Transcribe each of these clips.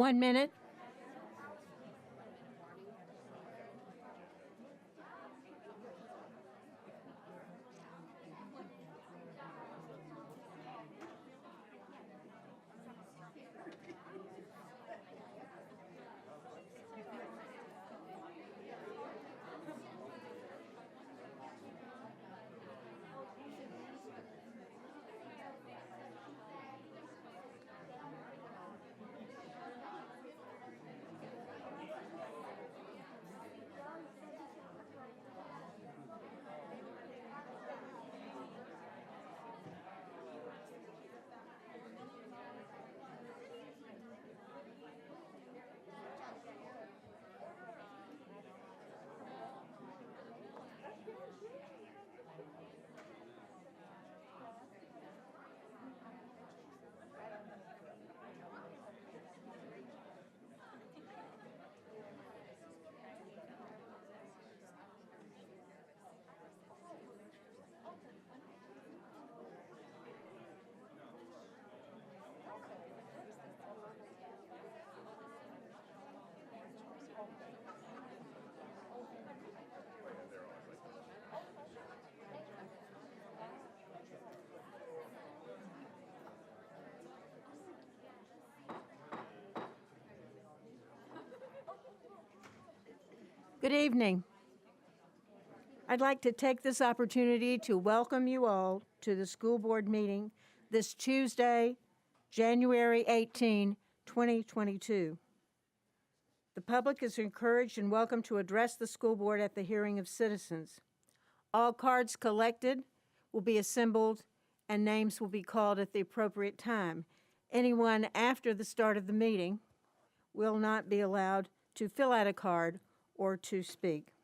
1 minute. Good evening. I'd like to take this opportunity to welcome you all to the school board meeting this Tuesday, January 18, 2022. The public is encouraged and welcome to address the school board at the hearing of citizens. All cards collected will be assembled and names will be called at the appropriate time. Anyone after the start of the meeting will not be allowed to fill out a card or to speak.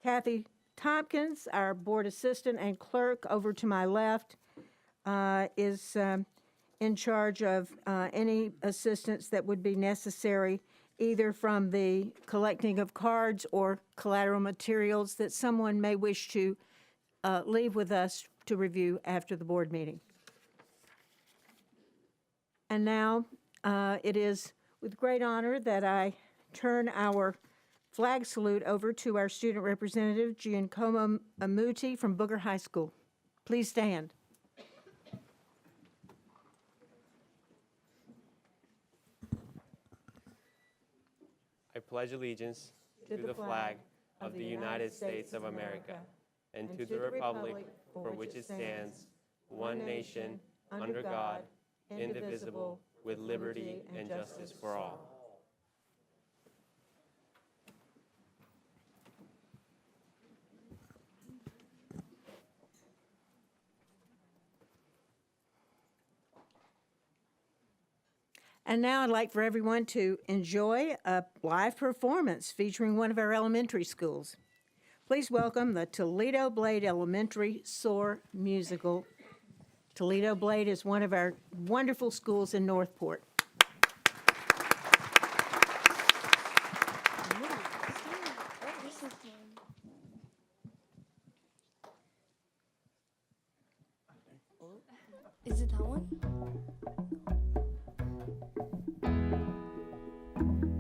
Kathy Tompkins, our board assistant and clerk over to my left, is in charge of any assistance that would be necessary, either from the collecting of cards or collateral materials that someone may wish to leave with us to review after the board meeting. And now it is with great honor that I turn our flag salute over to our student representative, Giacomo Amuti from Booker High School. Please stand. I pledge allegiance to the flag of the United States of America and to the republic for which it stands, one nation, under God, indivisible, with liberty and justice for all. And now I'd like for everyone to enjoy a live performance featuring one of our elementary schools. Please welcome the Toledo Blade Elementary Soar Musical. Toledo Blade is one of our wonderful schools in Northport. Is it that one?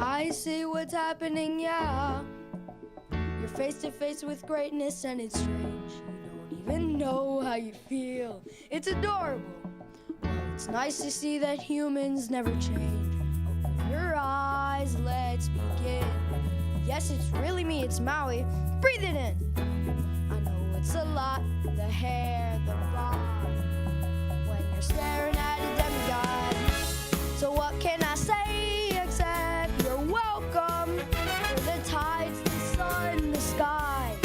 I see what's happening, yeah. You're face to face with greatness and it's strange. You don't even know how you feel. It's adorable. Well, it's nice to see that humans never change. Open your eyes, let's begin. Yes, it's really me, it's Maui. Breathe it in. I know it's a lot, the hair, the bob. When you're staring at a demigod. So what can I say except you're welcome? For the tides, the sun, the sky.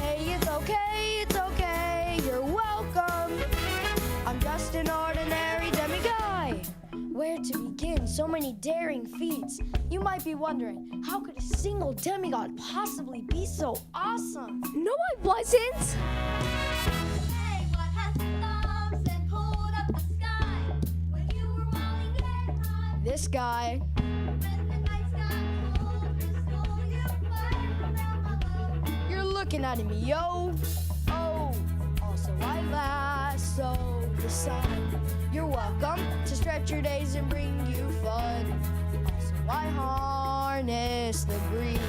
Hey, it's okay, you're welcome. I'm just an ordinary demiguy. Where to begin? So many daring feats. You might be wondering, how could a single demigod possibly be so awesome? No, I wasn't! This guy. You're looking at him, yo. Oh, also I lassoed the sun. You're welcome to stretch your days and bring you fun. Also, why harness the breeze?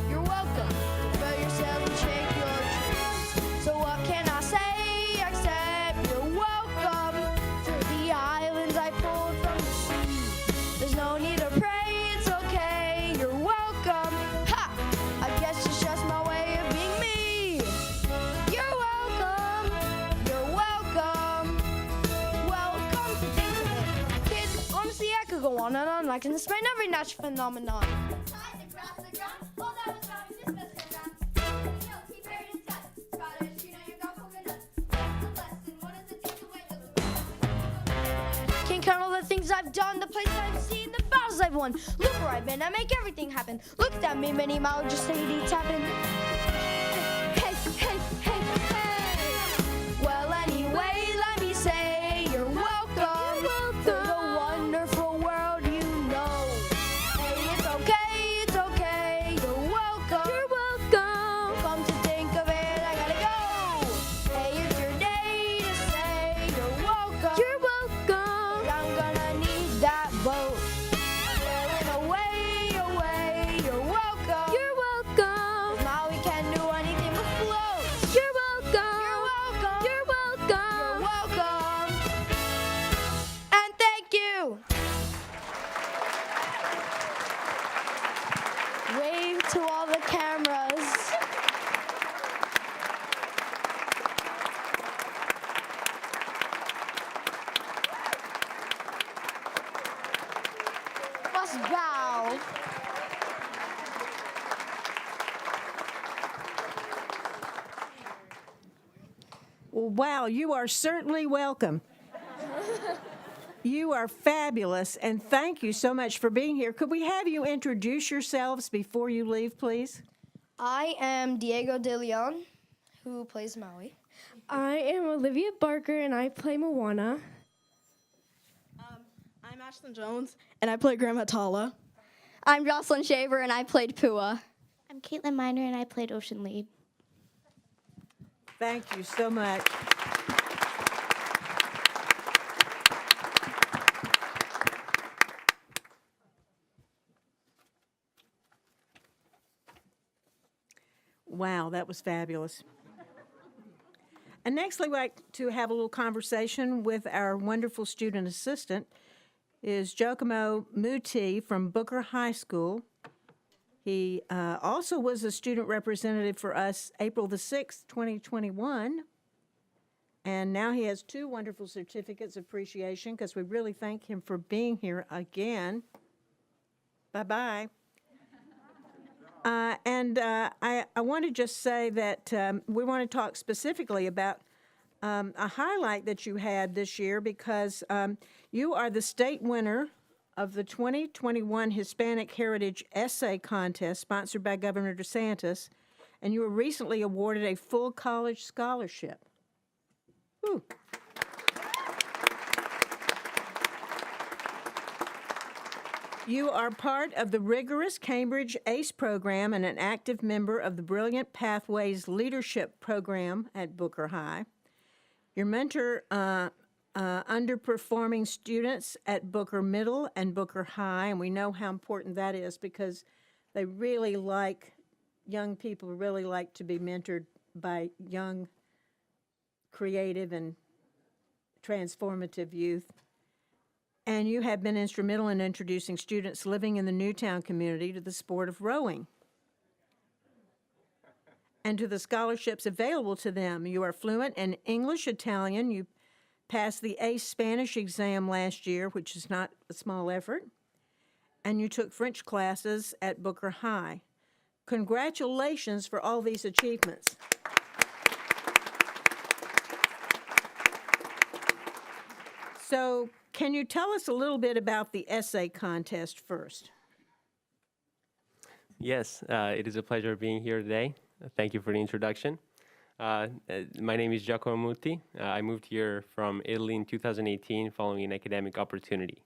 You're welcome to fill your sails and shake your trees. So what can I say except you're welcome to the islands I pulled from the sea? There's no need to pray, it's okay, you're welcome. Ha! I guess it's just my way of being me. You're welcome, you're welcome. Welcome to think of it. Kids, honestly, I could go on and on like in despite every natural phenomenon. Can't count all the things I've done, the places I've seen, the battles I've won. Look where I've been, I make everything happen. Look at that me, Minnie Mouse, just say it's happening. Hey, hey, hey, hey. Well, anyway, let me say you're welcome. For the wonderful world you know. Hey, it's okay, you're welcome. You're welcome. Come to think of it, I gotta go. Hey, it's your day to say you're welcome. You're welcome. I'm gonna need that boat. Sailing away, you're welcome. You're welcome. Now we can't do anything but float. You're welcome. You're welcome. You're welcome. You're welcome. And thank you. Wave to all the cameras. Must bow. Well, wow, you are certainly welcome. You are fabulous, and thank you so much for being here. Could we have you introduce yourselves before you leave, please? I am Diego De Leon, who plays Maui. I am Olivia Barker, and I play Moana. I'm Ashlyn Jones, and I play Grandma Tala. I'm Jocelyn Shaver, and I played Pua. I'm Caitlin Miner, and I played Ocean Lead. Thank you so much. Wow, that was fabulous. And next, we'd like to have a little conversation with our wonderful student assistant, is Giacomo Muti from Booker High School. He also was a student representative for us April the 6th, 2021. And now he has 2 wonderful certificates of appreciation because we really thank him for being here again. Bye-bye. I want to just say that we want to talk specifically about a highlight that you had this year because you are the state winner of the 2021 Hispanic Heritage Essay Contest sponsored by Governor DeSantis, and you were recently awarded a full college scholarship. Whew. You are part of the rigorous Cambridge ACE program and an active member of the Brilliant Pathways Leadership Program at Booker High. Your mentor underperforming students at Booker Middle and Booker High, and we know how important that is because they really like, young people really like to be mentored by young, creative, and transformative youth. And you have been instrumental in introducing students living in the Newtown community to the sport of rowing and to the scholarships available to them. You are fluent in English, Italian. You passed the ACE Spanish exam last year, which is not a small effort, and you took French classes at Booker High. Congratulations for all these achievements. So, can you tell us a little bit about the essay contest first? Yes, it is a pleasure being here today. Thank you for the introduction. My name is Giacomo Muti. I moved here from Italy in 2018 following an academic opportunity.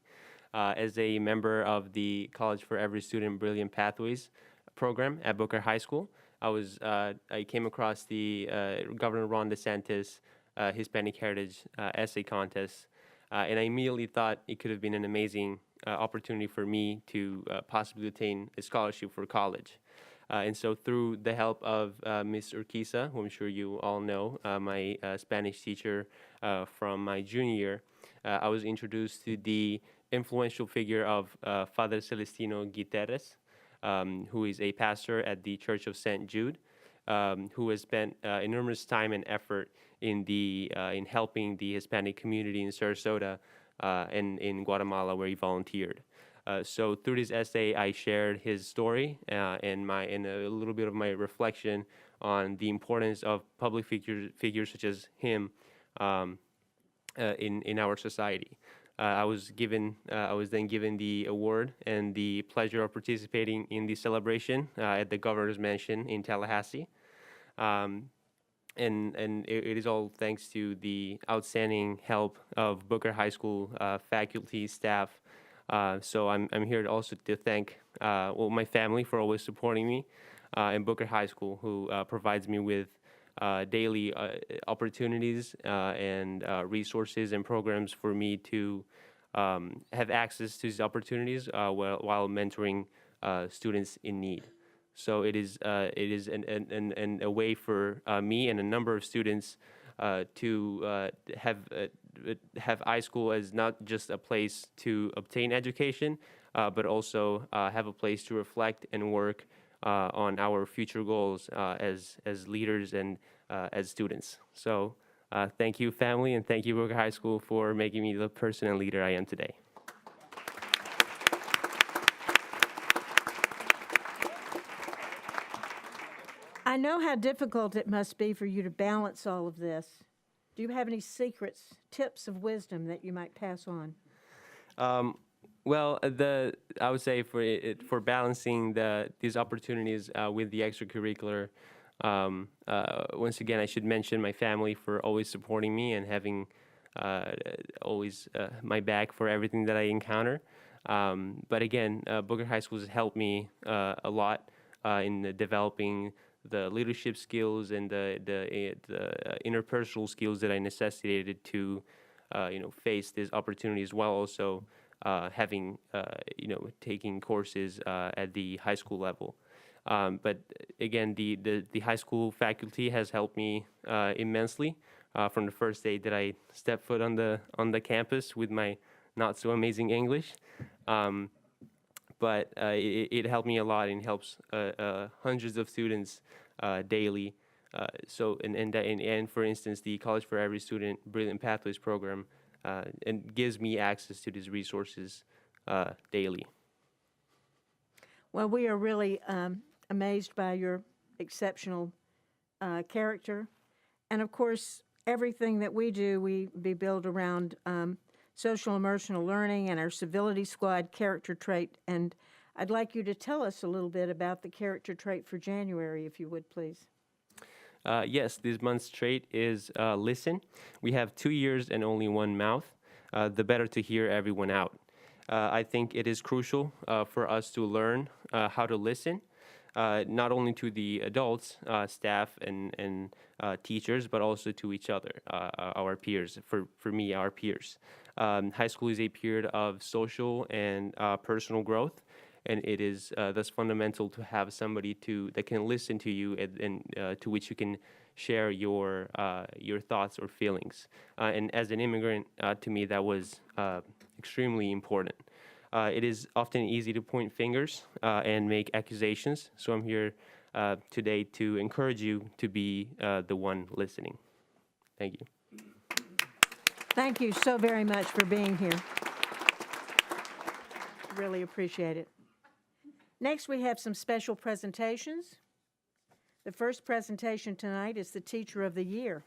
As a member of the College for Every Student Brilliant Pathways program at Booker High School, I came across the Governor Ron DeSantis Hispanic Heritage Essay Contest. And I immediately thought it could have been an amazing opportunity for me to possibly attain a scholarship for college. And so through the help of Ms. Urquiza, who I'm sure you all know, my Spanish teacher from my junior year, I was introduced to the influential figure of Father Celestino Guiterres, who is a pastor at the Church of St. Jude, who has spent enormous time and effort in helping the Hispanic community in Sarasota and in Guatemala, where he volunteered. So through this essay, I shared his story and a little bit of my reflection on the importance of public figures such as him in our society. I was then given the award and the pleasure of participating in the celebration at the Governor's Mansion in Tallahassee. And it is all thanks to the outstanding help of Booker High School faculty, staff. So I'm here also to thank my family for always supporting me, and Booker High School, who provides me with daily opportunities and resources and programs for me to have access to these opportunities while mentoring students in need. So it is a way for me and a number of students to have iSchool as not just a place to obtain education, but also have a place to reflect and work on our future goals as leaders and as students. So thank you, family, and thank you, Booker High School, for making me the person and leader I am today. I know how difficult it must be for you to balance all of this. Do you have any secrets, tips of wisdom that you might pass on? Well, I would say for balancing these opportunities with the extracurricular, once again, I should mention my family for always supporting me and having always my back for everything that I encounter. But again, Booker High School has helped me a lot in developing the leadership skills and the interpersonal skills that I necessitated to face these opportunities, while also having taking courses at the high school level. But again, the high school faculty has helped me immensely from the first day that I stepped foot on the campus with my not so amazing English. But it helped me a lot and helps hundreds of students daily. And for instance, the College for Every Student Brilliant Pathways program and gives me access to these resources daily. Well, we are really amazed by your exceptional character. And of course, everything that we do, we build around social emotional learning and our civility squad character trait. And I'd like you to tell us a little bit about the character trait for January, if you would, please. Yes, this month's trait is listen. We have 2 ears and only one mouth. The better to hear everyone out. I think it is crucial for us to learn how to listen, not only to the adults, staff, and teachers, but also to each other, our peers. For me, our peers. High school is a period of social and personal growth, and it is thus fundamental to have somebody that can listen to you and to which you can share your thoughts or feelings. And as an immigrant, to me, that was extremely important. It is often easy to point fingers and make accusations, so I'm here today to encourage you to be the one listening. Thank you. Thank you so very much for being here. Really appreciate it. Next, we have some special presentations. The first presentation tonight is the Teacher of the Year.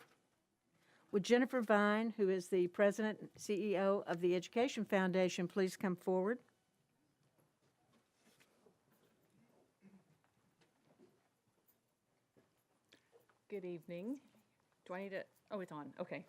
Would Jennifer Vine, who is the President and CEO of the Education Foundation, please come forward? Good evening. Do I need to? Oh, it's on. Okay.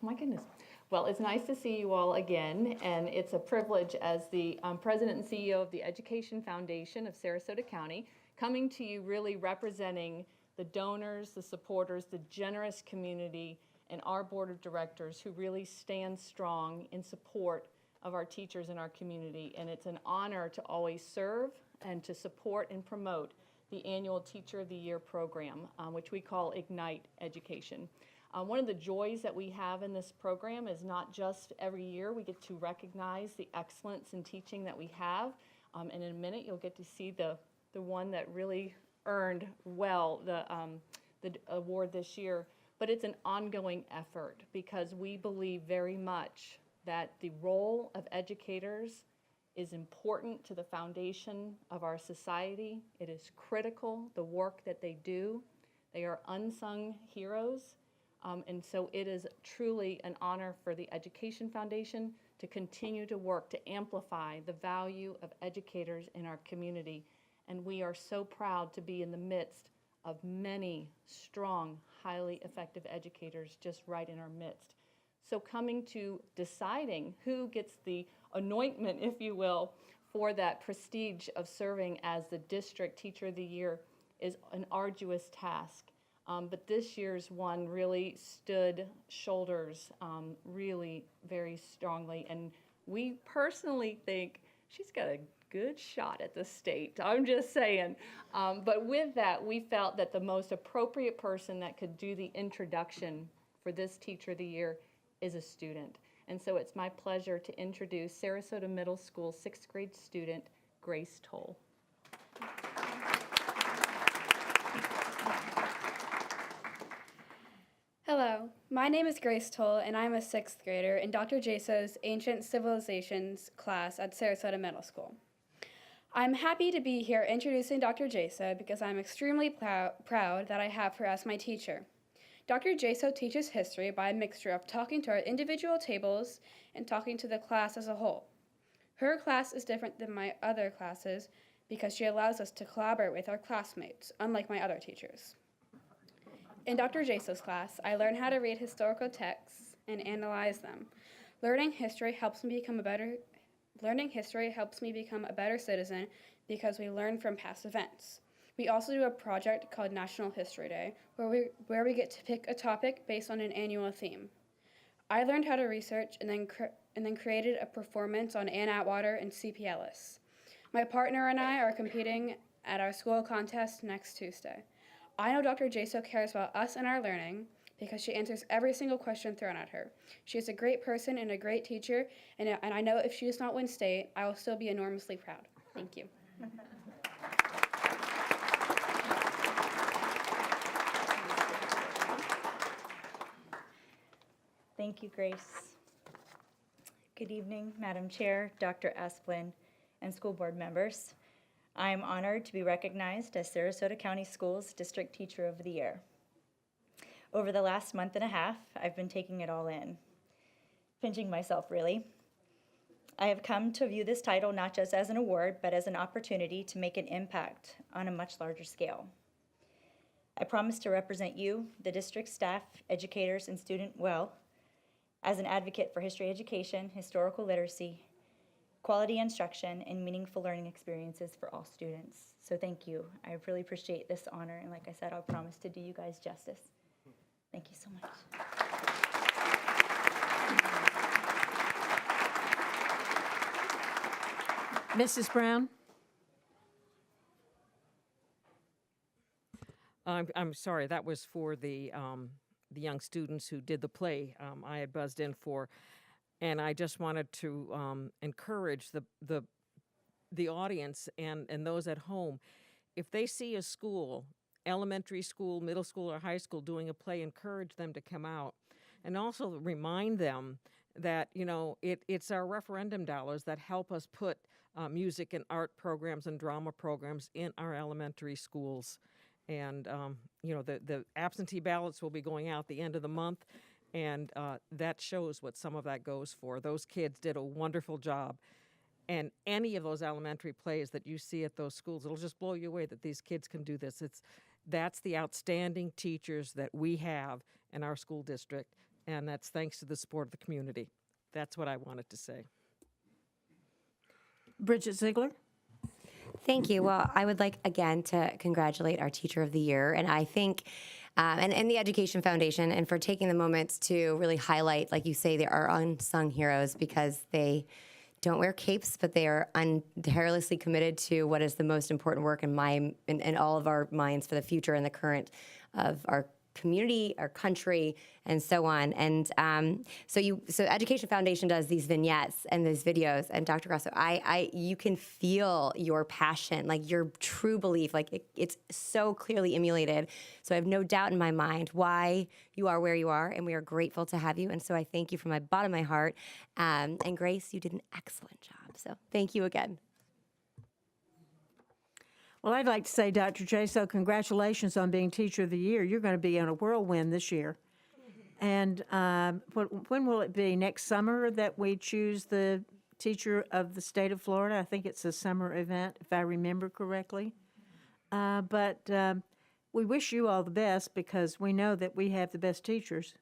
My goodness. Well, it's nice to see you all again, and it's a privilege as the President and CEO of the Education Foundation of Sarasota County, coming to you really representing the donors, the supporters, the generous community and our board of directors who really stand strong in support of our teachers in our community. And it's an honor to always serve and to support and promote the annual Teacher of the Year program, which we call Ignite Education. One of the joys that we have in this program is not just every year we get to recognize the excellence in teaching that we have, and in a minute you'll get to see the one that really earned well the award this year, but it's an ongoing effort because we believe very much that the role of educators is important to the foundation of our society. It is critical, the work that they do. They are unsung heroes. And so it is truly an honor for the Education Foundation to continue to work to amplify the value of educators in our community. And we are so proud to be in the midst of many strong, highly effective educators just right in our midst. So coming to deciding who gets the anointment, if you will, for that prestige of serving as the District Teacher of the Year is an arduous task. But this year's one really stood shoulders really very strongly. And we personally think she's got a good shot at the state. I'm just saying. But with that, we felt that the most appropriate person that could do the introduction for this Teacher of the Year is a student. And so it's my pleasure to introduce Sarasota Middle School 6th grade student, Grace Toll. Hello, my name is Grace Toll, and I'm a 6th grader in Dr. Jaso's Ancient Civilizations class at Sarasota Middle School. I'm happy to be here introducing Dr. Jaso because I'm extremely proud that I have her as my teacher. Dr. Jaso teaches history by a mixture of talking to our individual tables and talking to the class as a whole. Her class is different than my other classes because she allows us to collaborate with our classmates, unlike my other teachers. In Dr. Jaso's class, I learned how to read historical texts and analyze them. Learning history helps me become a better citizen because we learn from past events. We also do a project called National History Day, where we get to pick a topic based on an annual theme. I learned how to research and then created a performance on Ann Atwater and C.P. Ellis. My partner and I are competing at our school contest next Tuesday. I know Dr. Jaso cares about us and our learning because she answers every single question thrown at her. She is a great person and a great teacher, and I know if she does not win state, I will still be enormously proud. Thank you. Thank you, Grace. Good evening, Madam Chair, Dr. Asplin, and school board members. I am honored to be recognized as Sarasota County Schools District Teacher of the Year. Over the last month and a half, I've been taking it all in, pinching myself really. I have come to view this title not just as an award, but as an opportunity to make an impact on a much larger scale. I promise to represent you, the district staff, educators, and student well, as an advocate for history education, historical literacy, quality instruction, and meaningful learning experiences for all students. So thank you. I really appreciate this honor, and like I said, I'll promise to do you guys justice. Thank you so much. Mrs. Brown? I'm sorry, that was for the young students who did the play I had buzzed in for. And I just wanted to encourage the audience and those at home, if they see a school, elementary school, middle school, or high school doing a play, encourage them to come out. And also remind them that, you know, it's our referendum dollars that help us put music and art programs and drama programs in our elementary schools. And, you know, the absentee ballots will be going out the end of the month. And that shows what some of that goes for. Those kids did a wonderful job. And any of those elementary plays that you see at those schools, it'll just blow you away that these kids can do this. That's the outstanding teachers that we have in our school district, and that's thanks to the support of the community. That's what I wanted to say. Bridget Ziegler? Thank you. Well, I would like, again, to congratulate our Teacher of the Year. And I think and the Education Foundation, and for taking the moments to really highlight, like you say, they are unsung heroes because they don't wear capes, but they are tirelessly committed to what is the most important work in all of our minds for the future and the current of our community, our country, and so on. And so Education Foundation does these vignettes and these videos. And Dr. Grasso, you can feel your passion, like your true belief, like it's so clearly emulated. So I have no doubt in my mind why you are where you are, and we are grateful to have you. And so I thank you from the bottom of my heart. And Grace, you did an excellent job. So thank you again. Well, I'd like to say, Dr. Jaso, congratulations on being Teacher of the Year. You're going to be on a whirlwind this year. And when will it be? Next summer that we choose the Teacher of the State of Florida? I think it's a summer event, if I remember correctly. But we wish you all the best because we know that we have the best teachers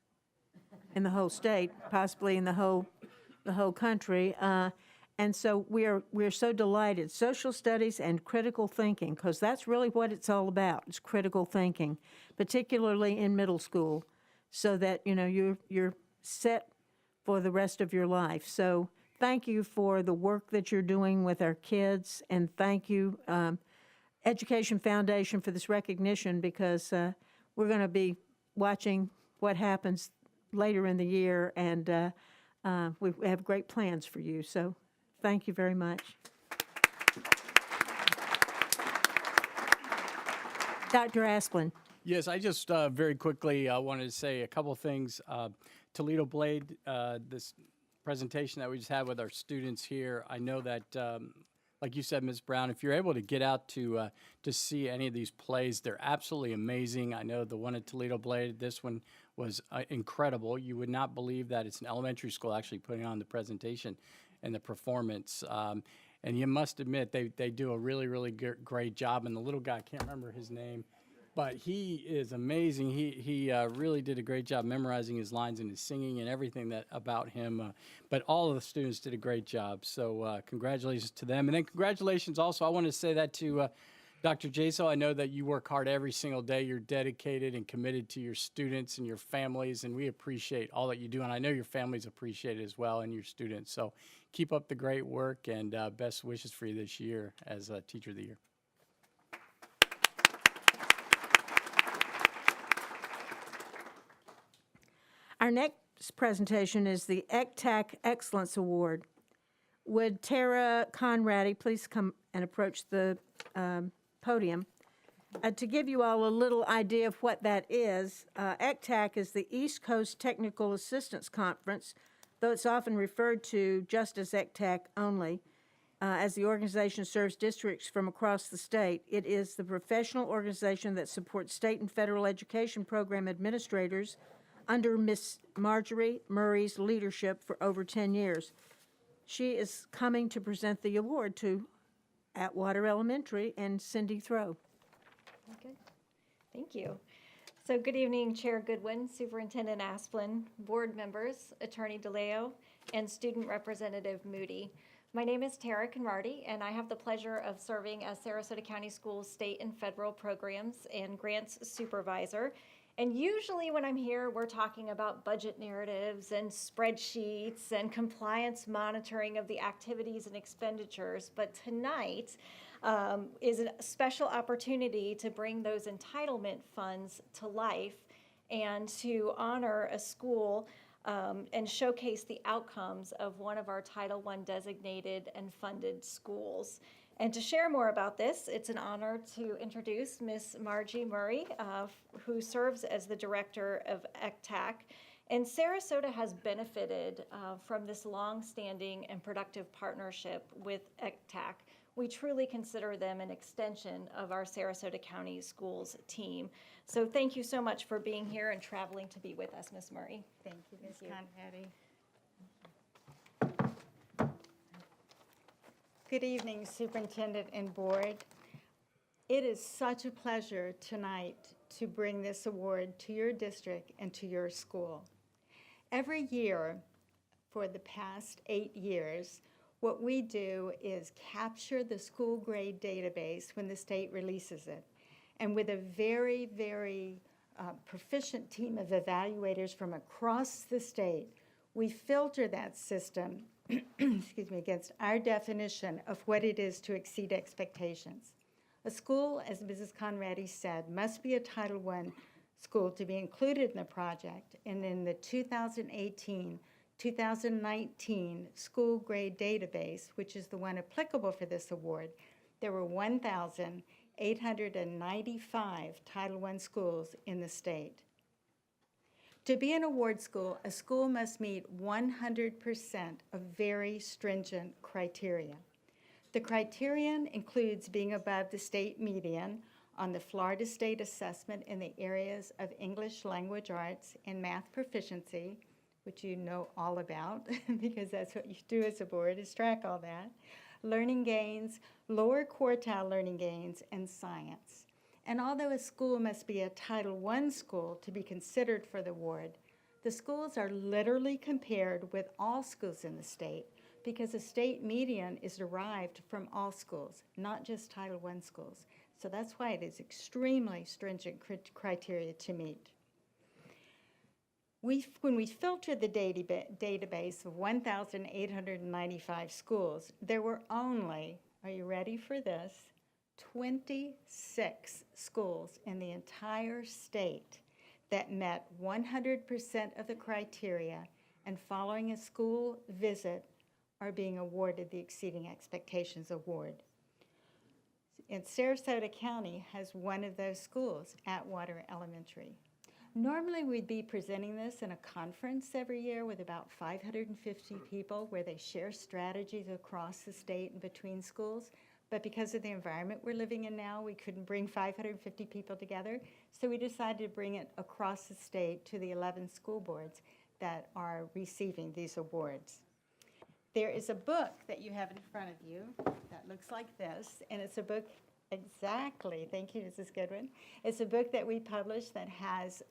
in the whole state, possibly in the whole country. And so we're so delighted. Social studies and critical thinking, because that's really what it's all about. It's critical thinking, particularly in middle school, so that you're set for the rest of your life. So thank you for the work that you're doing with our kids, and thank you, Education Foundation, for this recognition, because we're going to be watching what happens later in the year, and we have great plans for you. So thank you very much. Dr. Asplin. Yes, I just very quickly wanted to say a couple things. Toledo Blade, this presentation that we just had with our students here, I know that, like you said, Ms. Brown, if you're able to get out to see any of these plays, they're absolutely amazing. I know the one at Toledo Blade, this one was incredible. You would not believe that it's an elementary school actually putting on the presentation and the performance. And you must admit, they do a really, really great job. And the little guy, I can't remember his name, but he is amazing. He really did a great job memorizing his lines and his singing and everything about him. But all of the students did a great job. So congratulations to them. And then congratulations also, I want to say that to Dr. Jaso. I know that you work hard every single day. You're dedicated and committed to your students and your families, and we appreciate all that you do. And I know your families appreciate it as well, and your students. So keep up the great work, and best wishes for you this year as Teacher of the Year. Our next presentation is the ECTAC Excellence Award. Would Tara Conradi please come and approach the podium? To give you all a little idea of what that is, ECTAC is the East Coast Technical Assistance Conference, though it's often referred to just as ECTAC only, as the organization serves districts from across the state. It is the professional organization that supports state and federal education program administrators under Miss Marjorie Murray's leadership for over 10 years. She is coming to present the award to Atwater Elementary and Cindy Throw. Okay. Thank you. So good evening, Chair Goodwin, Superintendent Asplin, board members, Attorney DeLeo, and Student Representative Moody. My name is Tara Conradi, and I have the pleasure of serving as Sarasota County Schools State and Federal Programs and Grants Supervisor. And usually when I'm here, we're talking about budget narratives and spreadsheets and compliance monitoring of the activities and expenditures. But tonight is a special opportunity to bring those entitlement funds to life and to honor a school and showcase the outcomes of one of our Title I designated and funded schools. And to share more about this, it's an honor to introduce Ms. Margie Murray, who serves as the director of ECTAC. And Sarasota has benefited from this long-standing and productive partnership with ECTAC. We truly consider them an extension of our Sarasota County Schools team. So thank you so much for being here and traveling to be with us, Ms. Murray. Thank you, Ms. Conradi. Good evening, Superintendent and Board. It is such a pleasure tonight to bring this award to your district and to your school. Every year for the past 8 years, what we do is capture the school grade database when the state releases it. And with a very, very proficient team of evaluators from across the state. We filter that system excuse me, against our definition of what it is to exceed expectations. A school, as Mrs. Conradi said, must be a Title I school to be included in the project. And in the 2018-2019 school grade database, which is the one applicable for this award, there were 1,895 Title I schools in the state. To be an award school, a school must meet 100% of very stringent criteria. The criterion includes being above the state median on the Florida State Assessment in the areas of English language arts and math proficiency, which you know all about because that's what you do as a board, is track all that, learning gains, lower quartile learning gains, and science. And although a school must be a Title I school to be considered for the award, the schools are literally compared with all schools in the state because the state median is derived from all schools, not just Title I schools. So that's why it is extremely stringent criteria to meet. When we filtered the database of 1,895 schools, there were only, are you ready for this, 26 schools in the entire state that met 100% of the criteria and following a school visit are being awarded the Exceeding Expectations Award. And Sarasota County has one of those schools, Atwater Elementary. Normally we'd be presenting this in a conference every year with about 550 people where they share strategies across the state and between schools. But because of the environment we're living in now, we couldn't bring 550 people together. So we decided to bring it across the state to the 11 school boards that are receiving these awards. There is a book that you have in front of you that looks like this, and it's a book exactly, thank you, Mrs. Goodwin. It's a book that we published that has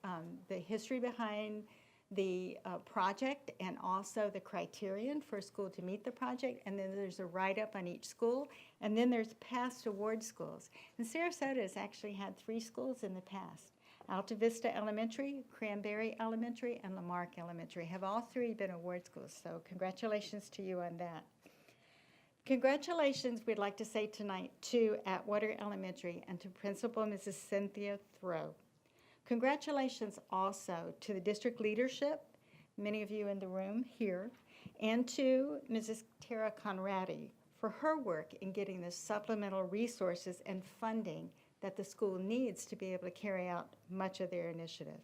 the history behind the project and also the criterion for a school to meet the project, and then there's a write-up on each school, and then there's past award schools. And Sarasota has actually had 3 schools in the past. Alta Vista Elementary, Cranberry Elementary, and Lamarck Elementary have all 3 been award schools, so congratulations to you on that. Congratulations, we'd like to say tonight to Atwater Elementary and to Principal Mrs. Cynthia Throw. Congratulations also to the district leadership, many of you in the room here, and to Mrs. Tara Conradi for her work in getting the supplemental resources and funding that the school needs to be able to carry out much of their initiative.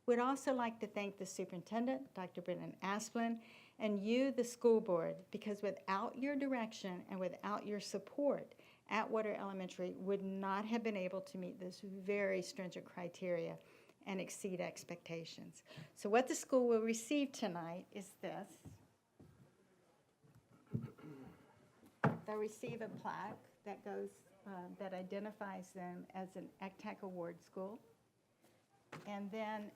We'd also like to thank the superintendent, Dr. Brennan Asplin, and you, the school board, because without your direction and without your support, Atwater Elementary would not have been able to meet this very stringent criteria and exceed expectations. So what the school will receive tonight is this. They'll receive a plaque that goes, that identifies them as an ECTAC award school. And then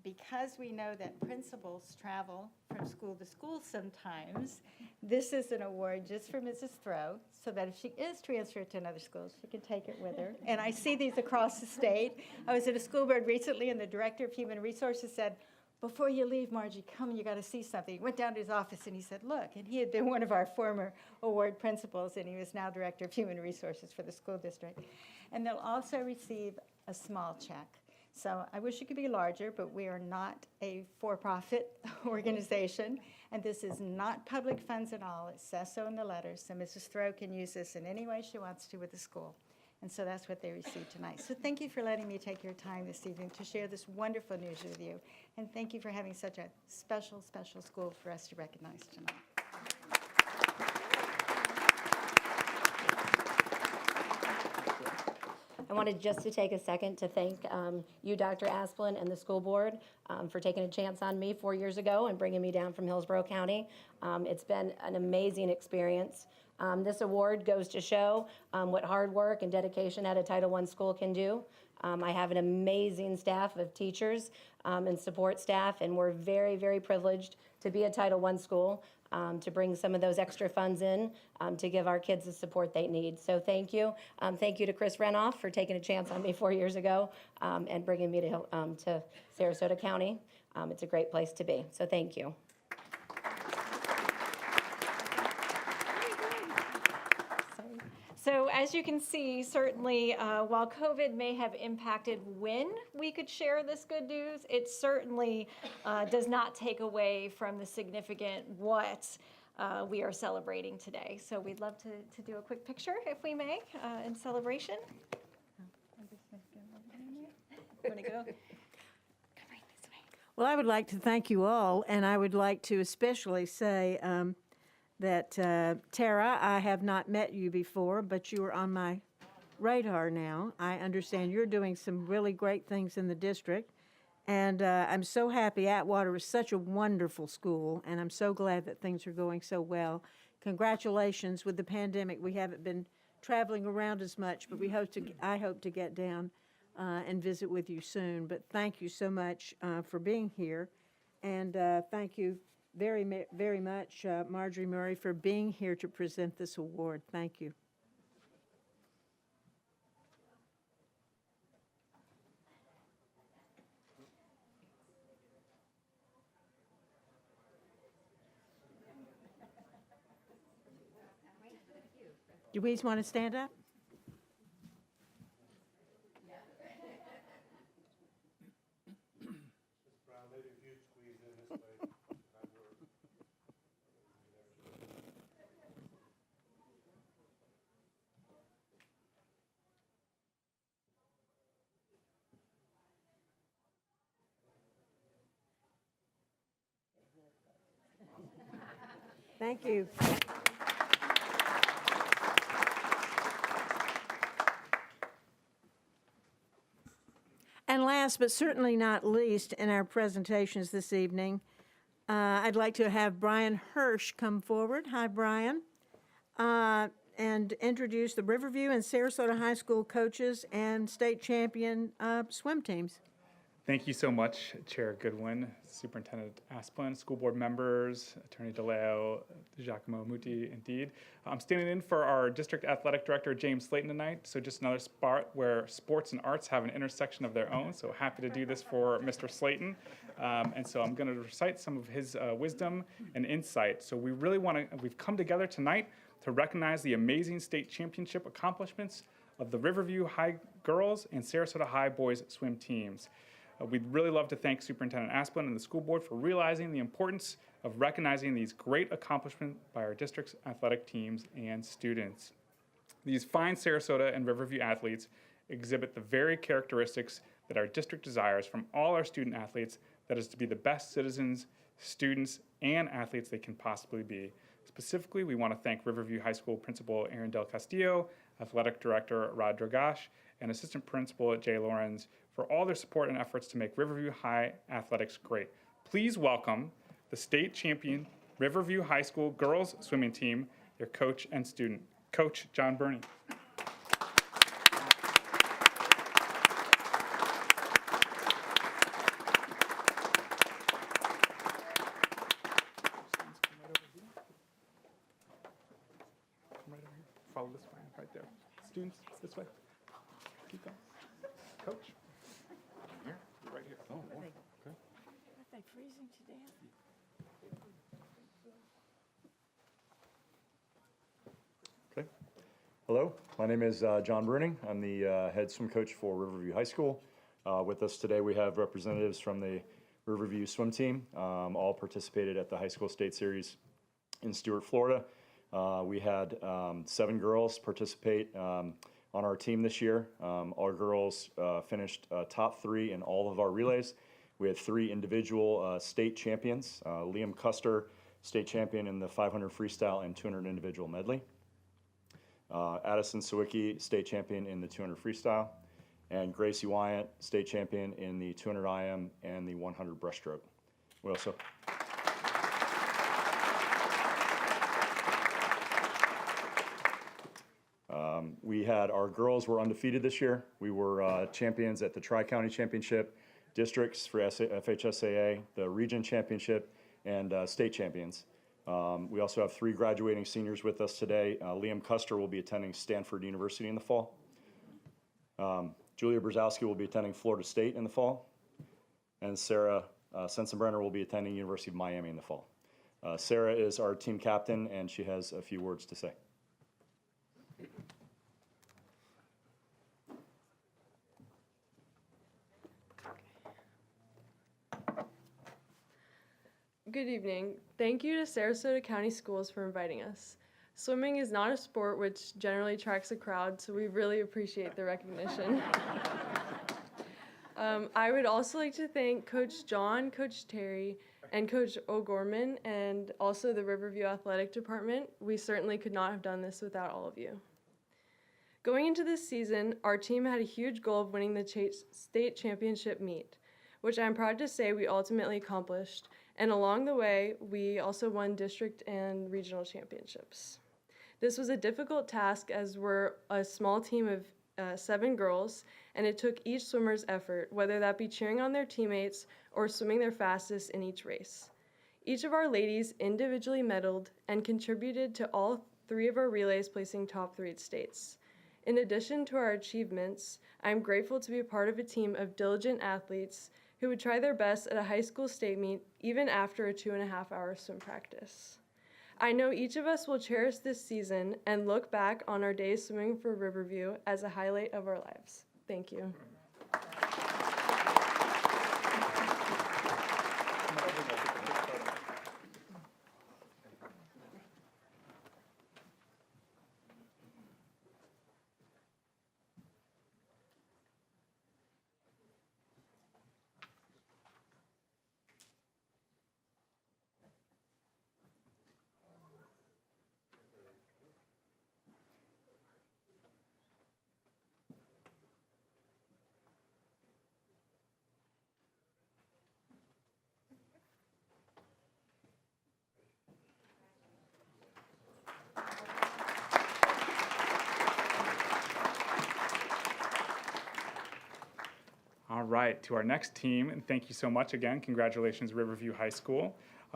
because we know that principals travel from school to school sometimes, this is an award just for Mrs. Throw, so that if she is transferred to another school, she can take it with her. And I see these across the state. I was at a school board recently, and the director of human resources said, "Before you leave, Margie, come, you got to see something." He went down to his office, and he said, "Look," and he had been one of our former award principals, and he was now director of human resources for the school district. And they'll also receive a small check. So I wish it could be larger, but we are not a for-profit organization, and this is not public funds at all. It says so in the letter, so Mrs. Throw can use this in any way she wants to with the school. And so that's what they received tonight. So thank you for letting me take your time this evening to share this wonderful news with you, and thank you for having such a special, special school for us to recognize tonight. I wanted just to take a second to thank you, Dr. Asplin, and the school board for taking a chance on me 4 years ago and bringing me down from Hillsborough County. It's been an amazing experience. This award goes to show what hard work and dedication at a Title I school can do. I have an amazing staff of teachers and support staff, and we're very, very privileged to be a Title I school. to bring some of those extra funds in to give our kids the support they need. So thank you. Thank you to Chris Renoff for taking a chance on me 4 years ago and bringing me to Sarasota County. It's a great place to be. So thank you. So as you can see, certainly while COVID may have impacted when we could share this good news, it certainly does not take away from the significant what we are celebrating today. So we'd love to do a quick picture, if we may, in celebration. Want to go? Well, I would like to thank you all, and I would like to especially say that Tara, I have not met you before, but you are on my radar now. I understand you're doing some really great things in the district, and I'm so happy. Atwater is such a wonderful school, and I'm so glad that things are going so well. Congratulations. With the pandemic, we haven't been traveling around as much, but I hope to get down and visit with you soon. But thank you so much for being here, and thank you very much, Marjorie Murray, for being here to present this award. Thank you. Do we want to stand up? Thank you. And last but certainly not least in our presentations this evening, I'd like to have Brian Hirsch come forward. Hi, Brian. And introduce the Riverview and Sarasota High School coaches and state champion swim teams. Thank you so much, Chair Goodwin, Superintendent Asplin, school board members, Attorney DeLeo, Giacomo Muti, indeed. I'm standing in for our District Athletic Director, James Slayton, tonight. So just another spot where sports and arts have an intersection of their own. So happy to do this for Mr. Slayton. And so I'm going to recite some of his wisdom and insight. So we've come together tonight to recognize the amazing state championship accomplishments of the Riverview High girls and Sarasota High boys swim teams. We'd really love to thank Superintendent Asplin and the school board for realizing the importance of recognizing these great accomplishments by our district's athletic teams and students. These fine Sarasota and Riverview athletes exhibit the very characteristics that our district desires from all our student athletes, that is to be the best citizens, students, and athletes they can possibly be. Specifically, we want to thank Riverview High School Principal Aaron Del Castillo, Athletic Director Rod Dragash, and Assistant Principal Jay Lorenz for all their support and efforts to make Riverview High athletics great. Please welcome the state champion Riverview High School girls swimming team, their coach and student, Coach John Burney. Follow this way, right there. Students, this way. Keep going. Coach. Here, you're right here. Oh, boy. Okay. Are they freezing to death? Okay. Hello, my name is John Bruning. I'm the head swim coach for Riverview High School. With us today, we have representatives from the Riverview swim team. All participated at the high school state series in Stuart, Florida. We had 7 girls participate on our team this year. Our girls finished top 3 in all of our relays. We had 3 individual state champions. Liam Custer, state champion in the 500 freestyle and 200 individual medley. Addison Sawicki, state champion in the 200 freestyle. And Gracie Wyant, state champion in the 200 IM and the 100 breaststroke. We also... we had, our girls were undefeated this year. We were champions at the Tri-County Championship, districts for FHSAA, the region championship, and state champions. We also have 3 graduating seniors with us today. Liam Custer will be attending Stanford University in the fall. Julia Brzezowski will be attending Florida State in the fall. And Sarah Sensenbrenner will be attending University of Miami in the fall. Sarah is our team captain, and she has a few words to say. Good evening. Thank you to Sarasota County Schools for inviting us. Swimming is not a sport which generally attracts a crowd, so we really appreciate the recognition. I would also like to thank Coach John, Coach Terry, and Coach O'Gorman, and also the Riverview Athletic Department. We certainly could not have done this without all of you. Going into this season, our team had a huge goal of winning the state championship meet, which I'm proud to say we ultimately accomplished. And along the way, we also won district and regional championships. This was a difficult task as we're a small team of 7 girls, and it took each swimmer's effort, whether that be cheering on their teammates or swimming their fastest in each race. Each of our ladies individually medaled and contributed to all 3 of our relays placing top 3 at states. In addition to our achievements, I'm grateful to be a part of a team of diligent athletes who would try their best at a high school state meet even after a 2.5-hour swim practice. I know each of us will cherish this season and look back on our days swimming for Riverview as a highlight of our lives. Thank you. All right, to our next team, and thank you so much again. Congratulations, Riverview High School.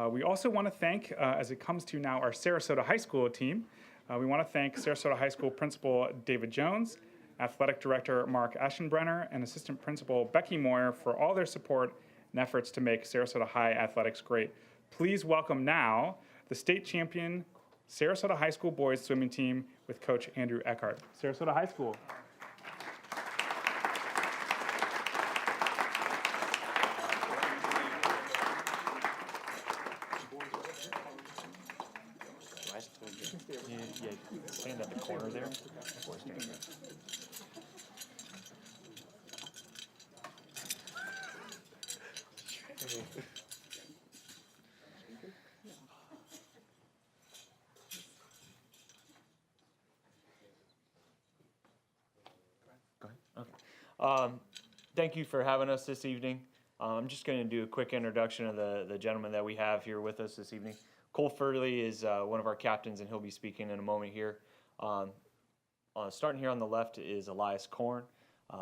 We also want to thank, as it comes to now our Sarasota High School team, we want to thank Sarasota High School Principal David Jones, Athletic Director Mark Aschenbrenner, and Assistant Principal Becky Moyer for all their support and efforts to make Sarasota High athletics great. Please welcome now the state champion Sarasota High School boys swimming team with Coach Andrew Eckhart. Sarasota High School. Yeah, stand at the corner there. Go ahead. Okay. Thank you for having us this evening. I'm just going to do a quick introduction of the gentleman that we have here with us this evening. Cole Furley is one of our captains, and he'll be speaking in a moment here. Starting here on the left is Elias Korn,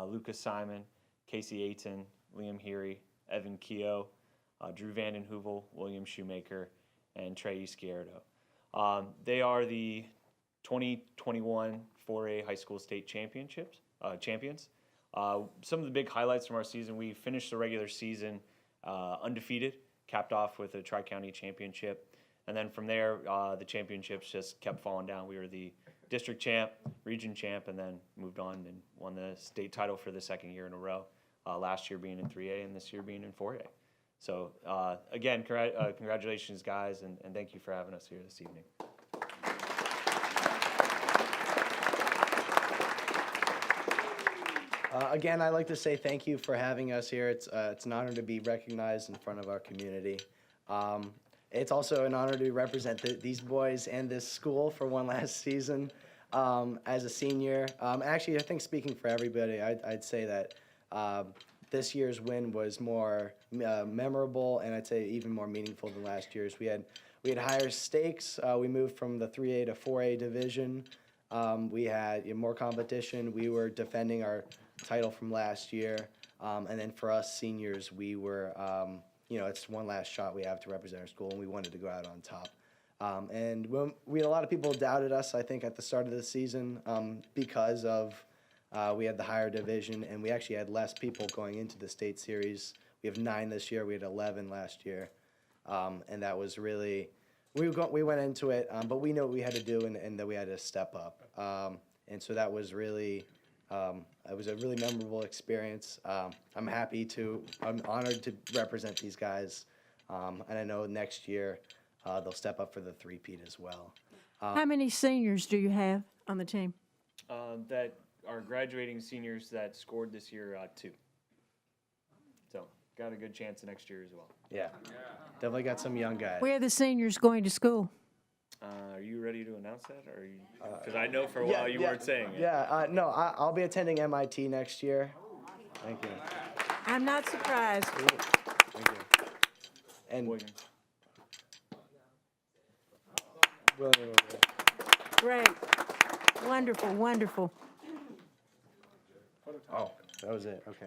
Lucas Simon, Casey Ayton, Liam Heary, Evan Keogh, Drew Vanden Heuvel, William Shoemaker, and Trey Izquierdo. They are the 2021 4A High School State champions. Some of the big highlights from our season: we finished the regular season undefeated, capped off with a Tri-County championship. And then from there, the championships just kept falling down. We were the district champ, region champ, and then moved on and won the state title for the 2nd year in a row, last year being in 3A and this year being in 4A. So again, congratulations, guys, and thank you for having us here this evening. Again, I'd like to say thank you for having us here. It's an honor to be recognized in front of our community. It's also an honor to represent these boys and this school for one last season as a senior. Actually, I think speaking for everybody, I'd say that this year's win was more memorable and I'd say even more meaningful than last year's. We had higher stakes. We moved from the 3A to 4A division. We had more competition. We were defending our title from last year. And then for us seniors, we were it's one last shot we have to represent our school, and we wanted to go out on top. And we had a lot of people doubted us, I think, at the start of the season because of we had the higher division, and we actually had less people going into the state series. We have 9 this year. We had 11 last year. And that was really, we went into it, but we knew what we had to do and that we had to step up. And so that was really, it was a really memorable experience. I'm honored to represent these guys. And I know next year they'll step up for the three-peat as well. How many seniors do you have on the team? That are graduating seniors that scored this year, 2. So got a good chance next year as well. Yeah, definitely got some young guys. Where are the seniors going to school? Are you ready to announce that? Or because I know for a while you weren't saying it. Yeah, no, I'll be attending MIT next year. Thank you. I'm not surprised. Thank you. And Great. Wonderful, wonderful. Oh, that was it. Okay.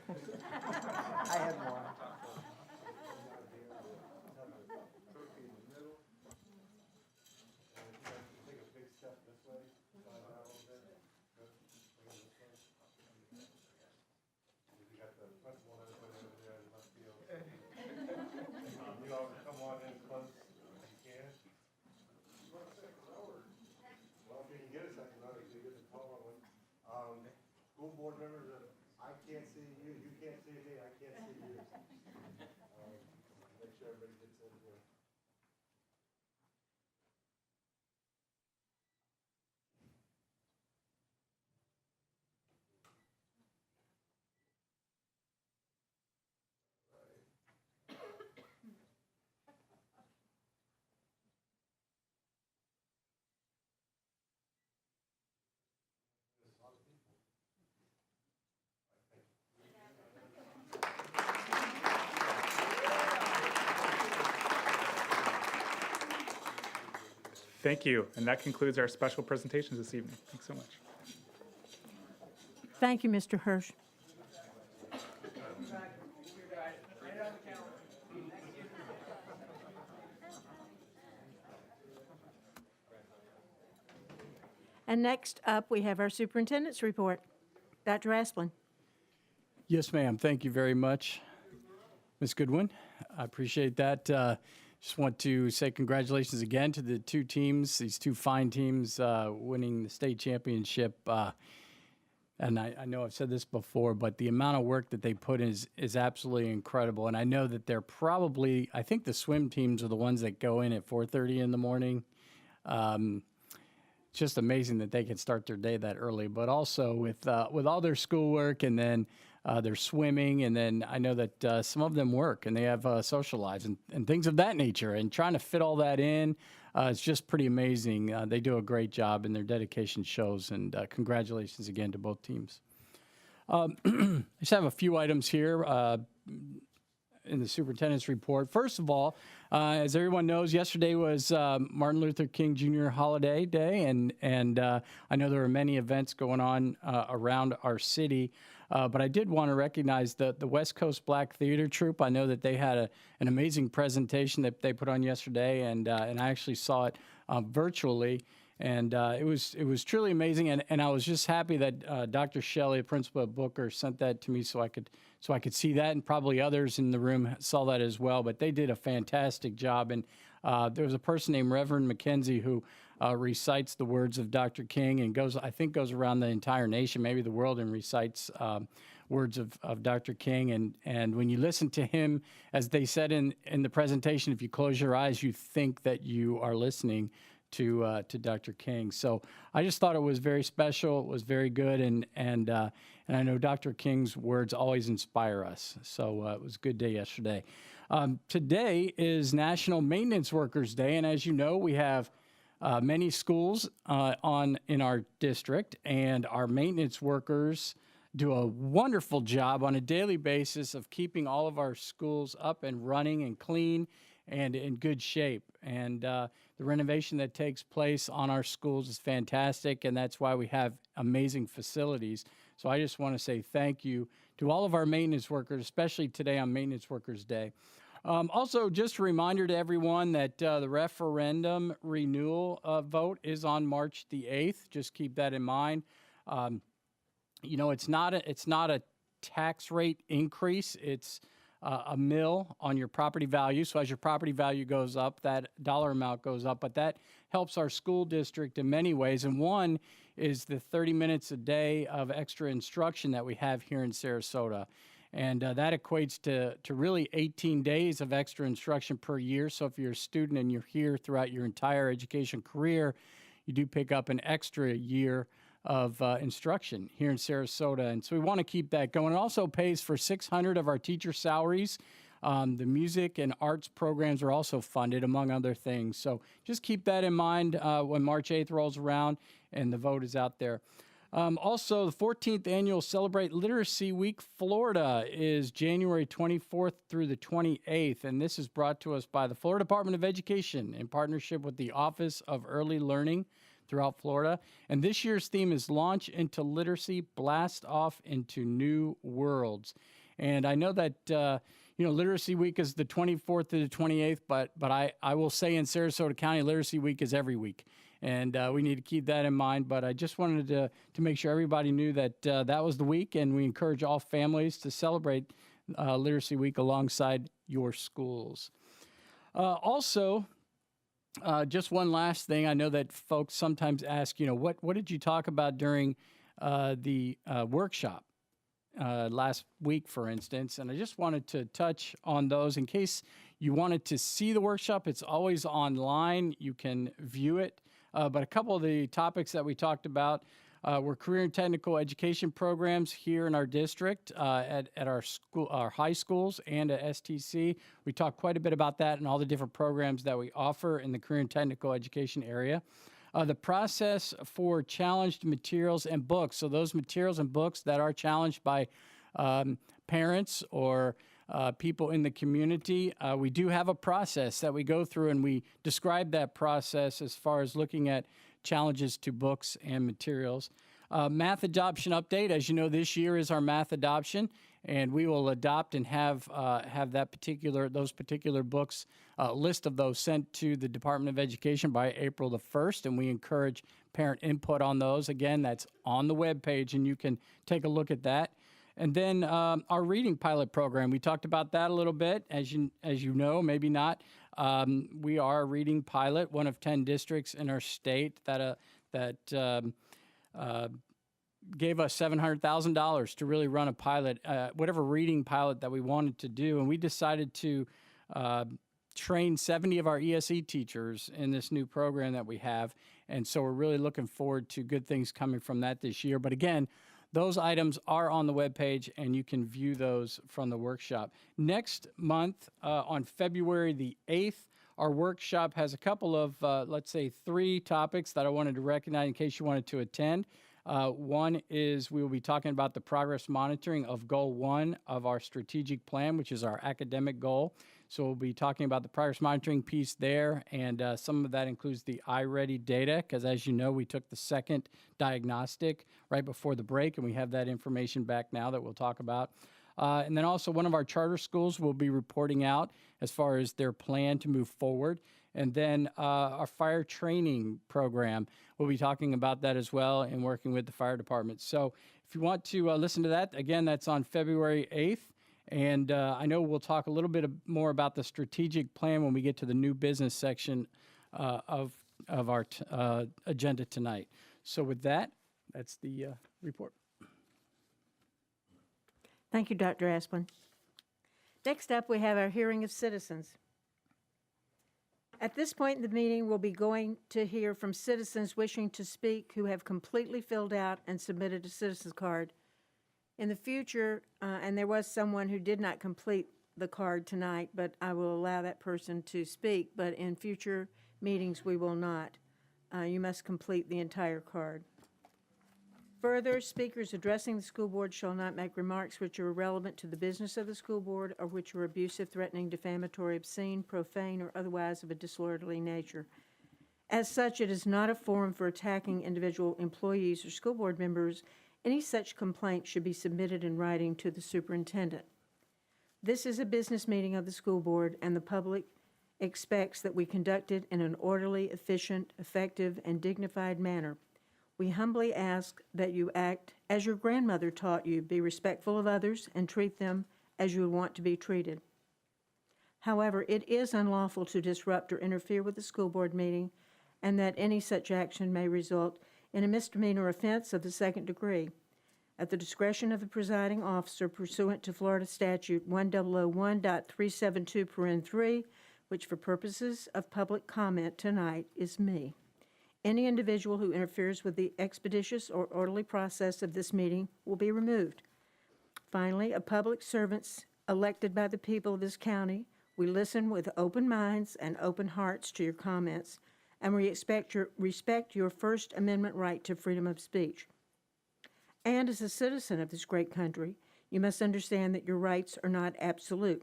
I had more. School board members, I can't see you, you can't see me, I can't see you. Make sure everybody gets in here. Thank you. And that concludes our special presentations this evening. Thanks so much. Thank you, Mr. Hirsch. And next up, we have our superintendent's report. Dr. Asplin. Yes, ma'am. Thank you very much, Ms. Goodwin. I appreciate that. Just want to say congratulations again to the 2 teams, these 2 fine teams winning the state championship. And I know I've said this before, but the amount of work that they put in is absolutely incredible. And I know that they're probably, I think the swim teams are the ones that go in at 4:30 in the morning. Just amazing that they can start their day that early, but also with all their schoolwork and then their swimming, and then I know that some of them work and they have social lives and things of that nature, and trying to fit all that in, it's just pretty amazing. They do a great job and their dedication shows, and congratulations again to both teams. I just have a few items here in the superintendent's report. First of all, as everyone knows, yesterday was Martin Luther King Jr. holiday day, and I know there were many events going on around our city, but I did want to recognize the West Coast Black Theater Troupe. I know that they had an amazing presentation that they put on yesterday, and I actually saw it virtually. And it was truly amazing, and I was just happy that Dr. Shelley, principal at Booker, sent that to me so I could see that, and probably others in the room saw that as well. But they did a fantastic job, and there was a person named Reverend McKenzie who recites the words of Dr. King and goes around the entire nation, maybe the world, and recites words of Dr. King. And when you listen to him, as they said in the presentation, if you close your eyes, you think that you are listening to Dr. King. So I just thought it was very special. It was very good, and I know Dr. King's words always inspire us. So it was a good day yesterday. Today is National Maintenance Workers Day, and as you know, we have many schools in our district, and our maintenance workers do a wonderful job on a daily basis of keeping all of our schools up and running and clean and in good shape. And the renovation that takes place on our schools is fantastic, and that's why we have amazing facilities. So I just want to say thank you to all of our maintenance workers, especially today on Maintenance Workers Day. Also, just a reminder to everyone that the referendum renewal vote is on March the 8th. Just keep that in mind. You know, it's not a tax rate increase. It's a mill on your property value. So as your property value goes up, that dollar amount goes up. But that helps our school district in many ways. And one is the 30 minutes a day of extra instruction that we have here in Sarasota. And that equates to really 18 days of extra instruction per year. So if you're a student and you're here throughout your entire education career, you do pick up an extra year of instruction here in Sarasota. And so we want to keep that going. It also pays for 600 of our teacher salaries. The music and arts programs are also funded, among other things. So just keep that in mind when March 8th rolls around and the vote is out there. Also, the 14th annual Celebrate Literacy Week Florida is January 24th through the 28th, and this is brought to us by the Florida Department of Education in partnership with the Office of Early Learning throughout Florida. And this year's theme is Launch into Literacy, Blast Off into New Worlds. And I know that, Literacy Week is the 24th to the 28th, but I will say in Sarasota County, Literacy Week is every week. And we need to keep that in mind. But I just wanted to make sure everybody knew that that was the week, and we encourage all families to celebrate Literacy Week alongside your schools. Also, just one last thing. I know that folks sometimes ask, what did you talk about during the workshop last week, for instance? And I just wanted to touch on those in case you wanted to see the workshop. It's always online. You can view it. But a couple of the topics that we talked about were career and technical education programs here in our district at our high schools and at STC. We talked quite a bit about that and all the different programs that we offer in the career and technical education area. The process for challenged materials and books. So those materials and books that are challenged by parents or people in the community. We do have a process that we go through, and we describe that process as far as looking at challenges to books and materials. Math adoption update. As you know, this year is our math adoption, and we will adopt and have those particular books, list of those sent to the Department of Education by April the 1st, and we encourage parent input on those. Again, that's on the webpage, and you can take a look at that. And then our reading pilot program, we talked about that a little bit. As you know, maybe not. We are a reading pilot, one of 10 districts in our state that gave us $700,000 to really run a pilot, whatever reading pilot that we wanted to do. And we decided to train 70 of our ESE teachers in this new program that we have. And so we're really looking forward to good things coming from that this year. But again, those items are on the webpage, and you can view those from the workshop. Next month, on February the 8th, our workshop has a couple of, let's say, 3 topics that I wanted to recognize in case you wanted to attend. One is we will be talking about the progress monitoring of Goal 1 of our strategic plan, which is our academic goal. So we'll be talking about the progress monitoring piece there, and some of that includes the iReady data, because as you know, we took the second diagnostic right before the break, and we have that information back now that we'll talk about. And then also one of our charter schools will be reporting out as far as their plan to move forward. And then our fire training program, we'll be talking about that as well and working with the fire department. So if you want to listen to that, again, that's on February 8th. And I know we'll talk a little bit more about the strategic plan when we get to the new business section of our agenda tonight. So with that, that's the report. Thank you, Dr. Asplin. Next up, we have our hearing of citizens. At this point in the meeting, we'll be going to hear from citizens wishing to speak who have completely filled out and submitted a citizen's card. In the future, and there was someone who did not complete the card tonight, but I will allow that person to speak, but in future meetings, we will not. You must complete the entire card. Further, speakers addressing the school board shall not make remarks which are irrelevant to the business of the school board or which are abusive, threatening, defamatory, obscene, profane, or otherwise of a disorderly nature. As such, it is not a forum for attacking individual employees or school board members. Any such complaint should be submitted in writing to the superintendent. This is a business meeting of the school board, and the public expects that we conduct it in an orderly, efficient, effective, and dignified manner. We humbly ask that you act as your grandmother taught you, be respectful of others, and treat them as you would want to be treated. However, it is unlawful to disrupt or interfere with the school board meeting, and that any such action may result in a misdemeanor offense of the second degree. At the discretion of the presiding officer pursuant to Florida Statute 1001.372(3), which for purposes of public comment tonight is me. Any individual who interferes with the expeditious or orderly process of this meeting will be removed. Finally, a public servants elected by the people of this county, we listen with open minds and open hearts to your comments, and we respect your First Amendment right to freedom of speech. And as a citizen of this great country, you must understand that your rights are not absolute.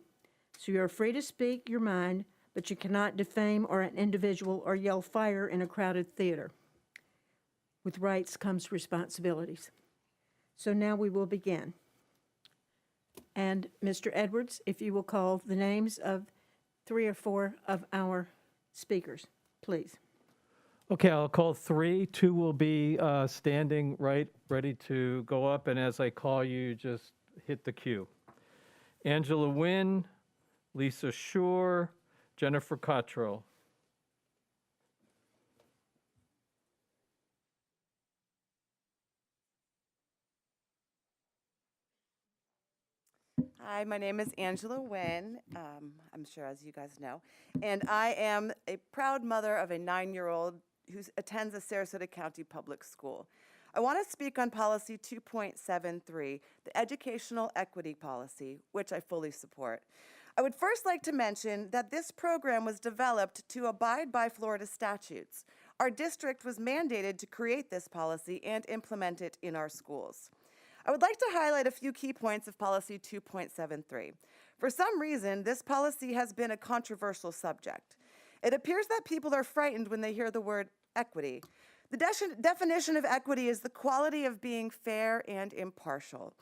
So you are free to speak your mind, but you cannot defame an individual or yell fire in a crowded theater. With rights comes responsibilities. So now we will begin. And Mr. Edwards, if you will call the names of 3 or 4 of our speakers, please. Okay, I'll call 3. 2 will be standing right, ready to go up, and as I call you, just hit the cue. Angela Nguyen, Lisa Shore, Jennifer Cottrell. Hi, my name is Angela Nguyen, I'm sure as you guys know, and I am a proud mother of a 9-year-old who attends a Sarasota County public school. I want to speak on policy 2.73, the educational equity policy, which I fully support. I would first like to mention that this program was developed to abide by Florida statutes. Our district was mandated to create this policy and implement it in our schools. I would like to highlight a few key points of policy 2.73. For some reason, this policy has been a controversial subject. It appears that people are frightened when they hear the word equity. The definition of equity is the quality of being fair and impartial.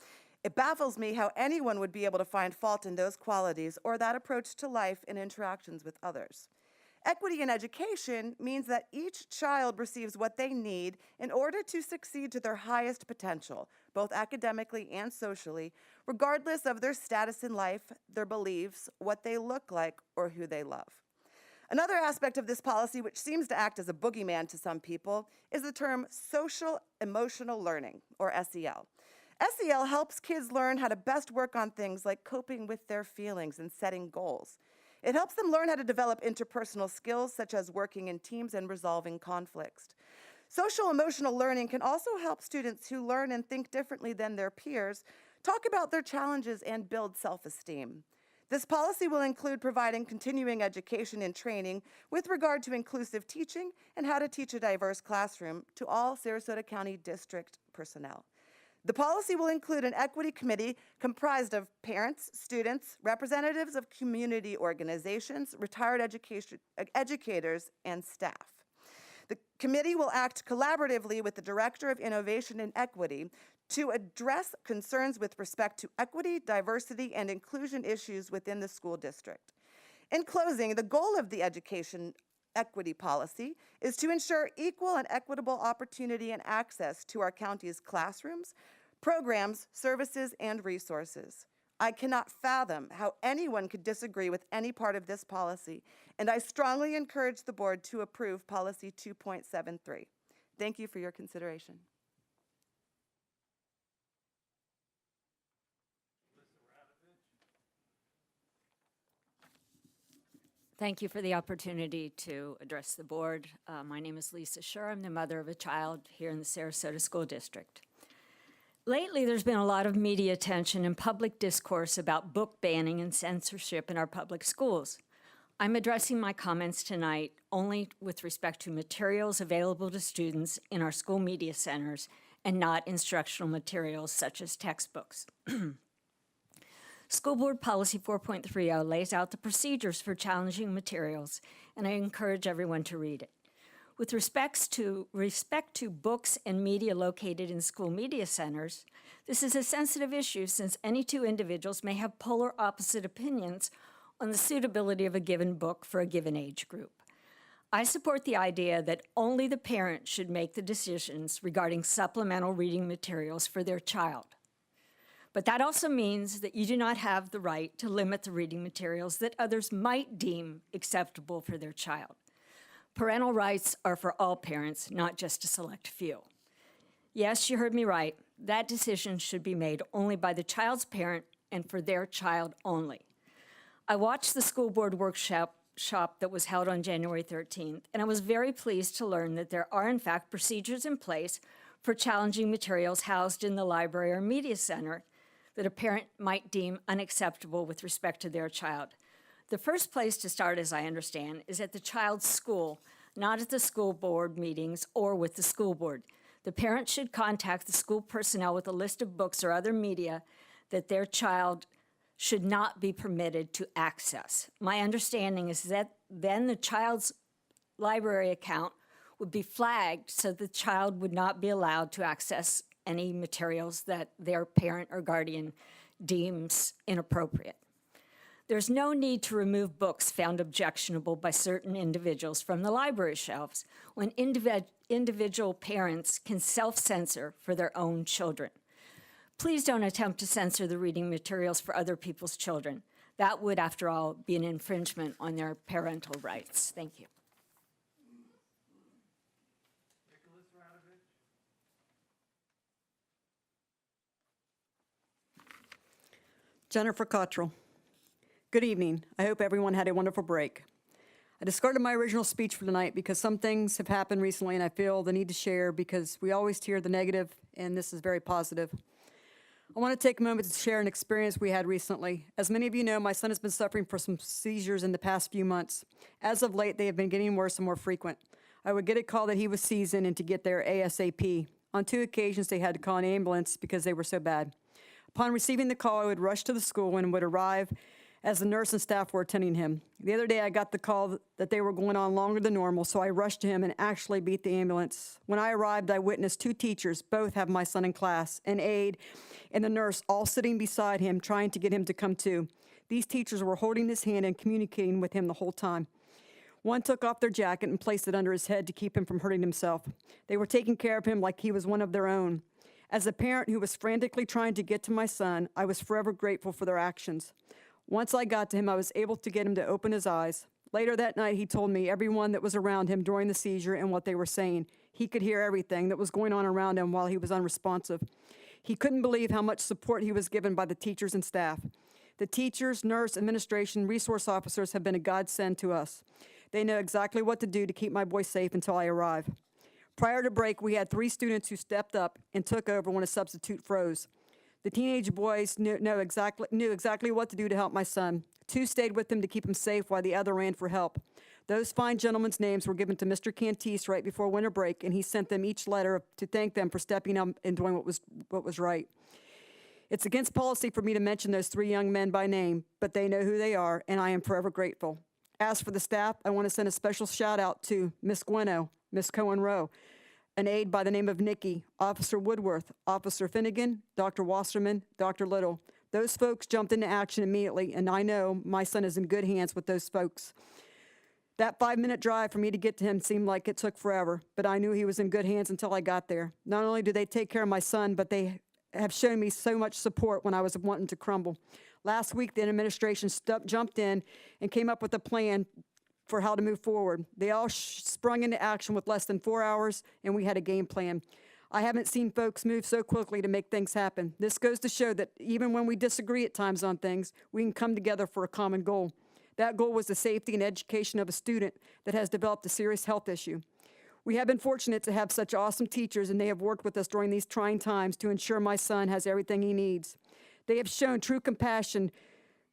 It baffles me how anyone would be able to find fault in those qualities or that approach to life and interactions with others. Equity in education means that each child receives what they need in order to succeed to their highest potential, both academically and socially, regardless of their status in life, their beliefs, what they look like, or who they love. Another aspect of this policy, which seems to act as a boogeyman to some people, is the term social emotional learning, or SEL. SEL helps kids learn how to best work on things like coping with their feelings and setting goals. It helps them learn how to develop interpersonal skills such as working in teams and resolving conflicts. Social emotional learning can also help students who learn and think differently than their peers talk about their challenges and build self-esteem. This policy will include providing continuing education and training with regard to inclusive teaching and how to teach a diverse classroom to all Sarasota County District personnel. The policy will include an equity committee comprised of parents, students, representatives of community organizations, retired educators, and staff. The committee will act collaboratively with the Director of Innovation and Equity to address concerns with respect to equity, diversity, and inclusion issues within the school district. In closing, the goal of the education equity policy is to ensure equal and equitable opportunity and access to our county's classrooms, programs, services, and resources. I cannot fathom how anyone could disagree with any part of this policy, and I strongly encourage the board to approve policy 2.73. Thank you for your consideration. Thank you for the opportunity to address the board. My name is Lisa Shore. I'm the mother of a child here in the Sarasota School District. Lately, there's been a lot of media attention and public discourse about book banning and censorship in our public schools. I'm addressing my comments tonight only with respect to materials available to students in our school media centers and not instructional materials such as textbooks. School Board Policy 4.30 lays out the procedures for challenging materials, and I encourage everyone to read it. With respect to books and media located in school media centers, this is a sensitive issue since any two individuals may have polar opposite opinions on the suitability of a given book for a given age group. I support the idea that only the parent should make the decisions regarding supplemental reading materials for their child. But that also means that you do not have the right to limit the reading materials that others might deem acceptable for their child. Parental rights are for all parents, not just a select few. Yes, you heard me right. That decision should be made only by the child's parent and for their child only. I watched the school board workshop that was held on January 13th, and I was very pleased to learn that there are in fact procedures in place for challenging materials housed in the library or media center that a parent might deem unacceptable with respect to their child. The first place to start, as I understand, is at the child's school, not at the school board meetings or with the school board. The parent should contact the school personnel with a list of books or other media that their child should not be permitted to access. My understanding is that then the child's library account would be flagged so the child would not be allowed to access any materials that their parent or guardian deems inappropriate. There's no need to remove books found objectionable by certain individuals from the library shelves when individual parents can self-censor for their own children. Please don't attempt to censor the reading materials for other people's children. That would, after all, be an infringement on their parental rights. Thank you. Jennifer Cottrell. Good evening. I hope everyone had a wonderful break. I discarded my original speech for tonight because some things have happened recently and I feel the need to share because we always hear the negative and this is very positive. I want to take a moment to share an experience we had recently. As many of you know, my son has been suffering from some seizures in the past few months. As of late, they have been getting worse and more frequent. I would get a call that he was seizing and to get there ASAP. On 2 occasions, they had to call an ambulance because they were so bad. Upon receiving the call, I would rush to the school and would arrive as the nurse and staff were attending him. The other day, I got the call that they were going on longer than normal, so I rushed to him and actually beat the ambulance. When I arrived, I witnessed 2 teachers, both have my son in class, an aide, and the nurse all sitting beside him, trying to get him to come to. These teachers were holding his hand and communicating with him the whole time. One took off their jacket and placed it under his head to keep him from hurting himself. They were taking care of him like he was one of their own. As a parent who was frantically trying to get to my son, I was forever grateful for their actions. Once I got to him, I was able to get him to open his eyes. Later that night, he told me everyone that was around him during the seizure and what they were saying. He could hear everything that was going on around him while he was unresponsive. He couldn't believe how much support he was given by the teachers and staff. The teachers, nurse, administration, resource officers have been a godsend to us. They know exactly what to do to keep my boy safe until I arrive. Prior to break, we had 3 students who stepped up and took over when a substitute froze. The teenage boys knew exactly what to do to help my son. 2 stayed with him to keep him safe while the other ran for help. Those fine gentlemen's names were given to Mr. Cantis right before winter break, and he sent them each letter to thank them for stepping up and doing what was right. It's against policy for me to mention those 3 young men by name, but they know who they are, and I am forever grateful. As for the staff, I want to send a special shout out to Miss Gweno, Miss Cohen-Rowe, an aide by the name of Nikki, Officer Woodworth, Officer Finnegan, Dr. Wasserman, Dr. Little. Those folks jumped into action immediately, and I know my son is in good hands with those folks. That 5-minute drive for me to get to him seemed like it took forever, but I knew he was in good hands until I got there. Not only do they take care of my son, but they have shown me so much support when I was wanting to crumble. Last week, the administration jumped in and came up with a plan for how to move forward. They all sprung into action with less than 4 hours, and we had a game plan. I haven't seen folks move so quickly to make things happen. This goes to show that even when we disagree at times on things, we can come together for a common goal. That goal was the safety and education of a student that has developed a serious health issue. We have been fortunate to have such awesome teachers, and they have worked with us during these trying times to ensure my son has everything he needs. They have shown true compassion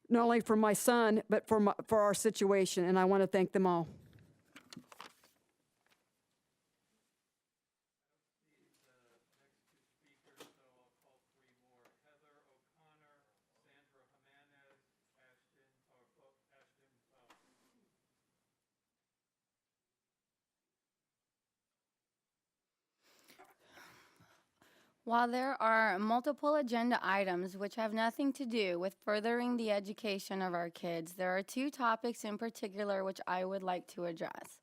not only for my son, but for our situation, and I want to thank them all. While there are multiple agenda items which have nothing to do with furthering the education of our kids, there are two topics in particular which I would like to address.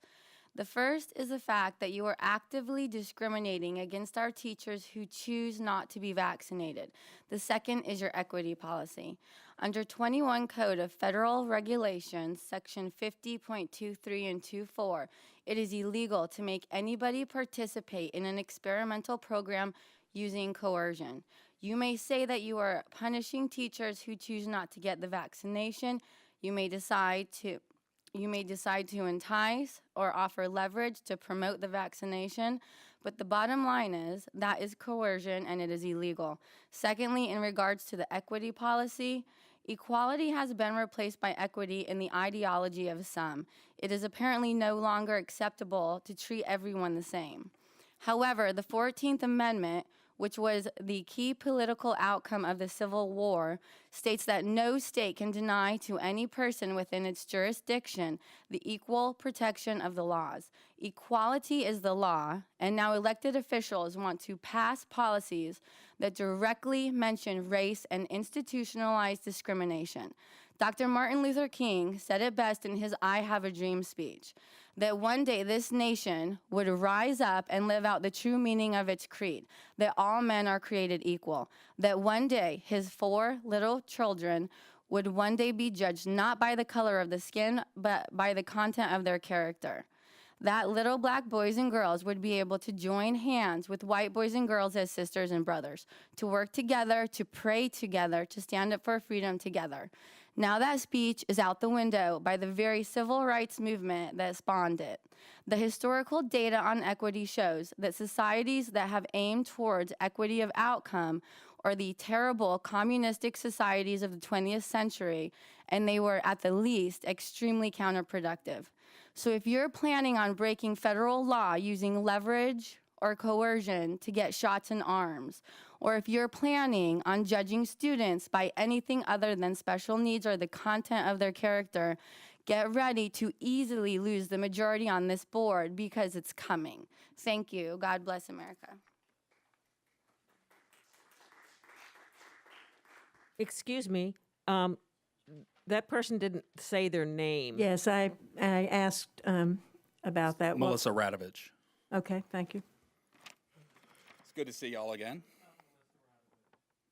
The first is the fact that you are actively discriminating against our teachers who choose not to be vaccinated. The second is your equity policy. Under 21 Code of Federal Regulations, Section 50.23 and 24, it is illegal to make anybody participate in an experimental program using coercion. You may say that you are punishing teachers who choose not to get the vaccination. You may decide to entice or offer leverage to promote the vaccination, but the bottom line is that is coercion and it is illegal. Secondly, in regards to the equity policy, equality has been replaced by equity in the ideology of some. It is apparently no longer acceptable to treat everyone the same. However, the 14th Amendment, which was the key political outcome of the Civil War, states that no state can deny to any person within its jurisdiction the equal protection of the laws. Equality is the law, and now elected officials want to pass policies that directly mention race and institutionalize discrimination. Dr. Martin Luther King said it best in his I Have a Dream speech, that one day this nation would rise up and live out the true meaning of its creed, that all men are created equal, that one day his 4 little children would one day be judged not by the color of the skin, but by the content of their character. That little black boys and girls would be able to join hands with white boys and girls as sisters and brothers, to work together, to pray together, to stand up for freedom together. Now that speech is out the window by the very civil rights movement that spawned it. The historical data on equity shows that societies that have aimed towards equity of outcome are the terrible communistic societies of the 20th century, and they were at the least extremely counterproductive. So if you're planning on breaking federal law using leverage or coercion to get shots in arms, or if you're planning on judging students by anything other than special needs or the content of their character, get ready to easily lose the majority on this board because it's coming. Thank you. God bless America. Excuse me, that person didn't say their name. Yes, I asked about that. Melissa Radovich. Okay, thank you. It's good to see y'all again.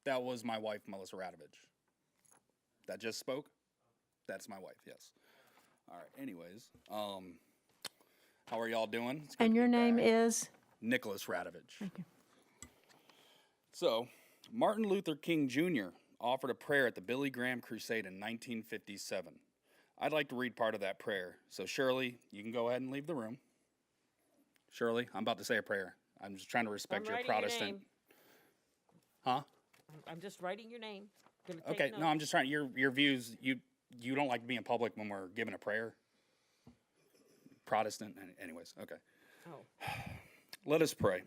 That was my wife, Melissa Radovich. That just spoke? That's my wife, yes. All right, anyways, how are y'all doing? It's good And to your be name back. is? Nicholas Radovich. Thank you. So, Martin Luther King Jr. offered a prayer at the Billy Graham Crusade in 1957. I'd like to read part of that prayer. So, Shirley, you can go ahead and leave the room. Shirley, I'm about to say a prayer. I'm just trying to respect your Protestant. Huh? I'm just writing your name. Gonna take Okay, notes. no, I'm just trying, your views, you don't like to be in public when we're giving a prayer? Protestant, anyways, okay. Oh. Let us pray.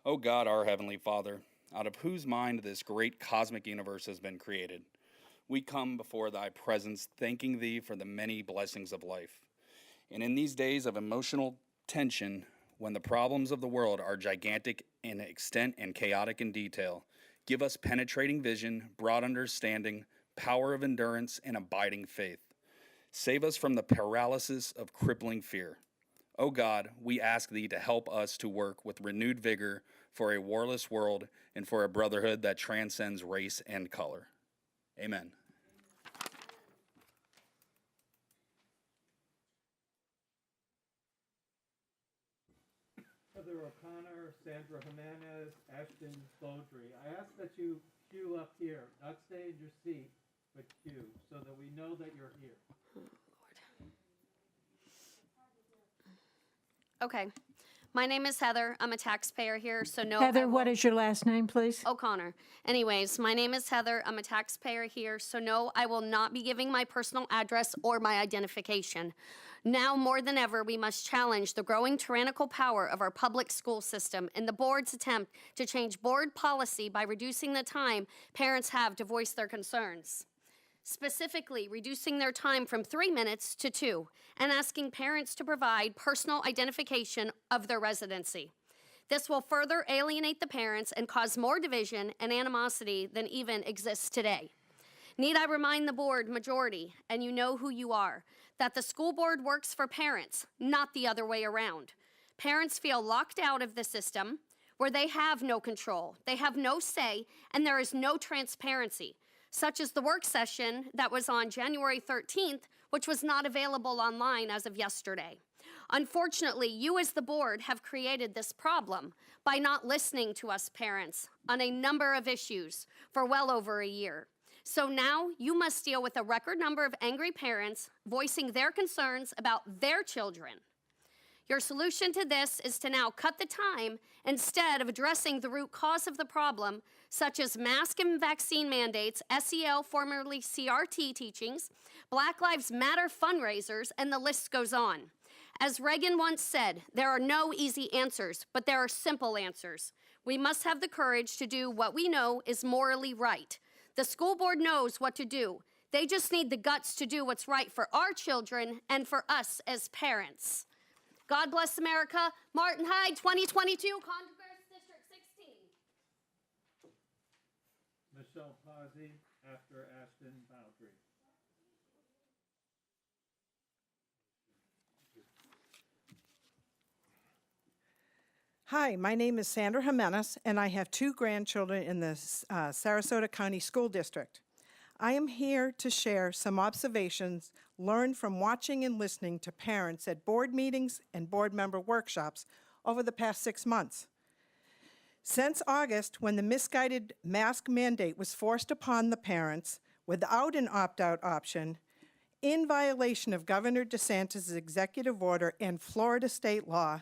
O God, our Heavenly Father, out of whose mind this great cosmic universe has been created, we come before thy presence thanking thee for the many blessings of life. And in these days of emotional tension, when the problems of the world are gigantic in extent and chaotic in detail, give us penetrating vision, broad understanding, power of endurance, and abiding faith. Save us from the paralysis of crippling fear. O God, we ask thee to help us to work with renewed vigor for a warless world and for a brotherhood that transcends race and color. Amen. Heather O'Connor, Sandra Jimenez, Ashton Beaudry. I ask that you queue up here, not stay in your seat, but queue, so that we know that you're here. Okay. My name is Heather. I'm a taxpayer here, so no. Heather, what is your last name, please? O'Connor. Anyways, my name is Heather. I'm a taxpayer here, so no, I will not be giving my personal address or my identification. Now more than ever, we must challenge the growing tyrannical power of our public school system and the board's attempt to change board policy by reducing the time parents have to voice their concerns. Specifically, reducing their time from 3 minutes to 2, and asking parents to provide personal identification of their residency. This will further alienate the parents and cause more division and animosity than even exists today. Need I remind the board majority, and you know who you are, that the school board works for parents, not the other way around. Parents feel locked out of the system where they have no control, they have no say, and there is no transparency, such as the work session that was on January 13th, which was not available online as of yesterday. Unfortunately, you as the board have created this problem by not listening to us parents on a number of issues for well over a year. So now you must deal with a record number of angry parents voicing their concerns about their children. Your solution to this is to now cut the time instead of addressing the root cause of the problem, such as mask and vaccine mandates, SEL, formerly CRT teachings, Black Lives Matter fundraisers, and the list goes on. As Reagan once said, there are no easy answers, but there are simple answers. We must have the courage to do what we know is morally right. The school board knows what to do. They just need the guts to do what's right for our children and for us as parents. God bless America. Martin Hyde, 2022, Congress District 16. Michelle Pazzi after Ashton Baldry. Hi, my name is Sandra Jimenez, and I have 2 grandchildren in the Sarasota County School District. I am here to share some observations learned from watching and listening to parents at board meetings and board member workshops over the past 6 months. Since August, when the misguided mask mandate was forced upon the parents without an opt-out option, in violation of Governor DeSantis' executive order and Florida state law,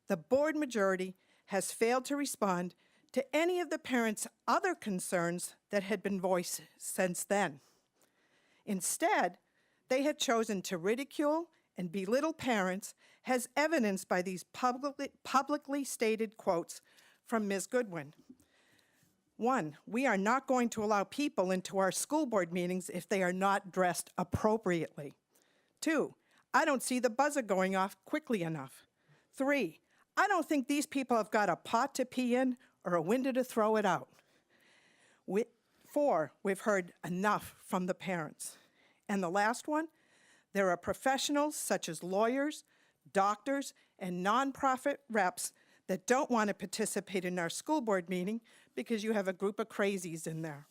the board majority has failed to respond to any of the parents' other concerns that had been voiced since then. Instead, they have chosen to ridicule and belittle parents, as evidenced by these publicly stated quotes from Ms. Goodwin. 1, we are not going to allow people into our school board meetings if they are not dressed appropriately. 2, I don't see the buzzer going off quickly enough. 3, I don't think these people have got a pot to pee in or a window to throw it out. 4, we've heard enough from the parents. And the last one, there are professionals such as lawyers, doctors, and nonprofit reps that don't want to participate in our school board meeting because you have a group of crazies in there.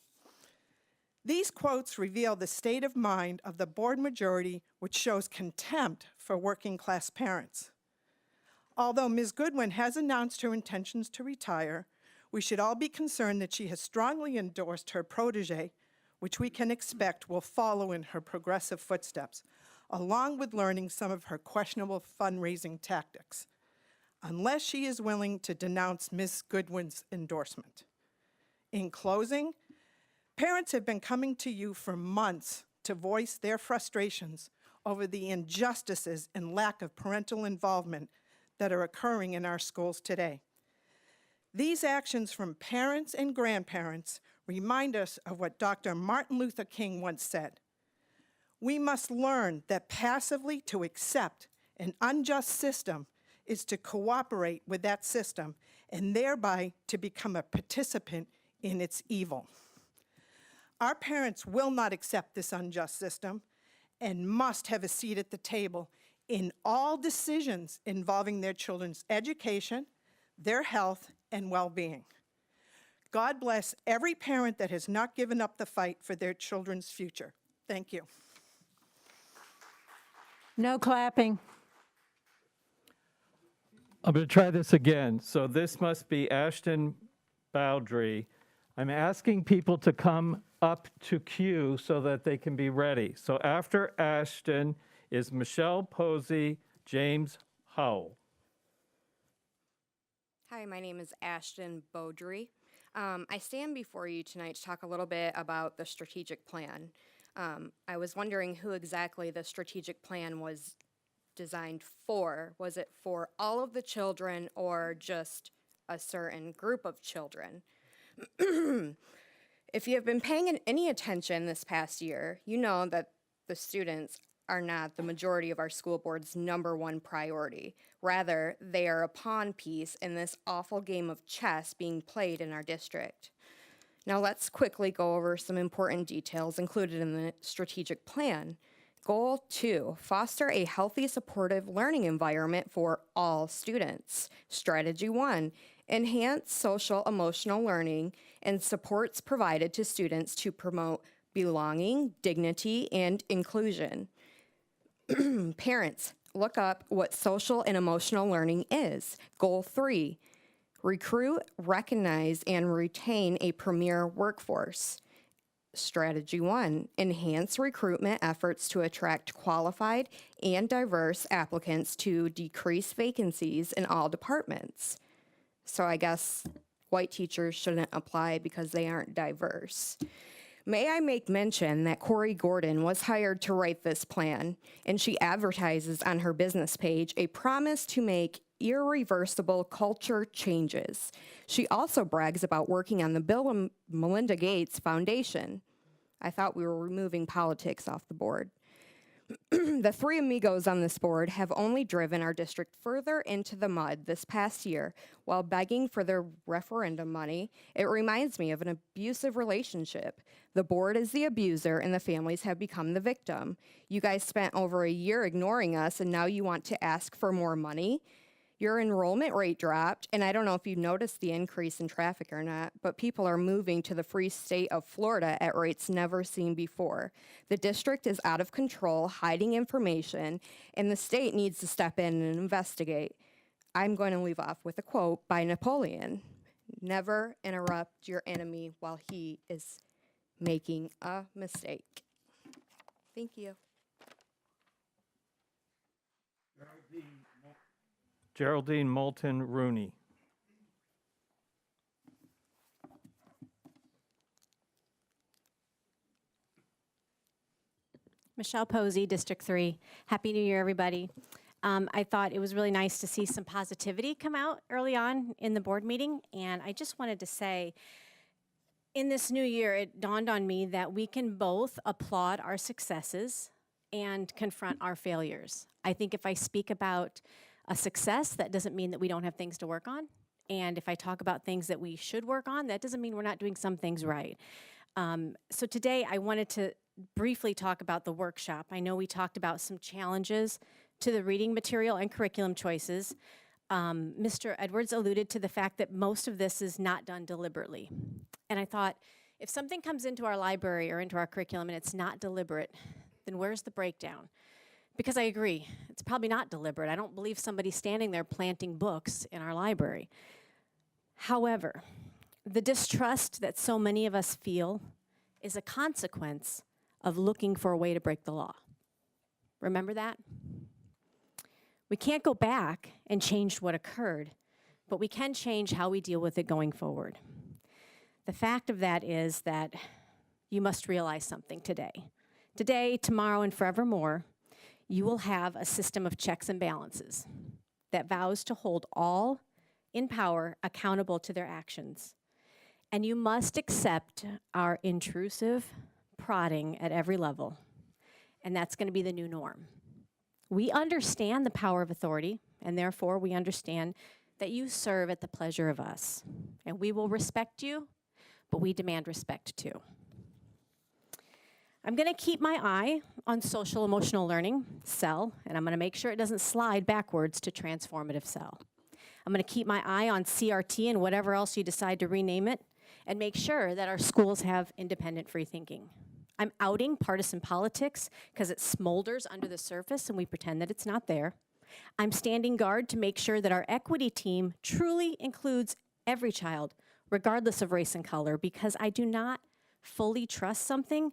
These quotes reveal the state of mind of the board majority, which shows contempt for working class parents. Although Ms. Goodwin has announced her intentions to retire, we should all be concerned that she has strongly endorsed her protege, which we can expect will follow in her progressive footsteps, along with learning some of her questionable fundraising tactics, unless she is willing to denounce Ms. Goodwin's endorsement. In closing, parents have been coming to you for months to voice their frustrations over the injustices and lack of parental involvement that are occurring in our schools today. These actions from parents and grandparents remind us of what Dr. Martin Luther King once said. We must learn that passively to accept an unjust system is to cooperate with that system and thereby to become a participant in its evil. Our parents will not accept this unjust system and must have a seat at the table in all decisions involving their children's education, their health, and well-being. God bless every parent that has not given up the fight for their children's future. Thank you. No clapping. I'm going to try this again. So this must be Ashton Baldry. I'm asking people to come up to queue so that they can be ready. So after Ashton is Michelle Posey, James Howell. Hi, my name is Ashton Beaudry. I stand before you tonight to talk a little bit about the strategic plan. I was wondering who exactly the strategic plan was designed for. Was it for all of the children or just a certain group of children? If you have been paying any attention this past year, you know that the students are not the majority of our school board's #1 priority. Rather, they are a pawn piece in this awful game of chess being played in our district. Now let's quickly go over some important details included in the strategic plan. Goal 2, foster a healthy, supportive learning environment for all students. Strategy 1, enhance social emotional learning and supports provided to students to promote belonging, dignity, and inclusion. Parents, look up what social and emotional learning is. Goal 3, recruit, recognize, and retain a premier workforce. Strategy 1, enhance recruitment efforts to attract qualified and diverse applicants to decrease vacancies in all departments. So I guess white teachers shouldn't apply because they aren't diverse. May I make mention that Corey Gordon was hired to write this plan, and she advertises on her business page a promise to make irreversible culture changes. She also brags about working on the Bill and Melinda Gates Foundation. I thought we were removing politics off the board. The three amigos on this board have only driven our district further into the mud this past year while begging for their referendum money. It reminds me of an abusive relationship. The board is the abuser and the families have become the victim. You guys spent over a year ignoring us and now you want to ask for more money? Your enrollment rate dropped, and I don't know if you noticed the increase in traffic or not, but people are moving to the free state of Florida at rates never seen before. The district is out of control, hiding information, and the state needs to step in and investigate. I'm going to leave off with a quote by Napoleon. Never interrupt your enemy while he is making a mistake. Thank you. Geraldine Moulton Rooney. Michelle Posey, District 3. Happy New Year, everybody. I thought it was really nice to see some positivity come out early on in the board meeting, and I just wanted to say, in this new year, it dawned on me that we can both applaud our successes and confront our failures. I think if I speak about a success, that doesn't mean that we don't have things to work on. And if I talk about things that we should work on, that doesn't mean we're not doing some things right. So today I wanted to briefly talk about the workshop. I know we talked about some challenges to the reading material and curriculum choices. Mr. Edwards alluded to the fact that most of this is not done deliberately. And I thought, if something comes into our library or into our curriculum and it's not deliberate, then where's the breakdown? Because I agree, it's probably not deliberate. I don't believe somebody's standing there planting books in our library. However, the distrust that so many of us feel is a consequence of looking for a way to break the law. Remember that? We can't go back and change what occurred, but we can change how we deal with it going forward. The fact of that is that you must realize something today. Today, tomorrow, and forevermore, you will have a system of checks and balances that vows to hold all in power accountable to their actions. And you must accept our intrusive prodding at every level. And that's going to be the new norm. We understand the power of authority, and therefore we understand that you serve at the pleasure of us. And we will respect you, but we demand respect too. I'm going to keep my eye on social emotional learning, SEL, and I'm going to make sure it doesn't slide backwards to transformative SEL. I'm going to keep my eye on CRT and whatever else you decide to rename it, and make sure that our schools have independent free thinking. I'm outing partisan politics because it smolders under the surface and we pretend that it's not there. I'm standing guard to make sure that our equity team truly includes every child, regardless of race and color, because I do not fully trust something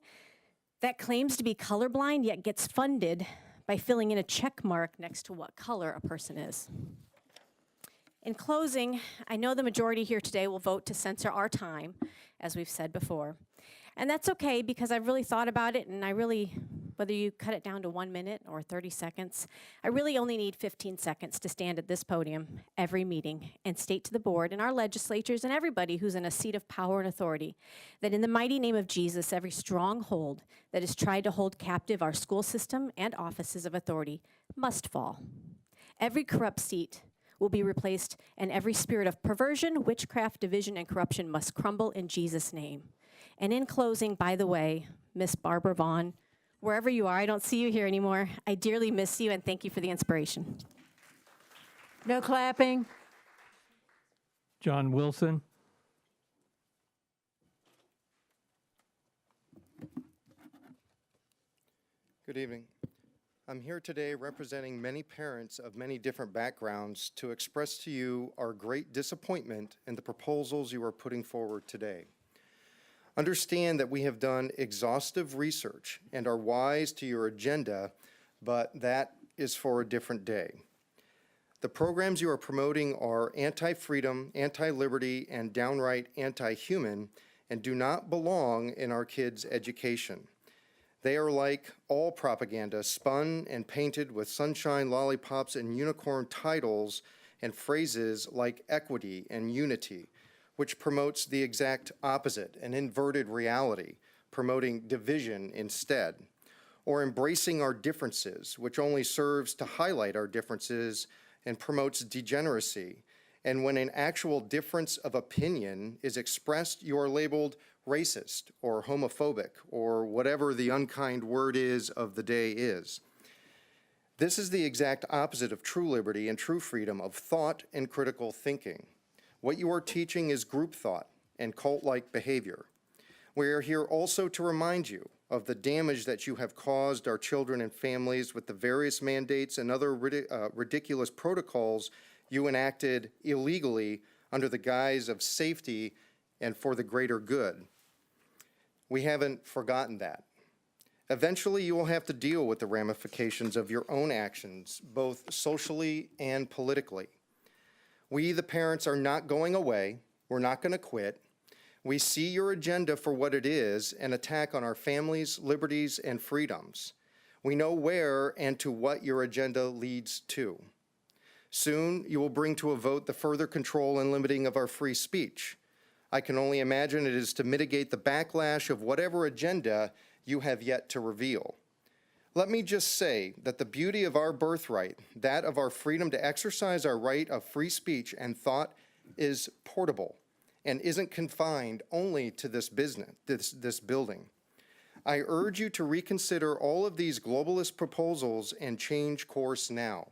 that claims to be colorblind yet gets funded by filling in a check mark next to what color a person is. In closing, I know the majority here today will vote to censor our time, as we've said before. And that's okay because I've really thought about it and I really whether you cut it down to 1 minute or 30 seconds. I really only need 15 seconds to stand at this podium every meeting and state to the board and our legislatures and everybody who's in a seat of power and authority that in the mighty name of Jesus, every stronghold that has tried to hold captive our school system and offices of authority must fall. Every corrupt seat will be replaced, and every spirit of perversion, witchcraft, division, and corruption must crumble in Jesus' name. And in closing, by the way, Miss Barbara Vaughn, wherever you are, I don't see you here anymore. I dearly miss you, and thank you for the inspiration. No clapping. John Wilson. Good evening. I'm here today representing many parents of many different backgrounds to express to you our great disappointment in the proposals you are putting forward today. Understand that we have done exhaustive research and are wise to your agenda, but that is for a different day. The programs you are promoting are anti-freedom, anti-liberty, and downright anti-human, and do not belong in our kids' education. They are like all propaganda, spun and painted with sunshine, lollipops, and unicorn titles and phrases like equity and unity, which promotes the exact opposite, an inverted reality, promoting division instead, or embracing our differences, which only serves to highlight our differences and promotes degeneracy. And when an actual difference of opinion is expressed, you are labeled racist or homophobic or whatever the unkind word is of the day is. This is the exact opposite of true liberty and true freedom of thought and critical thinking. What you are teaching is group thought and cult-like behavior. We are here also to remind you of the damage that you have caused our children and families with the various mandates and other ridiculous protocols you enacted illegally under the guise of safety and for the greater good. We haven't forgotten that. Eventually, you will have to deal with the ramifications of your own actions, both socially and politically. We, the parents, are not going away. We're not going to quit. We see your agenda for what it is, an attack on our families, liberties, and freedoms. We know where and to what your agenda leads to. Soon, you will bring to a vote the further control and limiting of our free speech. I can only imagine it is to mitigate the backlash of whatever agenda you have yet to reveal. Let me just say that the beauty of our birthright, that of our freedom to exercise our right of free speech and thought, is portable and isn't confined only to this building. I urge you to reconsider all of these globalist proposals and change course now.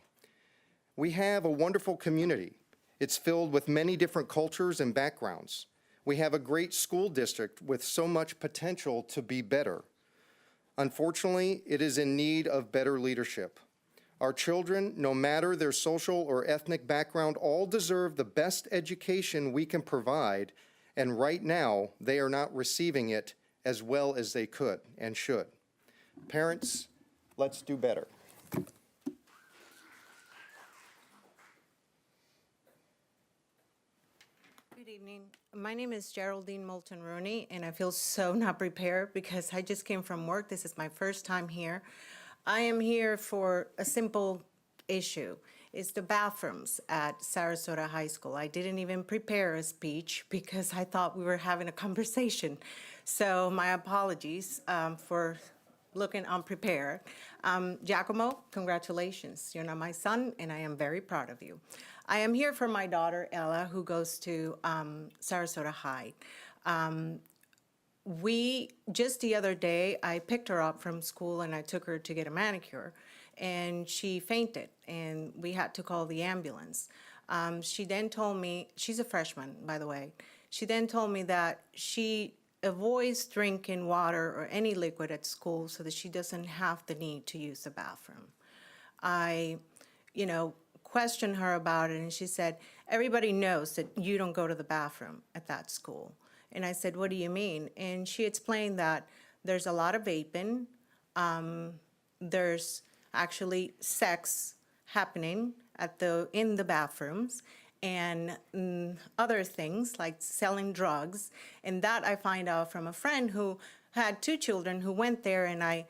We have a wonderful community. It's filled with many different cultures and backgrounds. We have a great school district with so much potential to be better. Unfortunately, it is in need of better leadership. Our children, no matter their social or ethnic background, all deserve the best education we can provide, and right now, they are not receiving it as well as they could and should. Parents, let's do better. Good evening. My name is Geraldine Moulton Rooney, and I feel so not prepared because I just came from work. This is my first time here. I am here for a simple issue. It's the bathrooms at Sarasota High School. I didn't even prepare a speech because I thought we were having a conversation. So my apologies for looking unprepared. Giacomo, congratulations. You're not my son, and I am very proud of you. I am here for my daughter, Ella, who goes to Sarasota High. Just the other day, I picked her up from school and I took her to get a manicure, and she fainted, and we had to call the ambulance. She then told me, she's a freshman, by the way, she then told me that she avoids drinking water or any liquid at school so that she doesn't have the need to use the bathroom. I, questioned her about it, and she said, everybody knows that you don't go to the bathroom at that school. And I said, what do you mean? And she explained that there's a lot of vaping, there's actually sex happening in the bathrooms, and other things like selling drugs. And that I find out from a friend who had 2 children who went there, and I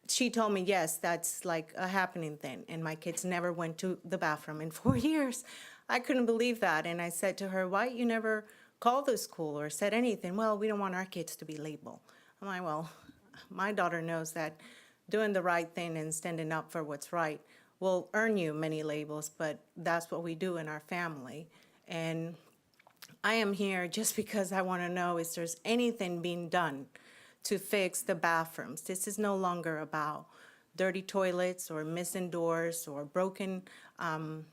she told me, yes, that's like a happening thing. And my kids never went to the bathroom in 4 years. I couldn't believe that. And I said to her, why you never called the school or said anything? Well, we don't want our kids to be labeled. I'm like, well, my daughter knows that doing the right thing and standing up for what's right will earn you many labels, but that's what we do in our family. And I am here just because I want to know if there's anything being done to fix the bathrooms. This is no longer about dirty toilets or missing doors or broken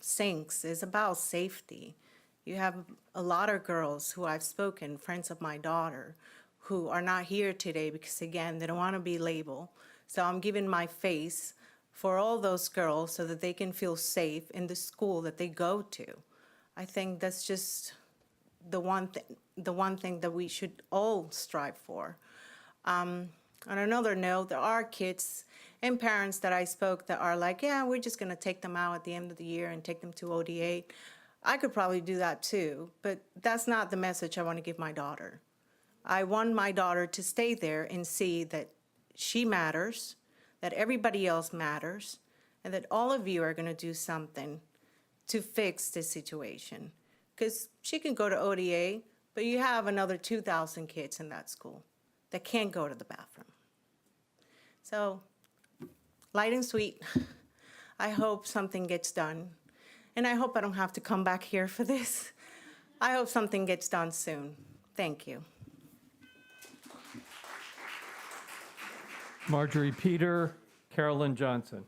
sinks. It's about safety. You have a lot of girls who I've spoken, friends of my daughter, who are not here today because, again, they don't want to be labeled. So I'm giving my face for all those girls so that they can feel safe in the school that they go to. I think that's just the one thing that we should all strive for. On another note, there are kids and parents that I spoke that are like, yeah, we're just going to take them out at the end of the year and take them to ODA. I could probably do that too, but that's not the message I want to give my daughter. I want my daughter to stay there and see that she matters, that everybody else matters, and that all of you are going to do something to fix this situation. Because she can go to ODA, but you have another 2,000 kids in that school that can't go to the bathroom. So, light and sweet, I hope something gets done. And I hope I don't have to come back here for this. I hope something gets done soon. Thank you. Marjorie Peter, Carolyn Johnson.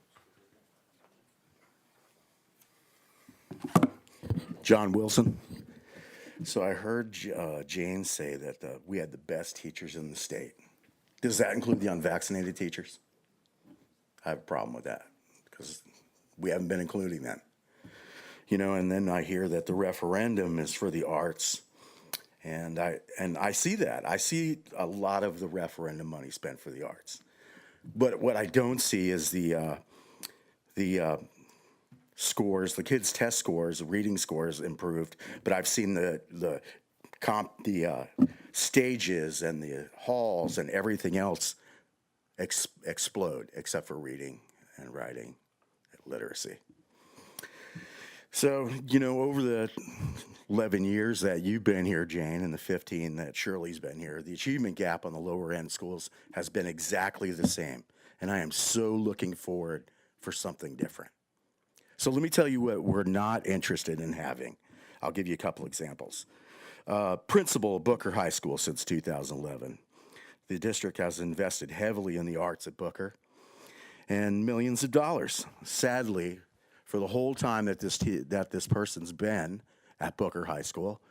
John Wilson. So I heard Jane say that we had the best teachers in the state. Does that include the unvaccinated teachers? I have a problem with that because we haven't been including them. You know, and then I hear that the referendum is for the arts, and I see that. I see a lot of the referendum money spent for the arts. But what I don't see is the scores, the kids' test scores, reading scores improved. But I've seen the stages and the halls and everything else explode, except for reading and writing literacy. So, you know, over the 11 years that you've been here, Jane, and the 15 that Shirley's been here, the achievement gap on the lower end schools has been exactly the same. And I am so looking forward for something different. So let me tell you what we're not interested in having. I'll give you a couple examples. Principal of Booker High School since 2011. The district has invested heavily in the arts at Booker and millions of dollars. Sadly, for the whole time that this person's been at Booker High School,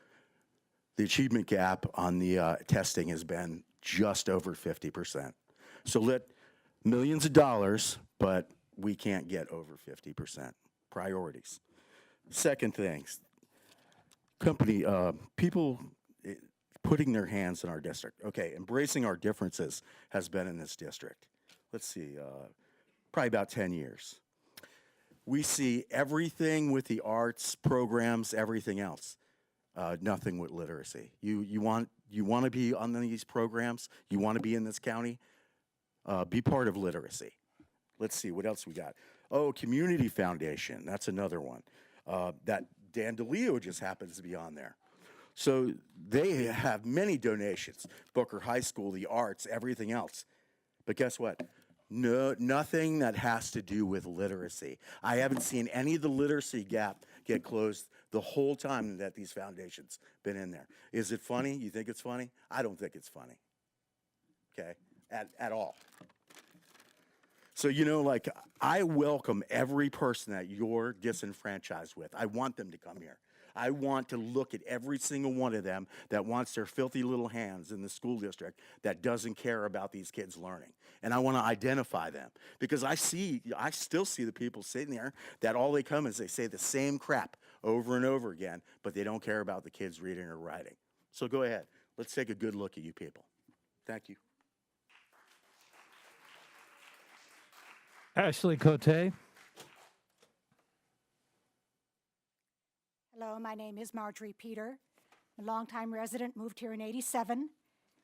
the achievement gap on the testing has been just over 50%. So millions of dollars, but we can't get over 50%. Priorities. Second thing, people putting their hands in our district. Okay, embracing our differences has been in this district. Let's see, probably about 10 years. We see everything with the arts, programs, everything else. Nothing with literacy. You want to be on these programs? You want to be in this county? Be part of literacy. Let's see, what else we got? Oh, Community Foundation. That's another one. That Dan DeLeo just happens to be on there. So they have many donations. Booker High School, the arts, everything else. But guess what? No, nothing that has to do with literacy. I haven't seen any of the literacy gap get closed the whole time that these foundations been in there. Is it funny? You think it's funny? I don't think it's funny. Okay, at all. So, you know, like, I welcome every person that you're disenfranchised with. I want them to come here. I want to look at every single one of them that wants their filthy little hands in the school district that doesn't care about these kids learning. And I want to identify them because I still see the people sitting there that all they come is they say the same crap over and over again, but they don't care about the kids reading or writing. So go ahead. Let's take a good look at you people. Thank you. Ashley Cote. Hello, my name is Marjorie Peter. I'm a longtime resident, moved here in '87,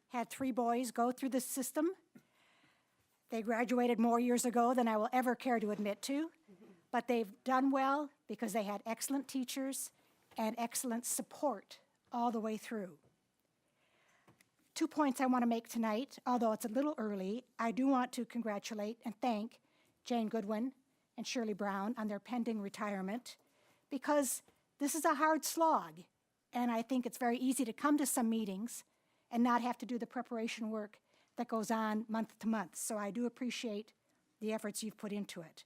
had 3 boys go through the system. They graduated more years ago than I will ever care to admit to, but they've done well because they had excellent teachers and excellent support all the way through. 2 points I want to make tonight, although it's a little early. I do want to congratulate and thank Jane Goodwin and Shirley Brown on their pending retirement, because this is a hard slog, and I think it's very easy to come to some meetings and not have to do the preparation work that goes on month to month. So I do appreciate the efforts you've put into it.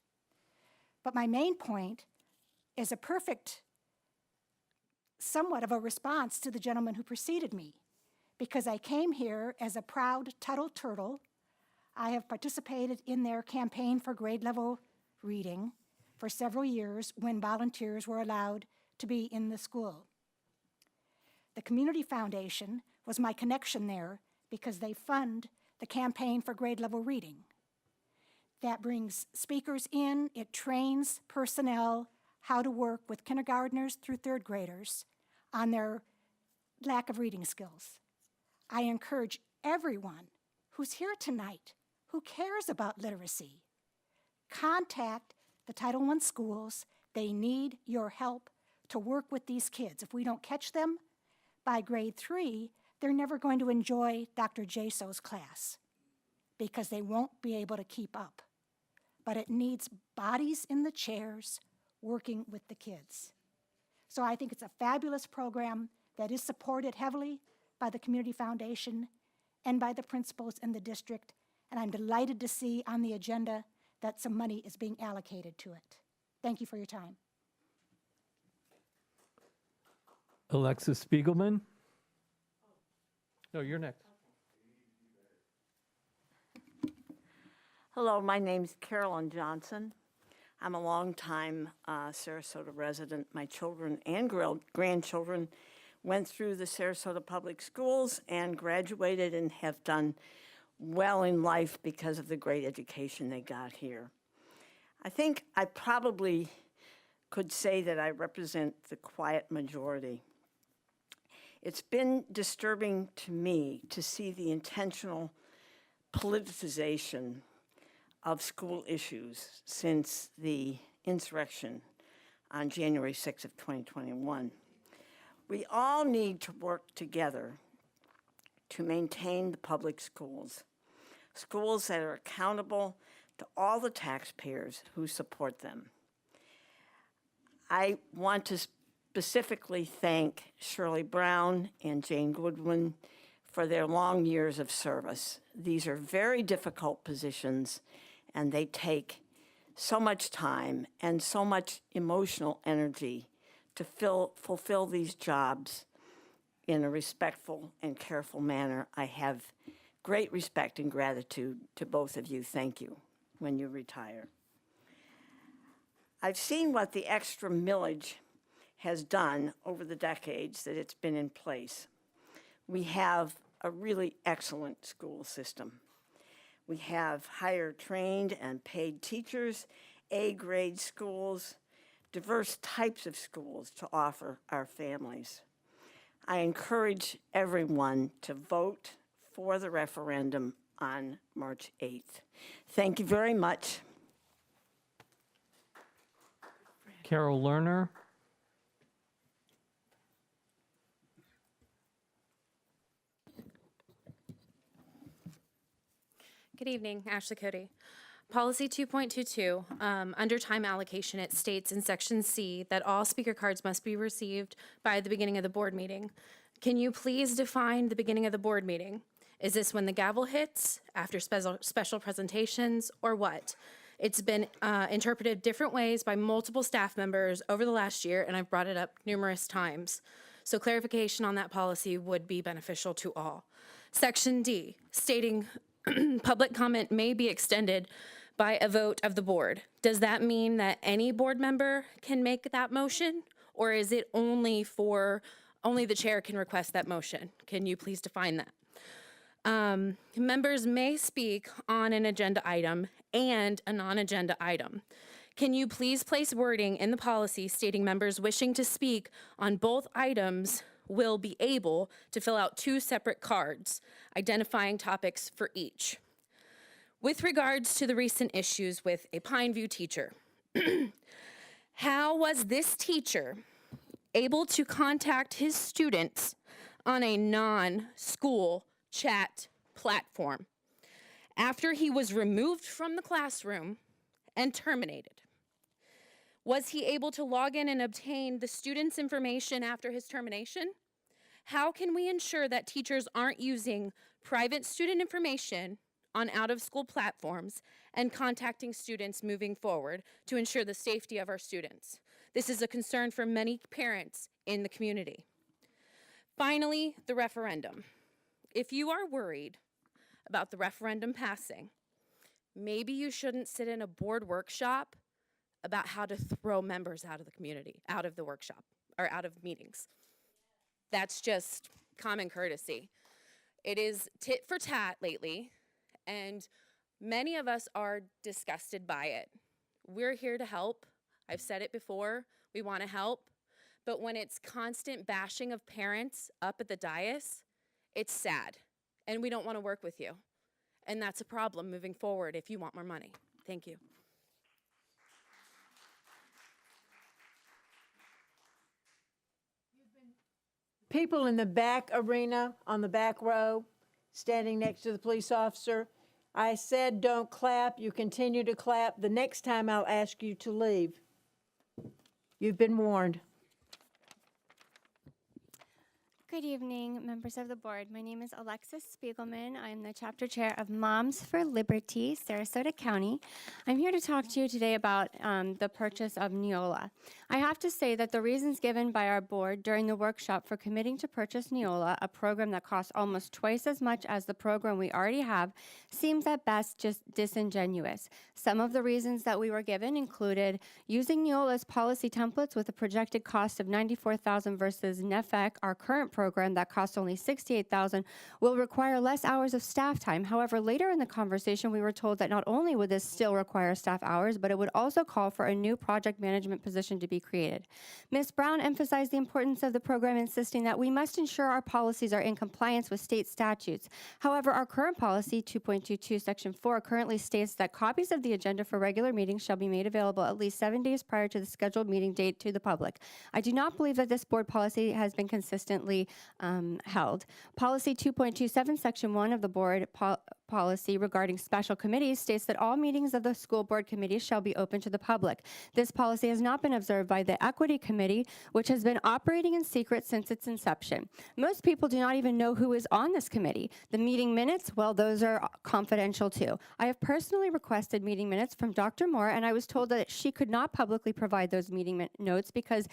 But my main point is a perfect, somewhat of a response to the gentleman who preceded me, because I came here as a proud Tuttle Turtle. I have participated in their campaign for grade level reading for several years when volunteers were allowed to be in the school. The Community Foundation was my connection there because they fund the campaign for grade level reading. That brings speakers in, it trains personnel how to work with kindergartners through third graders on their lack of reading skills. I encourage everyone who's here tonight who cares about literacy, contact the Title I schools. They need your help to work with these kids. If we don't catch them by grade 3, they're never going to enjoy Dr. Jaso's class because they won't be able to keep up. But it needs bodies in the chairs working with the kids. So I think it's a fabulous program that is supported heavily by the Community Foundation and by the principals in the district, and I'm delighted to see on the agenda that some money is being allocated to it. Thank you for your time. Alexis Spiegelman? No, you're next. Hello, my name's Carolyn Johnson. I'm a longtime Sarasota resident. My children and grandchildren went through the Sarasota Public Schools and graduated and have done well in life because of the great education they got here. I think I probably could say that I represent the quiet majority. It's been disturbing to me to see the intentional politicization of school issues since the insurrection on January 6th of 2021. We all need to work together to maintain the public schools, schools that are accountable to all the taxpayers who support them. I want to specifically thank Shirley Brown and Jane Goodwin for their long years of service. These are very difficult positions, and they take so much time and so much emotional energy to fulfill these jobs in a respectful and careful manner. I have great respect and gratitude to both of you. Thank you when you retire. I've seen what the extra millage has done over the decades that it's been in place. We have a really excellent school system. We have higher trained and paid teachers, A-grade schools, diverse types of schools to offer our families. I encourage everyone to vote for the referendum on March 8th. Thank you very much. Carol Lerner? Good evening, Ashley Cody. Policy 2.22, under time allocation, it states in section C that all speaker cards must be received by the beginning of the board meeting. Can you please define the beginning of the board meeting? Is this when the gavel hits, after special presentations, or what? It's been interpreted different ways by multiple staff members over the last year, and I've brought it up numerous times. So clarification on that policy would be beneficial to all. Section D, stating public comment may be extended by a vote of the board. Does that mean that any board member can make that motion? Or is it only the chair can request that motion? Can you please define that? Members may speak on an agenda item and a non-agenda item. Can you please place wording in the policy stating members wishing to speak on both items will be able to fill out 2 separate cards identifying topics for each? With regards to the recent issues with a Pineview teacher, how was this teacher able to contact his students on a non-school chat platform after he was removed from the classroom and terminated? Was he able to log in and obtain the students' information after his termination? How can we ensure that teachers aren't using private student information on out-of-school platforms and contacting students moving forward to ensure the safety of our students? This is a concern for many parents in the community. Finally, the referendum. If you are worried about the referendum passing, maybe you shouldn't sit in a board workshop about how to throw members out of the community, out of the workshop, or out of meetings. That's just common courtesy. It is tit for tat lately, and many of us are disgusted by it. We're here to help. I've said it before, we want to help, but when it's constant bashing of parents up at the dais, it's sad, and we don't want to work with you. And that's a problem moving forward if you want more money. Thank you. People in the back arena, on the back row, standing next to the police officer, I said don't clap. You continue to clap. The next time I'll ask you to leave. You've been warned. Good evening, members of the board. My name is Alexis Spiegelman. I'm the chapter chair of Moms for Liberty, Sarasota County. I'm here to talk to you today about the purchase of Neola. I have to say that the reasons given by our board during the workshop for committing to purchase Neola, a program that costs almost twice as much as the program we already have, seems at best just disingenuous. Some of the reasons that we were given included using Neola's policy templates with a projected cost of $94,000 versus NEFEC, our current program that costs only $68,000, will require less hours of staff time. However, later in the conversation, we were told that not only would this still require staff hours, but it would also call for a new project management position to be created. Ms. Brown emphasized the importance of the program, insisting that we must ensure our policies are in compliance with state statutes. However, our current policy, 2.22 Section 4, currently states that copies of the agenda for regular meetings shall be made available at least 7 days prior to the scheduled meeting date to the public. I do not believe that this board policy has been consistently held. Policy 2.27 Section 1 of the board policy regarding special committees states that all meetings of the school board committees shall be open to the public. This policy has not been observed by the Equity Committee, which has been operating in secret since its inception. Most people do not even know who is on this committee. The meeting minutes, well, those are confidential too. I have personally requested meeting minutes from Dr. Moore, and I was told that she could not publicly provide those meeting notes because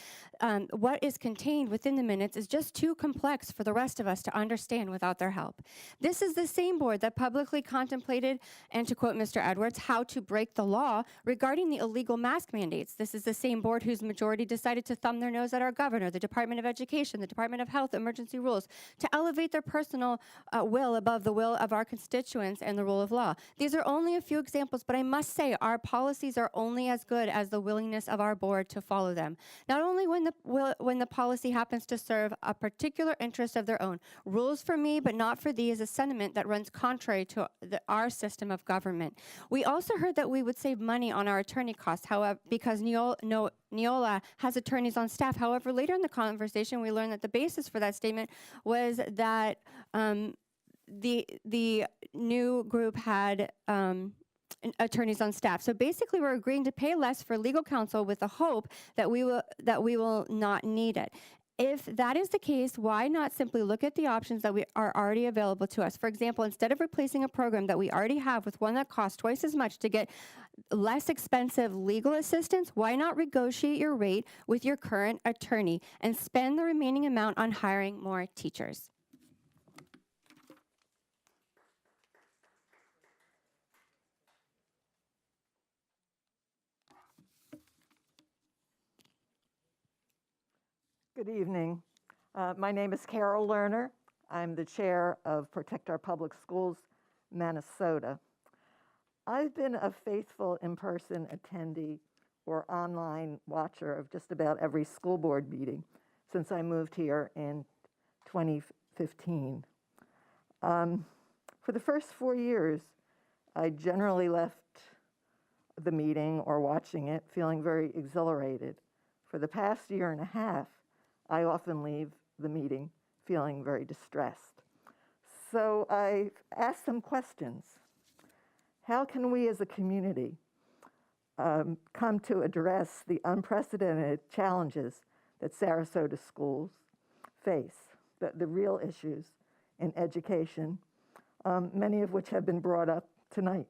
what is contained within the minutes is just too complex for the rest of us to understand without their help. This is the same board that publicly contemplated, and to quote Mr. Edwards, how to break the law regarding the illegal mask mandates. This is the same board whose majority decided to thumb their nose at our governor, the Department of Education, the Department of Health, emergency rules, to elevate their personal will above the will of our constituents and the rule of law. These are only a few examples, but I must say our policies are only as good as the willingness of our board to follow them. Not only when the policy happens to serve a particular interest of their own. Rules for me, but not for thee is a sentiment that runs contrary to our system of government. We also heard that we would save money on our attorney costs, however, because Neola has attorneys on staff. However, later in the conversation, we learned that the basis for that statement was that the new group had attorneys on staff. So basically, we're agreeing to pay less for legal counsel with the hope that we will not need it. If that is the case, why not simply look at the options that are already available to us? For example, instead of replacing a program that we already have with one that costs twice as much to get less expensive legal assistance, why not negotiate your rate with your current attorney and spend the remaining amount on hiring more teachers? Good evening. My name is Carol Lerner. I'm the chair of Protect Our Public Schools, Minnesota. I've been a faithful in-person attendee or online watcher of just about every school board meeting since I moved here in 2015. For the first 4 years, I generally left the meeting or watching it feeling very exhilarated. For the past year and a half, I often leave the meeting feeling very distressed. So I asked some questions. How can we as a community come to address the unprecedented challenges that Sarasota schools face, the real issues in education, many of which have been brought up tonight?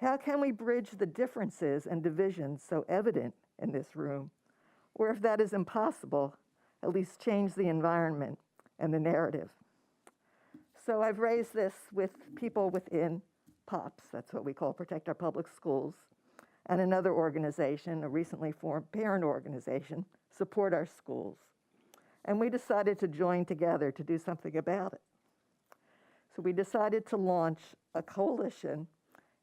How can we bridge the differences and divisions so evident in this room? Or if that is impossible, at least change the environment and the narrative. So I've raised this with people within POPS, that's what we call Protect Our Public Schools, and another organization, a recently formed parent organization, Support Our Schools. And we decided to join together to do something about it. So we decided to launch a coalition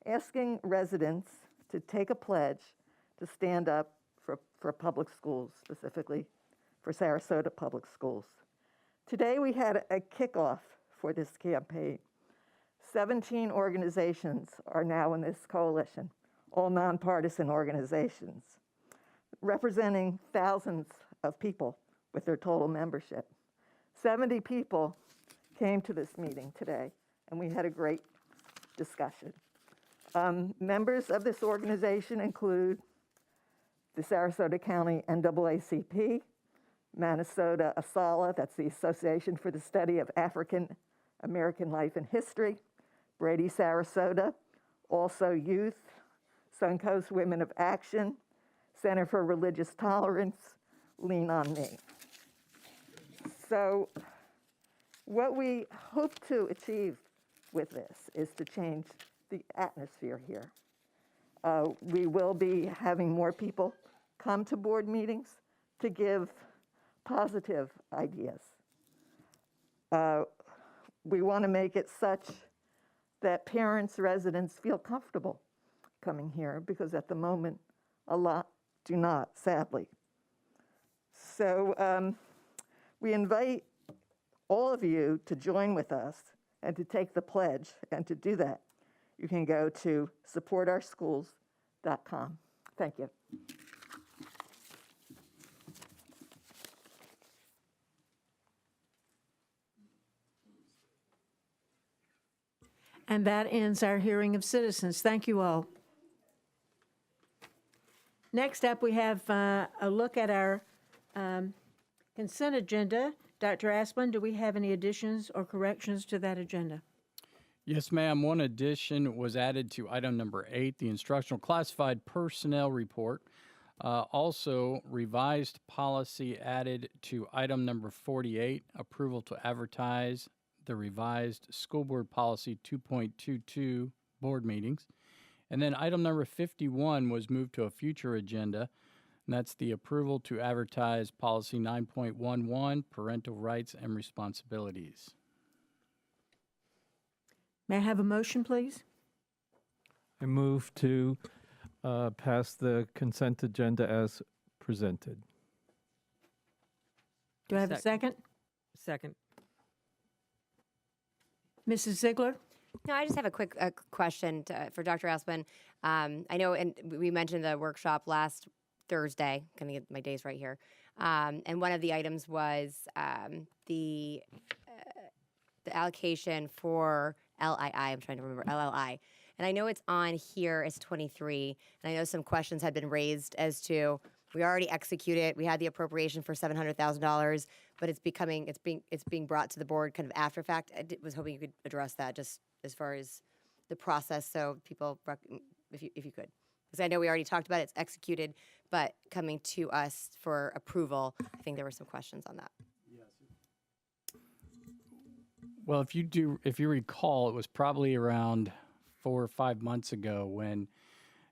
asking residents to take a pledge to stand up for public schools, specifically for Sarasota Public Schools. Today we had a kickoff for this campaign. 17 organizations are now in this coalition, all nonpartisan organizations, representing thousands of people with their total membership. 70 people came to this meeting today, and we had a great discussion. Members of this organization include the Sarasota County NAACP, Minnesota ASALA, that's the Association for the Study of African American Life and History, Brady Sarasota, also Youth, Suncoast Women of Action, Center for Religious Tolerance, Lean on Me. So what we hope to achieve with this is to change the atmosphere here. We will be having more people come to board meetings to give positive ideas. We want to make it such that parents, residents feel comfortable coming here, because at the moment, a lot do not, sadly. So we invite all of you to join with us and to take the pledge. And to do that, you can go to supportourschools.com. Thank you. And that ends our hearing of citizens. Thank you all. Next up, we have a look at our consent agenda. Dr. Asplin, do we have any additions or corrections to that agenda? Yes, ma'am. One addition was added to item number 8, the instructional classified personnel report. Also, revised policy added to item number 48, approval to advertise the revised school board policy 2.22 board meetings. And then item number 51 was moved to a future agenda, and that's the approval to advertise policy 9.11, parental rights and responsibilities. May I have a motion, please? I move to pass the consent agenda as presented. Do I have a second? Second. Mrs. Ziegler? No, I just have a quick question for Dr. Asplin. I know, and we mentioned the workshop last Thursday. Going to get my days right here. And one of the items was the allocation for LII. I'm trying to remember LLI. And I know it's on here as 23. And I know some questions had been raised as to, we already executed, we had the appropriation for $700,000, but it's being brought to the board kind of after fact. I was hoping you could address that just as far as the process, so people, if you could. Because I know we already talked about it, it's executed, but coming to us for approval, I think there were some questions on that. Well, if you recall, it was probably around 4 or 5 months ago when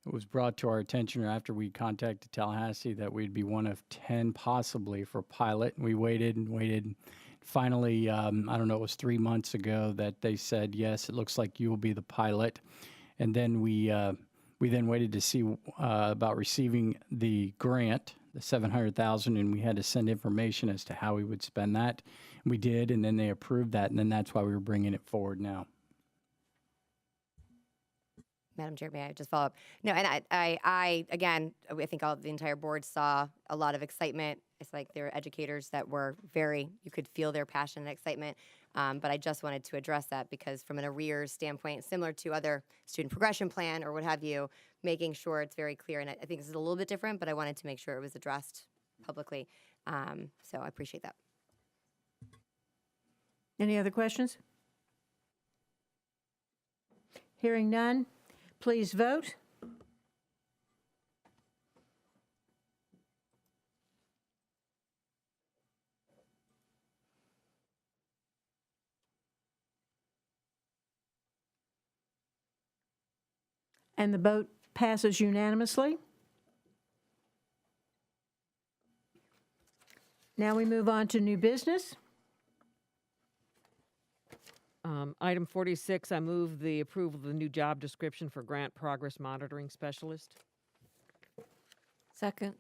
it was brought to our attention, or after we contacted Tallahassee, that we'd be one of 10 possibly for pilot. We waited and waited. Finally, I don't know, it was 3 months ago that they said, yes, it looks like you will be the pilot. And then we then waited to see about receiving the grant, the $700,000, and we had to send information as to how we would spend that. We did, and then they approved that, and then that's why we were bringing it forward now. Madam Chair, may I just follow up? No, and I again, I think the entire board saw a lot of excitement. It's like there were educators that were you could feel their passion and excitement. But I just wanted to address that because from an arrears standpoint, similar to other student progression plan or what have you, making sure it's very clear. And I think this is a little bit different, but I wanted to make sure it was addressed publicly. So I appreciate that. Any other questions? Hearing none, please vote. And the vote passes unanimously. Now we move on to new business. Item 46, I move the approval of the new job description for grant progress monitoring specialist. Second.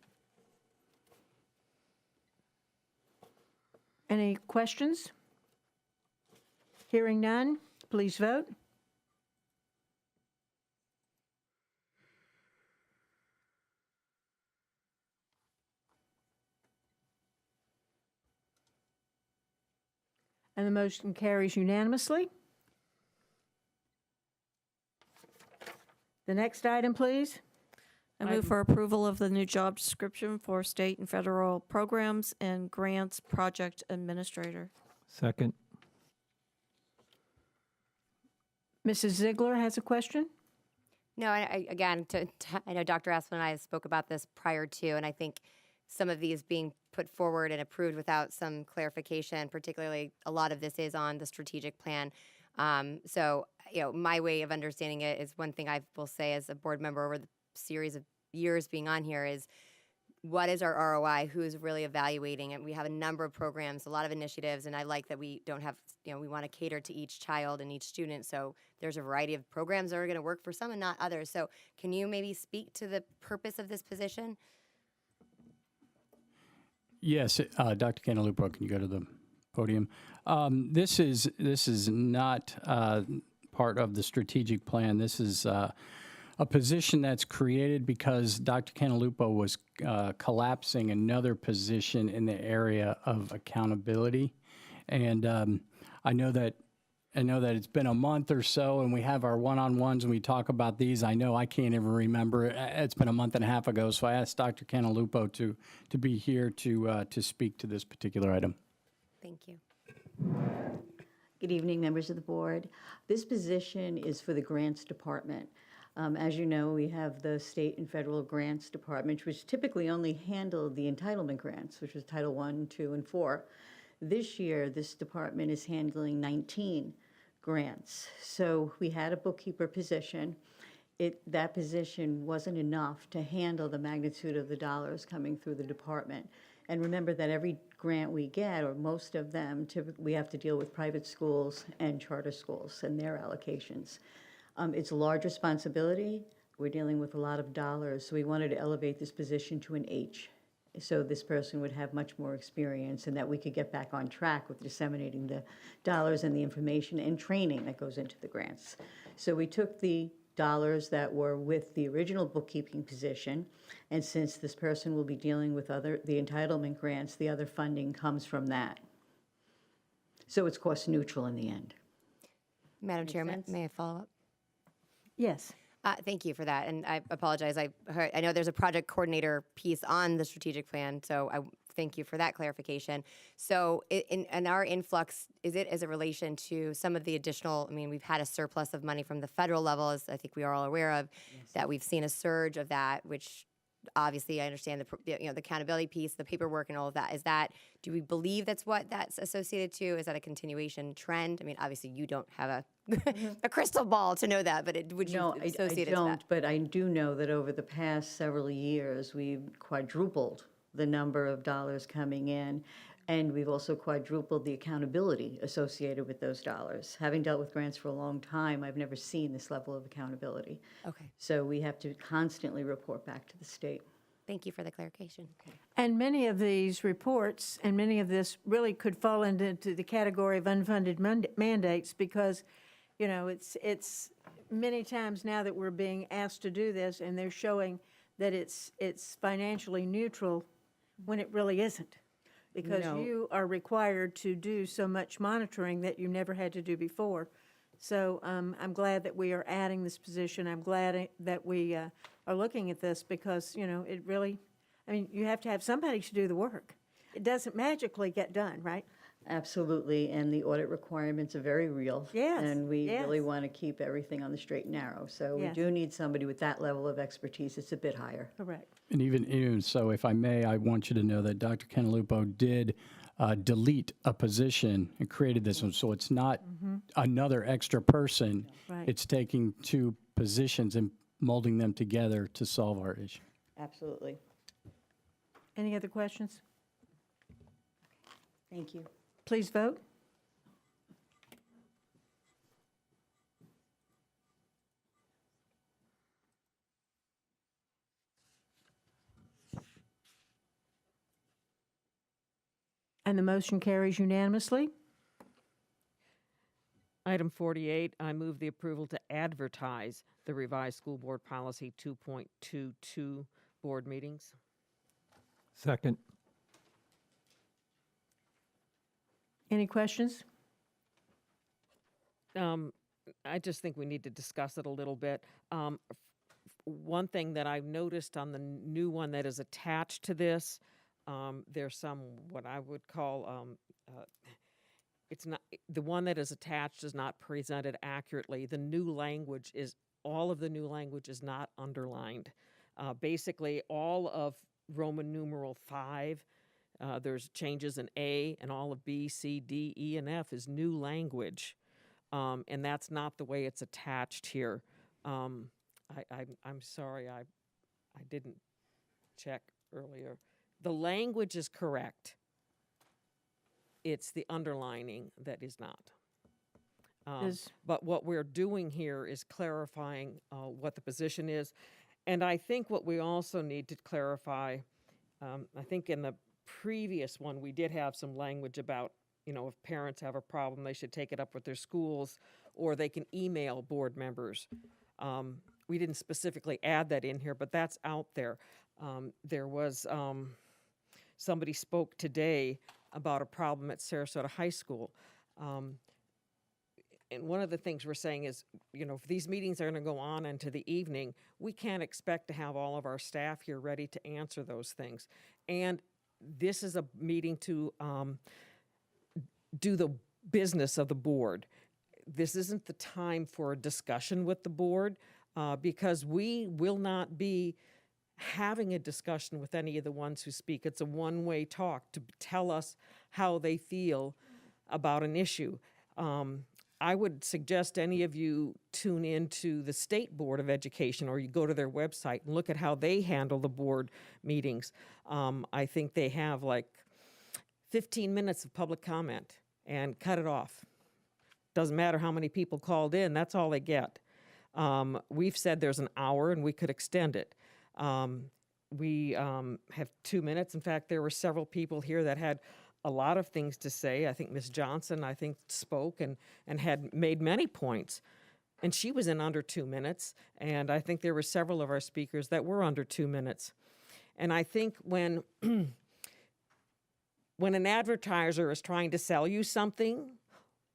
Any questions? Hearing none, please vote. And the motion carries unanimously. The next item, please. I move for approval of the new job description for state and federal programs and grants project administrator. Second. Mrs. Ziegler has a question. No, again, I know Dr. Asplin and I spoke about this prior to, and I think some of these being put forward and approved without some clarification, particularly a lot of this is on the strategic plan. So, my way of understanding it is one thing I will say as a board member over the series of years being on here is what is our ROI? Who's really evaluating it? We have a number of programs, a lot of initiatives, and I like that we don't have, we want to cater to each child and each student. So there's a variety of programs that are going to work for some and not others. So can you maybe speak to the purpose of this position? Yes, Dr. Cantalupo, can you go to the podium? This is not part of the strategic plan. This is a position that's created because Dr. Cantalupo was collapsing another position in the area of accountability, and I know that it's been a month or so, and we have our one-on-ones and we talk about these. I know I can't even remember. It's been a month and a half ago, so I asked Dr. Cantalupo to be here to speak to this particular item. Thank you. Good evening, members of the board. This position is for the grants department. As you know, we have the state and federal grants department, which typically only handled the entitlement grants, which was Title I, II, and IV. This year, this department is handling 19 grants. So we had a bookkeeper position. That position wasn't enough to handle the magnitude of the dollars coming through the department. And remember that every grant we get, or most of them, we have to deal with private schools and charter schools and their allocations. It's a large responsibility. We're dealing with a lot of dollars, so we wanted to elevate this position to an H, so this person would have much more experience and that we could get back on track with disseminating the dollars and the information and training that goes into the grants. So we took the dollars that were with the original bookkeeping position, and since this person will be dealing with the entitlement grants, the other funding comes from that. So it's cost neutral in the end. Madam Chairman, may I follow up? Yes. Thank you for that, and I apologize. I know there's a project coordinator piece on the strategic plan, so I thank you for that clarification. So in our influx, is it as a relation to some of the additional, we've had a surplus of money from the federal level, as I think we are all aware of, that we've seen a surge of that, which obviously I understand the accountability piece, the paperwork and all of that. Do we believe that's what that's associated to? Is that a continuation trend? Obviously you don't have a crystal ball to know that, but would you associate it to that? I don't, but I do know that over the past several years, we've quadrupled the number of dollars coming in, and we've also quadrupled the accountability associated with those dollars. Having dealt with grants for a long time, I've never seen this level of accountability. Okay. So we have to constantly report back to the state. Thank you for the clarification. Okay. And many of these reports and many of this really could fall into the category of unfunded mandates because, it's many times now that we're being asked to do this, and they're showing that it's financially neutral when it really isn't. Because No. you are required to do so much monitoring that you never had to do before. So I'm glad that we are adding this position. I'm glad that we are looking at this because, you know, it really, I mean, you have to have somebody to do the work. It doesn't magically get done, right? Absolutely, and the audit requirements are very real. Yes, And we really yes. want to keep everything on the straight and narrow. So we Yes. do need somebody with that level of expertise. It's a bit higher. Correct. And even so, if I may, I want you to know that Dr. Canalupo did delete a position and created this one. So it's not another extra person. Right. It's taking two positions and molding them together to solve our issue. Absolutely. Any other questions? Thank you. Please vote. And the motion carries unanimously. Item 48, I move the approval to advertise the revised school board policy 2.22 board meetings. Second. Any questions? I just think we need to discuss it a little bit. One thing that I've noticed on the new one that is attached to this, there's some, what I would call, it's not, the one that is attached is not presented accurately. The new language is, all of the new language is not underlined. Basically, all of Roman numeral 5, there's changes in A, and all of B, C, D, E, and F is new language. And that's not the way it's attached here. I'm sorry, I didn't check earlier. The language is correct. It's the underlining that is not. But what we're doing here is clarifying what the position is. And I think what we also need to clarify, I think in the previous one, we did have some language about, you know, if parents have a problem, they should take it up with their schools, or they can email board members. We didn't specifically add that in here, but that's out there. There was, somebody spoke today about a problem at Sarasota High School. And one of the things we're saying is, you know, if these meetings are going to go on into the evening, we can't expect to have all of our staff here ready to answer those things. And this is a meeting to do the business of the board. This isn't the time for a discussion with the board because we will not be having a discussion with any of the ones who speak. It's a one-way talk to tell us how they feel about an issue. I would suggest any of you tune into the State Board of Education, or you go to their website and look at how they handle the board meetings. I think they have like 15 minutes of public comment and cut it off. Doesn't matter how many people called in, that's all they get. We've said there's an hour and we could extend it. We have 2 minutes. In fact, there were several people here that had a lot of things to say. I think Ms. Johnson, spoke and had made many points. And she was in under 2 minutes. And I think there were several of our speakers that were under 2 minutes. And I think when an advertiser is trying to sell you something,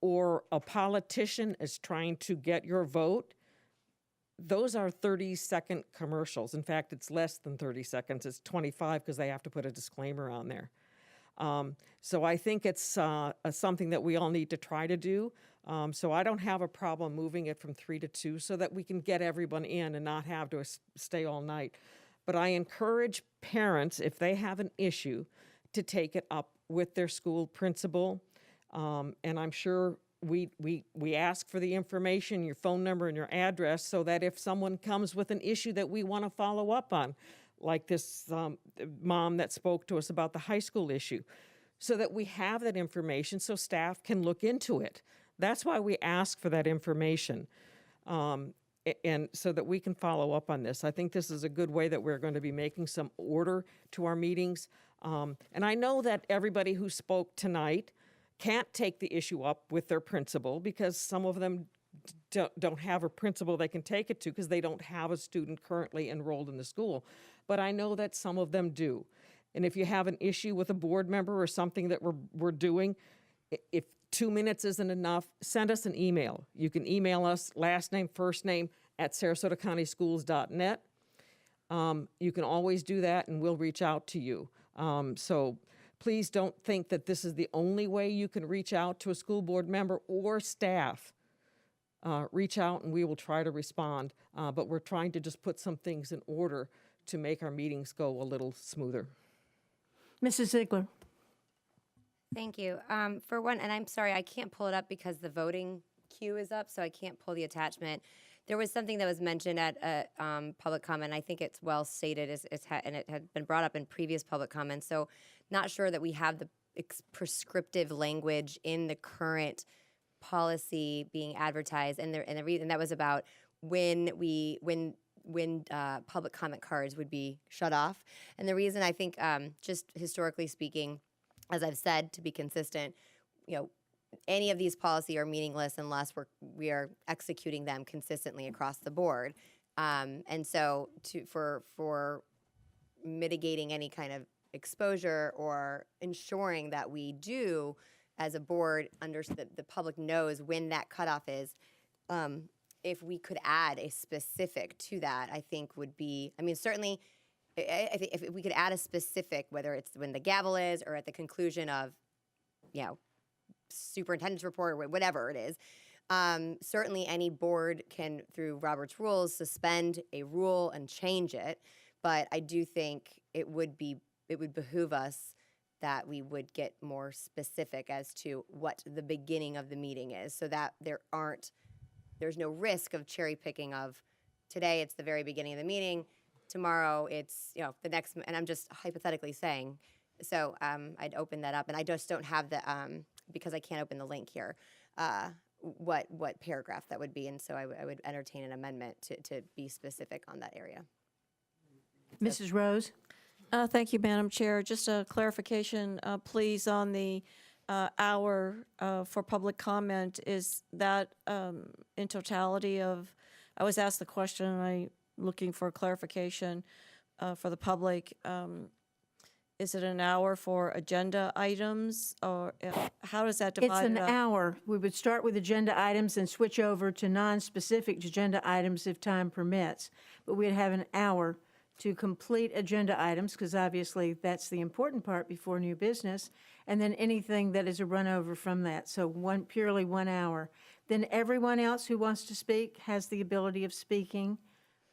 or a politician is trying to get your vote, those are 30-second commercials. In fact, it's less than 30 seconds. It's 25 because they have to put a disclaimer on there. So I think it's something that we all need to try to do. So I don't have a problem moving it from 3 to 2 so that we can get everyone in and not have to stay all night. But I encourage parents, if they have an issue, to take it up with their school principal. And I'm sure we ask for the information, your phone number and your address, so that if someone comes with an issue that we want to follow up on, like this mom that spoke to us about the high school issue, so that we have that information so staff can look into it. That's why we ask for that information, and so that we can follow up on this. I think this is a good way that we're going to be making some order to our meetings. And I know that everybody who spoke tonight can't take the issue up with their principal because some of them don't have a principal they can take it to because they don't have a student currently enrolled in the school. But I know that some of them do. And if you have an issue with a board member or something that we're doing, if 2 minutes isn't enough, send us an email. You can email us last name, first name at sarasotacountyschools.net. You can always do that and we'll reach out to you. So please don't think that this is the only way you can reach out to a school board member or staff. Reach out and we will try to respond. But we're trying to just put some things in order to make our meetings go a little smoother. Mrs. Ziegler. Thank you. For one, and I'm sorry, I can't pull it up because the voting queue is up, so I can't pull the attachment. There was something that was mentioned at public comment. I think it's well stated, and it had been brought up in previous public comments. So, not sure that we have the prescriptive language in the current policy being advertised, and the reason that was about when public comment cards would be shut off. And the reason I think, just historically speaking, as I've said, to be consistent, any of these policies are meaningless unless we are executing them consistently across the board. And so for mitigating any kind of exposure or ensuring that we do, as a board, the public knows when that cutoff is, if we could add a specific to that, I think would be, certainly, I think if we could add a specific, whether it's when the gavel is or at the conclusion of, superintendent's report or whatever it is, certainly any board can, through Robert's rules, suspend a rule and change it. But I do think it would behoove us that we would get more specific as to what the beginning of the meeting is, so that there's no risk of cherry picking of today it's the very beginning of the meeting, tomorrow it's the next, and I'm just hypothetically saying. So I'd open that up, and I just don't have the because I can't open the link here. What paragraph that would be, and so I would entertain an amendment to be specific on that area. Mrs. Rose. Thank you, Madam Chair. Just a clarification, please, on the hour for public comment. Is that in totality of, I was asked the question, and I'm looking for clarification for the public. Is it an hour for agenda items, or how does that divide? It's an hour. We would start with agenda items and switch over to non-specific agenda items if time permits. But we'd have an hour to complete agenda items, because obviously that's the important part before new business, and then anything that is a run over from that. So purely 1 hour. Then everyone else who wants to speak has the ability of speaking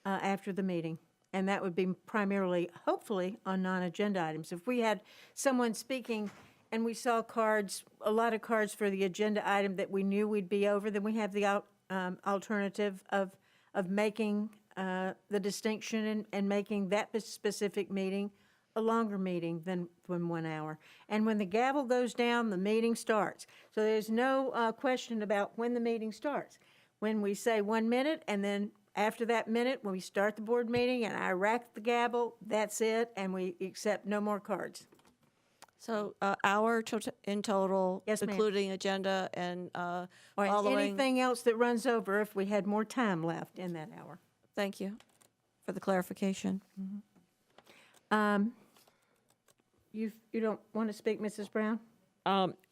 after the meeting. And that would be primarily, hopefully, on non-agenda items. If we had someone speaking and we saw a lot of cards for the agenda item that we knew we'd be over, then we have the alternative of making the distinction and making that specific meeting a longer meeting than 1 hour. And when the gavel goes down, the meeting starts. So there's no question about when the meeting starts. When we say 1 minute, and then after that minute, when we start the board meeting and I rack the gavel, that's it, and we accept no more cards. So hour in total, Yes, ma'am. including agenda and Or following. anything else that runs over if we had more time left in that hour. Thank you for the clarification. You don't want to speak, Mrs. Brown?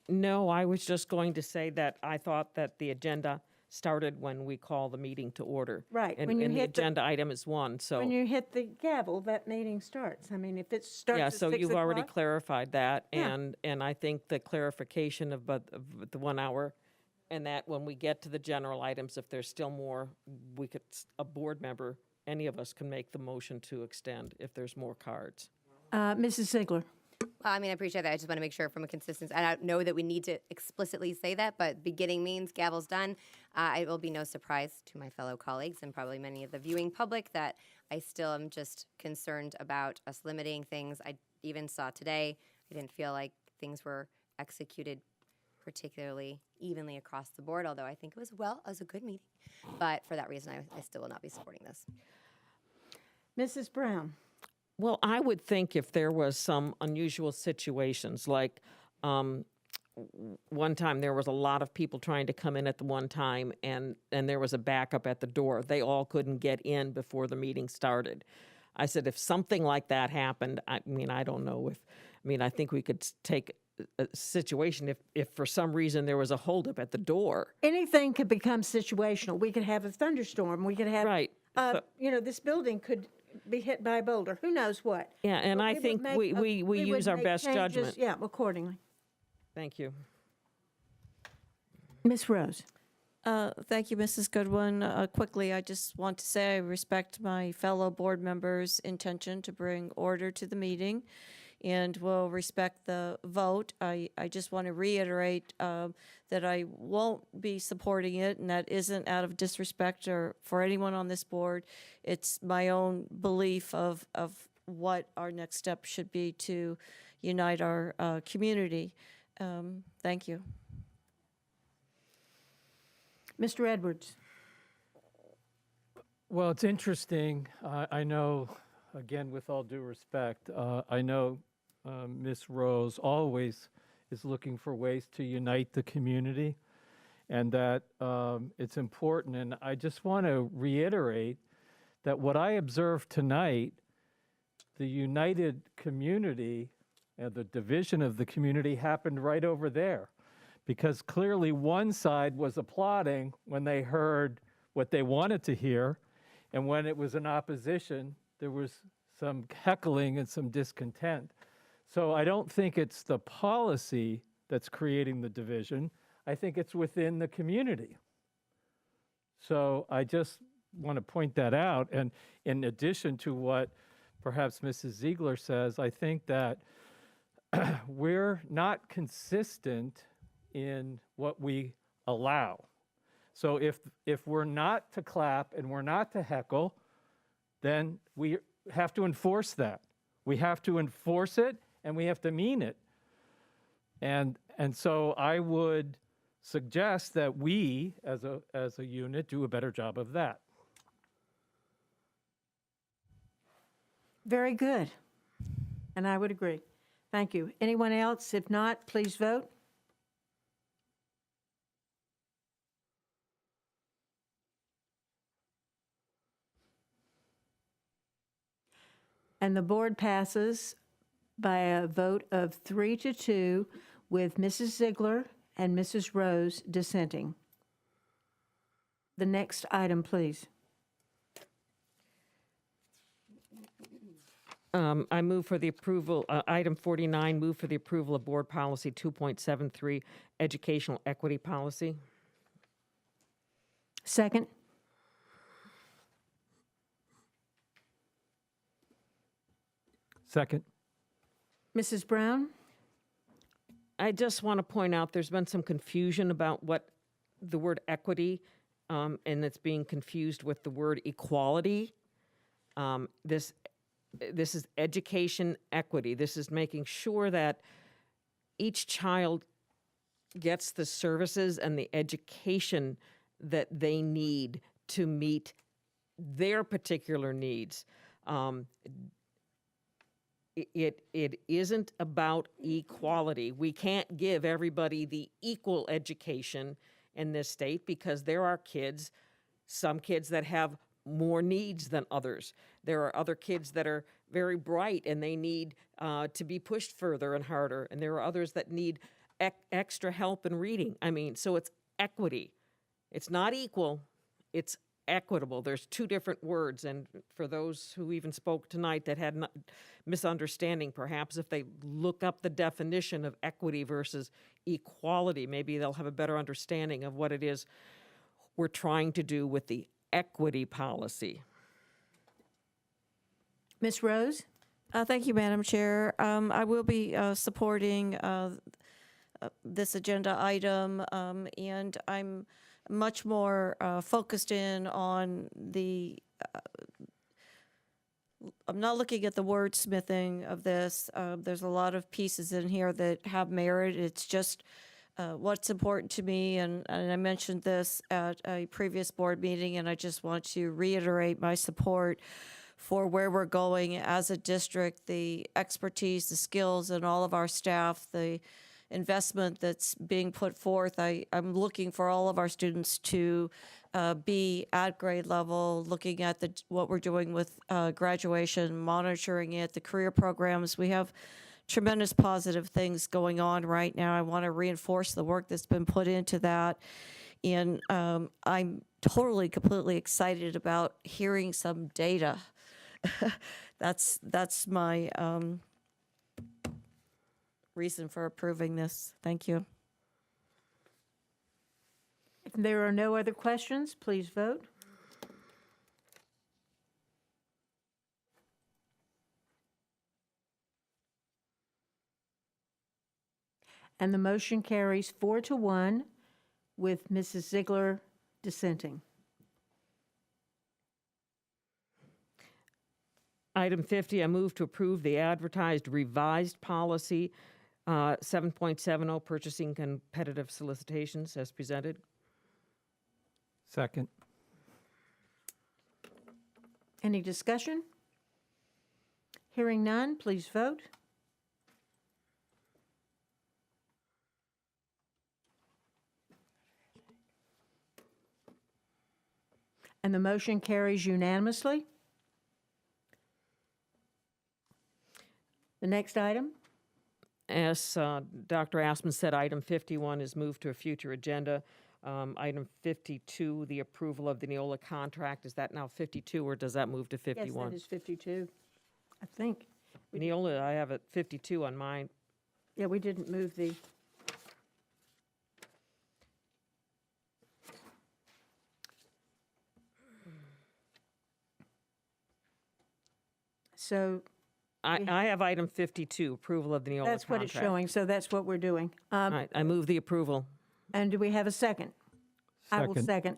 No, I was just going to say that I thought that the agenda started when we call the meeting to order. Right, And, when you and the hit the- agenda item is one, so. When you hit the gavel, that meeting starts. I mean, if it starts Yeah, at so 6 you've already o'clock, clarified that, Yeah. and I think the clarification of the 1 hour, and that when we get to the general items, if there's still more, a board member, any of us can make the motion to extend if there's more cards. Mrs. Ziegler. I appreciate that. I just want to make sure from a consistency. I don't know that we need to explicitly say that, but beginning means gavel's done. It will be no surprise to my fellow colleagues and probably many of the viewing public that I still am just concerned about us limiting things. I even saw today, I didn't feel like things were executed particularly evenly across the board, although I think it was a good meeting. But for that reason, I still will not be supporting this. Mrs. Brown. Well, I would think if there was some unusual situations, like one time there was a lot of people trying to come in at the one time, and there was a backup at the door. They all couldn't get in before the meeting started. I said, if something like that happened, I mean, I don't know if, I mean, I think we could take a situation if for some reason there was a holdup at the door. Anything could become situational. We could have a thunderstorm. We could have, Right. you know, this building could be hit by a boulder. Who knows what? Yeah, and But I would think make we would use our make best changes, judgment. Yeah, accordingly. Thank you. Ms. Rose. Thank you, Mrs. Goodwin. Quickly, I just want to say I respect my fellow board members' intention to bring order to the meeting and will respect the vote. I just want to reiterate that I won't be supporting it, and that isn't out of disrespect or for anyone on this board. It's my own belief of what our next step should be to unite our community. Thank you. Mr. Edwards. Well, it's interesting. I know, again, with all due respect, I know Ms. Rose always is looking for ways to unite the community, and that it's important. And I just want to reiterate that what I observed tonight, the united community and the division of the community happened right over there. Because clearly one side was applauding when they heard what they wanted to hear, and when it was in opposition, there was some heckling and some discontent. So I don't think it's the policy that's creating the division. I think it's within the community. So I just want to point that out. And in addition to what perhaps Mrs. Ziegler says, I think that we're not consistent in what we allow. So if we're not to clap and we're not to heckle, then we have to enforce that. We have to enforce it, and we have to mean it. And so I would suggest that we, as a unit, do a better job of that. Very good. And I would agree. Thank you. Anyone else? If not, please vote. And the board passes by a vote of 3-2 with Mrs. Ziegler and Mrs. Rose dissenting. The next item, please. I move for the approval, item 49, move for the approval of Board Policy 2.73, Educational Equity Policy. Second. Second. Mrs. Brown? I just want to point out there's been some confusion about what the word equity, and it's being confused with the word equality. This is education equity. This is making sure that each child gets the services and the education that they need to meet their particular needs. It isn't about equality. We can't give everybody the equal education in this state because there are kids, some kids that have more needs than others. There are other kids that are very bright and they need to be pushed further and harder. And there are others that need extra help in reading. I mean, so it's equity. It's not equal, it's equitable. There's two different words, and for those who even spoke tonight that had misunderstanding, perhaps if they look up the definition of equity versus equality, maybe they'll have a better understanding of what it is we're trying to do with the equity policy. Ms. Rose? Thank you, Madam Chair. I will be supporting this agenda item, and I'm much more focused in on the, I'm not looking at the wordsmithing of this. There's a lot of pieces in here that have merit. It's just what's important to me, and I mentioned this at a previous board meeting, and I just want to reiterate my support for where we're going as a district, the expertise, the skills, and all of our staff, the investment that's being put forth. I'm looking for all of our students to be at grade level, looking at what we're doing with graduation, monitoring it, the career programs. We have tremendous positive things going on right now. I want to reinforce the work that's been put into that. And I'm totally, completely excited about hearing some data. That's my reason for approving this. Thank you. If there are no other questions, please vote. And the motion carries 4-1 with Mrs. Ziegler dissenting. Item 50, I move to approve the advertised revised policy 7.70, purchasing competitive solicitations as presented. Second. Any discussion? Hearing none, please vote. And the motion carries unanimously. The next item? As Dr. Asman said, item 51 is moved to a future agenda. Item 52, the approval of the Neola contract. Is that now 52 or does that move to 51? Yes, that is 52, I think. Neola, I have it 52 on mine. Yeah, we didn't move the... So I have item 52, approval of the Neola contract. that's what it's showing, so that's what we're doing. All right, I move the approval. And do we have a second? I will second.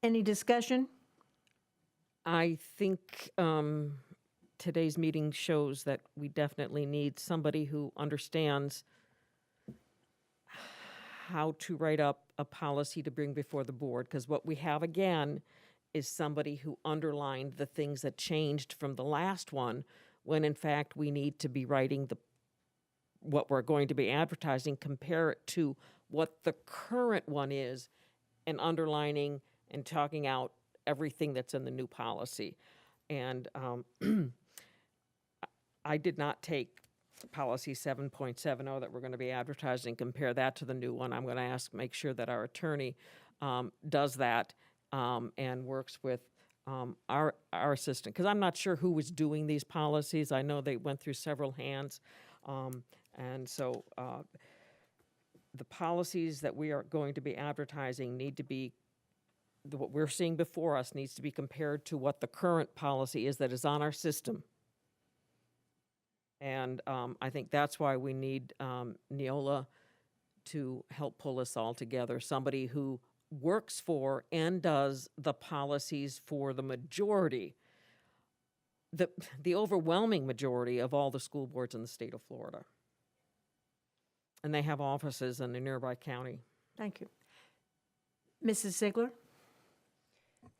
Any discussion? I think today's meeting shows that we definitely need somebody who understands how to write up a policy to bring before the board, because what we have again is somebody who underlined the things that changed from the last one, when in fact we need to be writing what we're going to be advertising, compare it to what the current one is, and underlining and talking out everything that's in the new policy. And I did not take policy 7.70 that we're going to be advertising, compare that to the new one. I'm going to make sure that our attorney does that and works with our assistant, because I'm not sure who was doing these policies. I know they went through several hands. And so the policies that we are going to be advertising need to be, what we're seeing before us needs to be compared to what the current policy is that is on our system. And I think that's why we need Neola to help pull us all together, somebody who works for and does the policies for the majority, the overwhelming majority of all the school boards in the state of Florida. And they have offices in the nearby county. Thank you. Mrs. Ziegler?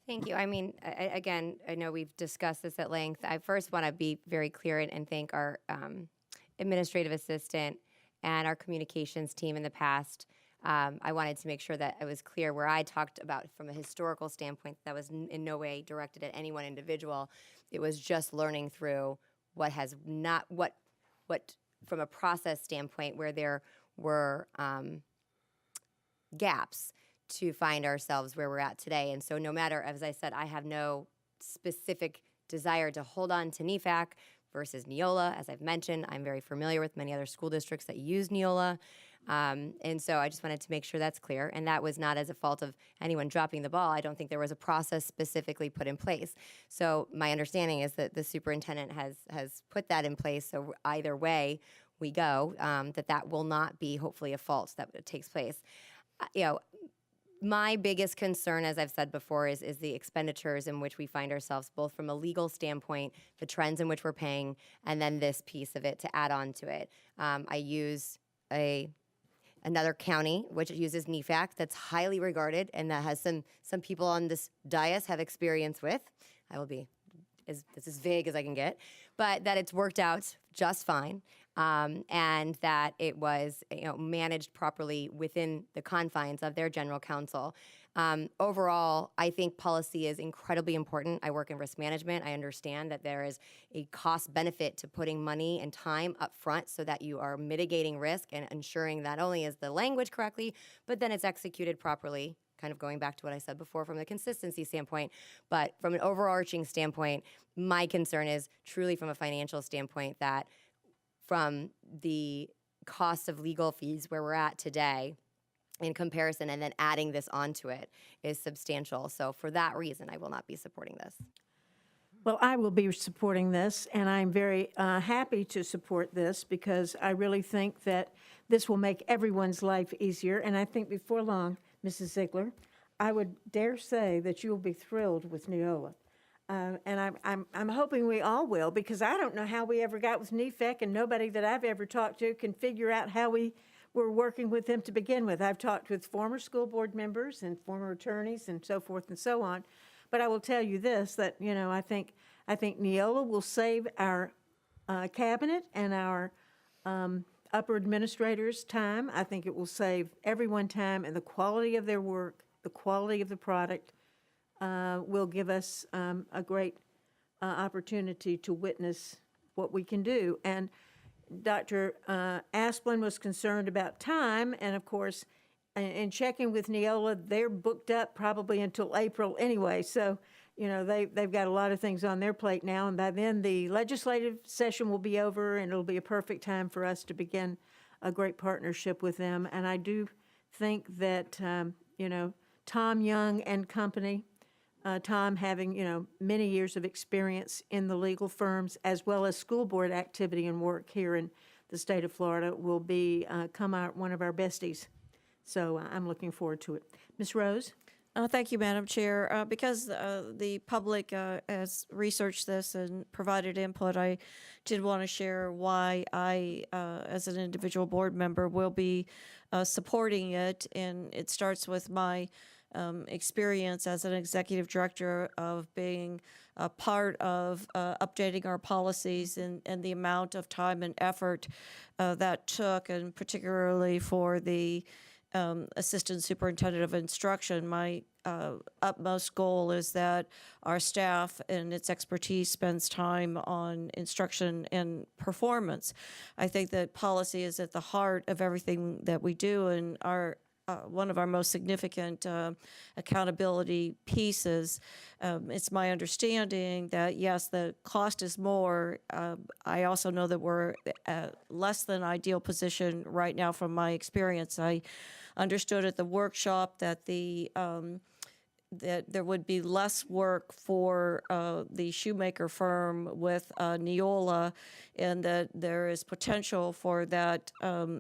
Thank you. I mean, again, I know we've discussed this at length. I first want to be very clear and thank our administrative assistant and our communications team in the past. I wanted to make sure that it was clear where I talked about from a historical standpoint that was in no way directed at any one individual. It was just learning through what has not, what from a process standpoint where there were gaps to find ourselves where we're at today. And so no matter, as I said, I have no specific desire to hold on to NEFAC versus Neola. As I've mentioned, I'm very familiar with many other school districts that use Neola. And so I just wanted to make sure that's clear. And that was not as a fault of anyone dropping the ball. I don't think there was a process specifically put in place. So my understanding is that the superintendent has put that in place. So either way we go, that will not be hopefully a fault that takes place. My biggest concern, as I've said before, is the expenditures in which we find ourselves, both from a legal standpoint, the trends in which we're paying, and then this piece of it to add on to it. I use another county which uses NEFAC that's highly regarded and that has some people on this dais have experience with. I will be that's as vague as I can get, but that it's worked out just fine, and that it was managed properly within the confines of their general counsel. Overall, I think policy is incredibly important. I work in risk management. I understand that there is a cost benefit to putting money and time up front so that you are mitigating risk and ensuring not only is the language correctly, but then it's executed properly. Kind of going back to what I said before from the consistency standpoint, but from an overarching standpoint, my concern is truly from a financial standpoint that from the cost of legal fees where we're at today in comparison and then adding this onto it is substantial. So for that reason, I will not be supporting this. Well, I will be supporting this, and I'm very happy to support this because I really think that this will make everyone's life easier. And I think before long, Mrs. Ziegler, I would dare say that you will be thrilled with Neola. And I'm hoping we all will, because I don't know how we ever got with NEFEC, and nobody that I've ever talked to can figure out how we were working with them to begin with. I've talked with former school board members and former attorneys and so forth and so on. But I will tell you this, that, I think Neola will save our cabinet and our upper administrators time. I think it will save everyone time, and the quality of their work, the quality of the product will give us a great opportunity to witness what we can do. And Dr. Asplin was concerned about time, and of course, in checking with Neola, they're booked up probably until April anyway. So, they've got a lot of things on their plate now, and by then the legislative session will be over, and it'll be a perfect time for us to begin a great partnership with them. And I do think that, Tom Young and company, Tom having, many years of experience in the legal firms as well as school board activity and work here in the state of Florida, will be come out one of our besties. So I'm looking forward to it. Ms. Rose? Thank you, Madam Chair. Because the public has researched this and provided input, I did want to share why I, as an individual board member, will be supporting it. And it starts with my experience as an executive director of being a part of updating our policies and the amount of time and effort that took, and particularly for the Assistant Superintendent of Instruction. My utmost goal is that our staff and its expertise spends time on instruction and performance. I think that policy is at the heart of everything that we do, and our one of our most significant accountability pieces. It's my understanding that, yes, the cost is more. I also know that we're at less than ideal position right now from my experience. I understood at the workshop that that there would be less work for the shoemaker firm with Neola, and that there is potential for that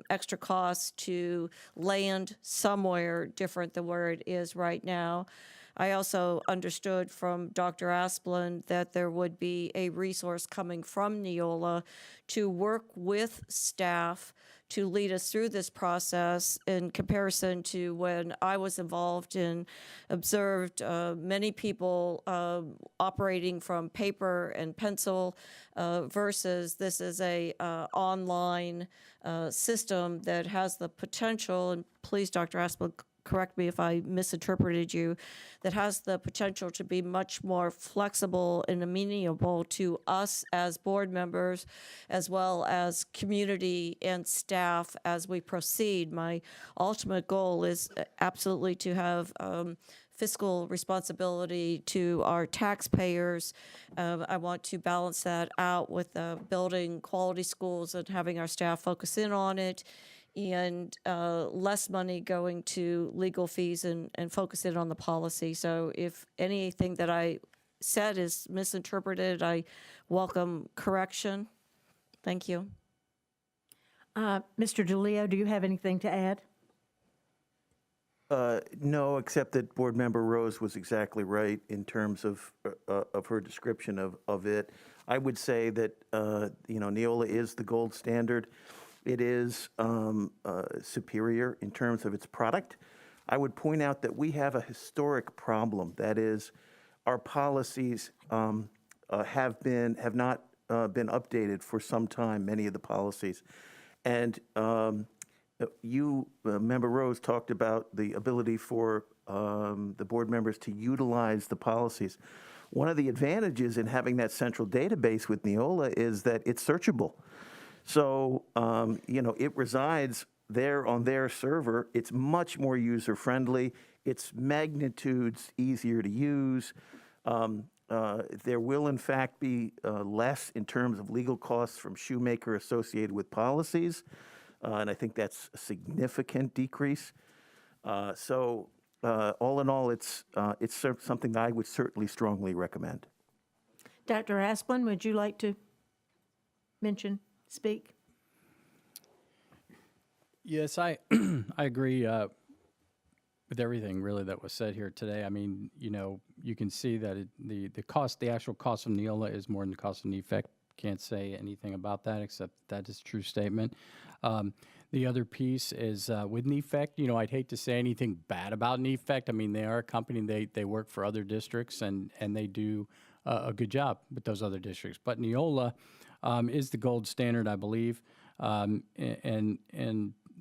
extra cost to land somewhere different than where it is right now. I also understood from Dr. Asplin that there would be a resource coming from Neola to work with staff to lead us through this process, in comparison to when I was involved and observed many people operating from paper and pencil versus this is a online system that has the potential, and please, Dr. Asplin, correct me if I misinterpreted you, that has the potential to be much more flexible and amenable to us as board members, as well as community and staff as we proceed. My ultimate goal is absolutely to have fiscal responsibility to our taxpayers. I want to balance that out with building quality schools and having our staff focus in on it, and less money going to legal fees and focus in on the policy. So if anything that I said is misinterpreted, I welcome correction. Thank you. Mr. DeLeo, do you have anything to add? No, except that Board Member Rose was exactly right in terms of her description of it. I would say that, Neola is the gold standard. It is superior in terms of its product. I would point out that we have a historic problem. That is, our policies have not been updated for some time, many of the policies. And Member Rose talked about the ability for the board members to utilize the policies. One of the advantages in having that central database with Neola is that it's searchable. So, it resides there on their server. It's much more user-friendly. Its magnitude's easier to use. There will, in fact, be less in terms of legal costs from Shoemaker associated with policies, and I think that's a significant decrease. So, all in all, it's something I would certainly strongly recommend. Dr. Asplin, would you like to speak? Yes, I agree with everything really that was said here today. I mean, you can see that the actual cost of Neola is more than the cost of NEFEC. Can't say anything about that except that is a true statement. The other piece is with NEFEC, I'd hate to say anything bad about NEFEC. I mean, they are a company, they work for other districts and they do a good job with those other districts. But Neola is the gold standard, I believe. And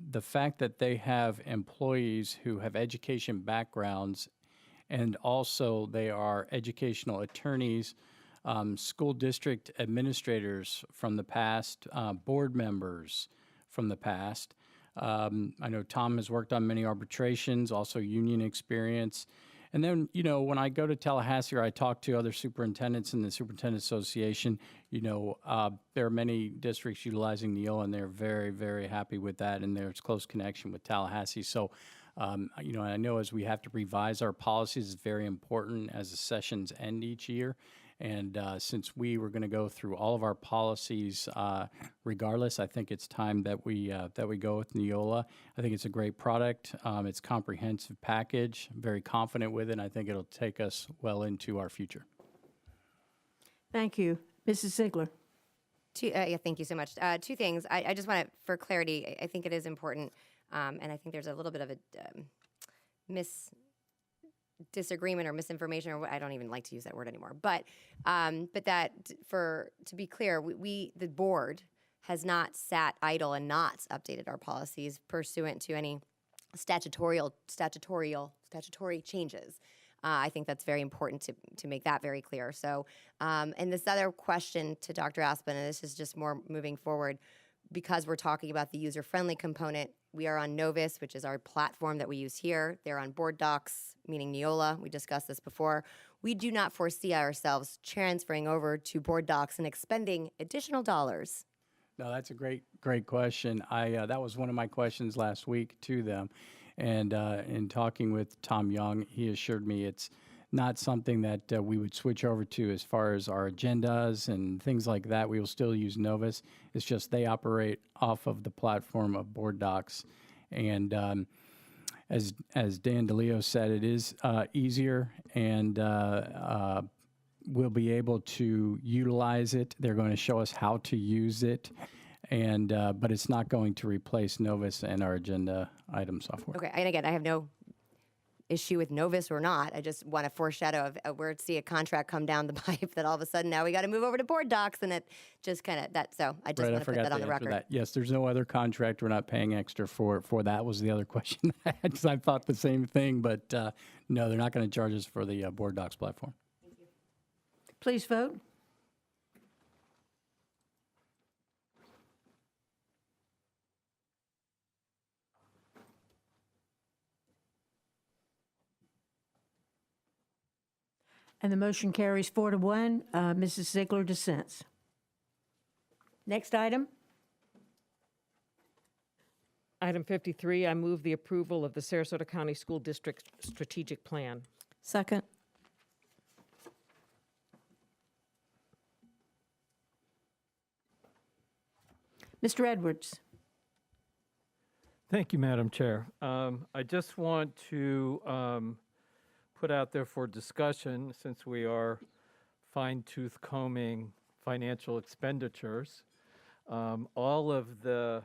the fact that they have employees who have education backgrounds and also they are educational attorneys, school district administrators from the past, board members from the past. I know Tom has worked on many arbitrations, also union experience. And then, when I go to Tallahassee or I talk to other superintendents in the Superintendent Association, there are many districts utilizing Neola, and they're very, very happy with that, and there's close connection with Tallahassee. So, I know as we have to revise our policies, it's very important as the sessions end each year. And since we were going to go through all of our policies regardless, I think it's time that we go with Neola. I think it's a great product. It's a comprehensive package. I'm very confident with it. And I think it'll take us well into our future. Thank you. Mrs. Ziegler. Thank you so much. Two things. I just want to, for clarity, I think it is important, and I think there's a little bit of a disagreement or misinformation, or I don't even like to use that word anymore. But that to be clear, the board has not sat idle and not updated our policies pursuant to any statutory changes. I think that's very important to make that very clear. So, and this other question to Dr. Asplin, and this is just more moving forward, because we're talking about the user-friendly component, we are on Novus, which is our platform that we use here. They're on Board Docs, meaning Neola. We discussed this before. We do not foresee ourselves transferring over to Board Docs and expending additional dollars. No, that's a great question. That was one of my questions last week to them. And in talking with Tom Young, he assured me it's not something that we would switch over to as far as our agendas and things like that. We will still use Novus. It's just they operate off of the platform of Board Docs. And as Dan DeLeo said, it is easier, and we'll be able to utilize it. They're going to show us how to use it. And but it's not going to replace Novus and our agenda item software. Okay, and again, I have no issue with Novus or not. I just want to foreshadow of where to see a contract come down the pipe that all of a sudden now we got to move over to Board Docs, and it just kind of that. So I just want to put that on the record. That. Yes, there's no other contract. We're not paying extra for that. Was the other question I had, because I thought the same thing, but no, they're not going to charge us for the Board Docs platform. Thank you. Please vote. And the motion carries 4-1. Mrs. Ziegler dissents. Next item. Item 53, I move the approval of the Sarasota County School District Strategic Plan. Second. Mr. Edwards. Thank you, Madam Chair. I just want to put out there for discussion, since we are fine-tooth combing financial expenditures, all of the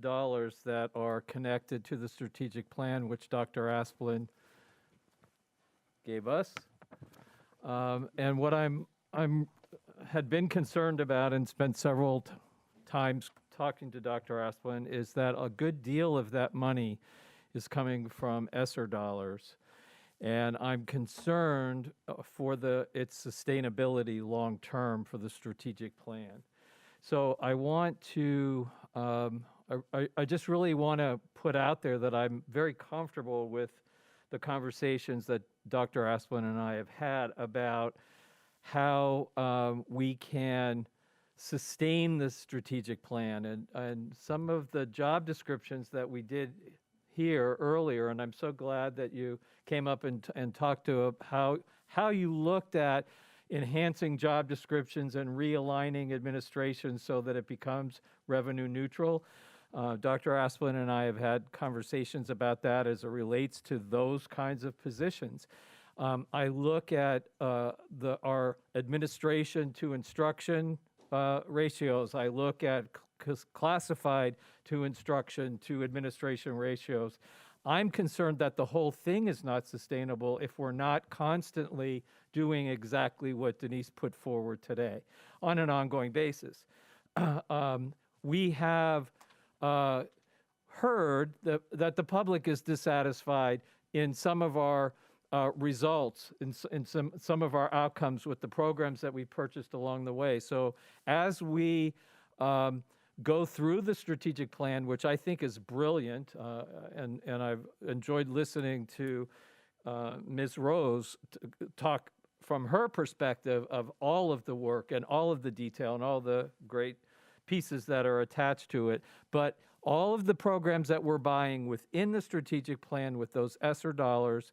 dollars that are connected to the strategic plan, which Dr. Asplin gave us, and what I'm had been concerned about and spent several times talking to Dr. Asplin is that a good deal of that money is coming from ESSER dollars. And I'm concerned for its sustainability long-term for the strategic plan. So I want to, I just really want to put out there that I'm very comfortable with the conversations that Dr. Asplin and I have had about how we can sustain this strategic plan. And some of the job descriptions that we did here earlier, and I'm so glad that you came up and talked to how you looked at enhancing job descriptions and realigning administration so that it becomes revenue neutral. Dr. Asplin and I have had conversations about that as it relates to those kinds of positions. I look at our administration to instruction ratios. I look at classified to instruction to administration ratios. I'm concerned that the whole thing is not sustainable if we're not constantly doing exactly what Denise put forward today on an ongoing basis. We have heard that the public is dissatisfied in some of our results, in some of our outcomes with the programs that we purchased along the way. So as we go through the strategic plan, which I think is brilliant, and I've enjoyed listening to Ms. Rose talk from her perspective of all of the work and all of the detail and all the great pieces that are attached to it. But all of the programs that we're buying within the strategic plan with those ESSER dollars,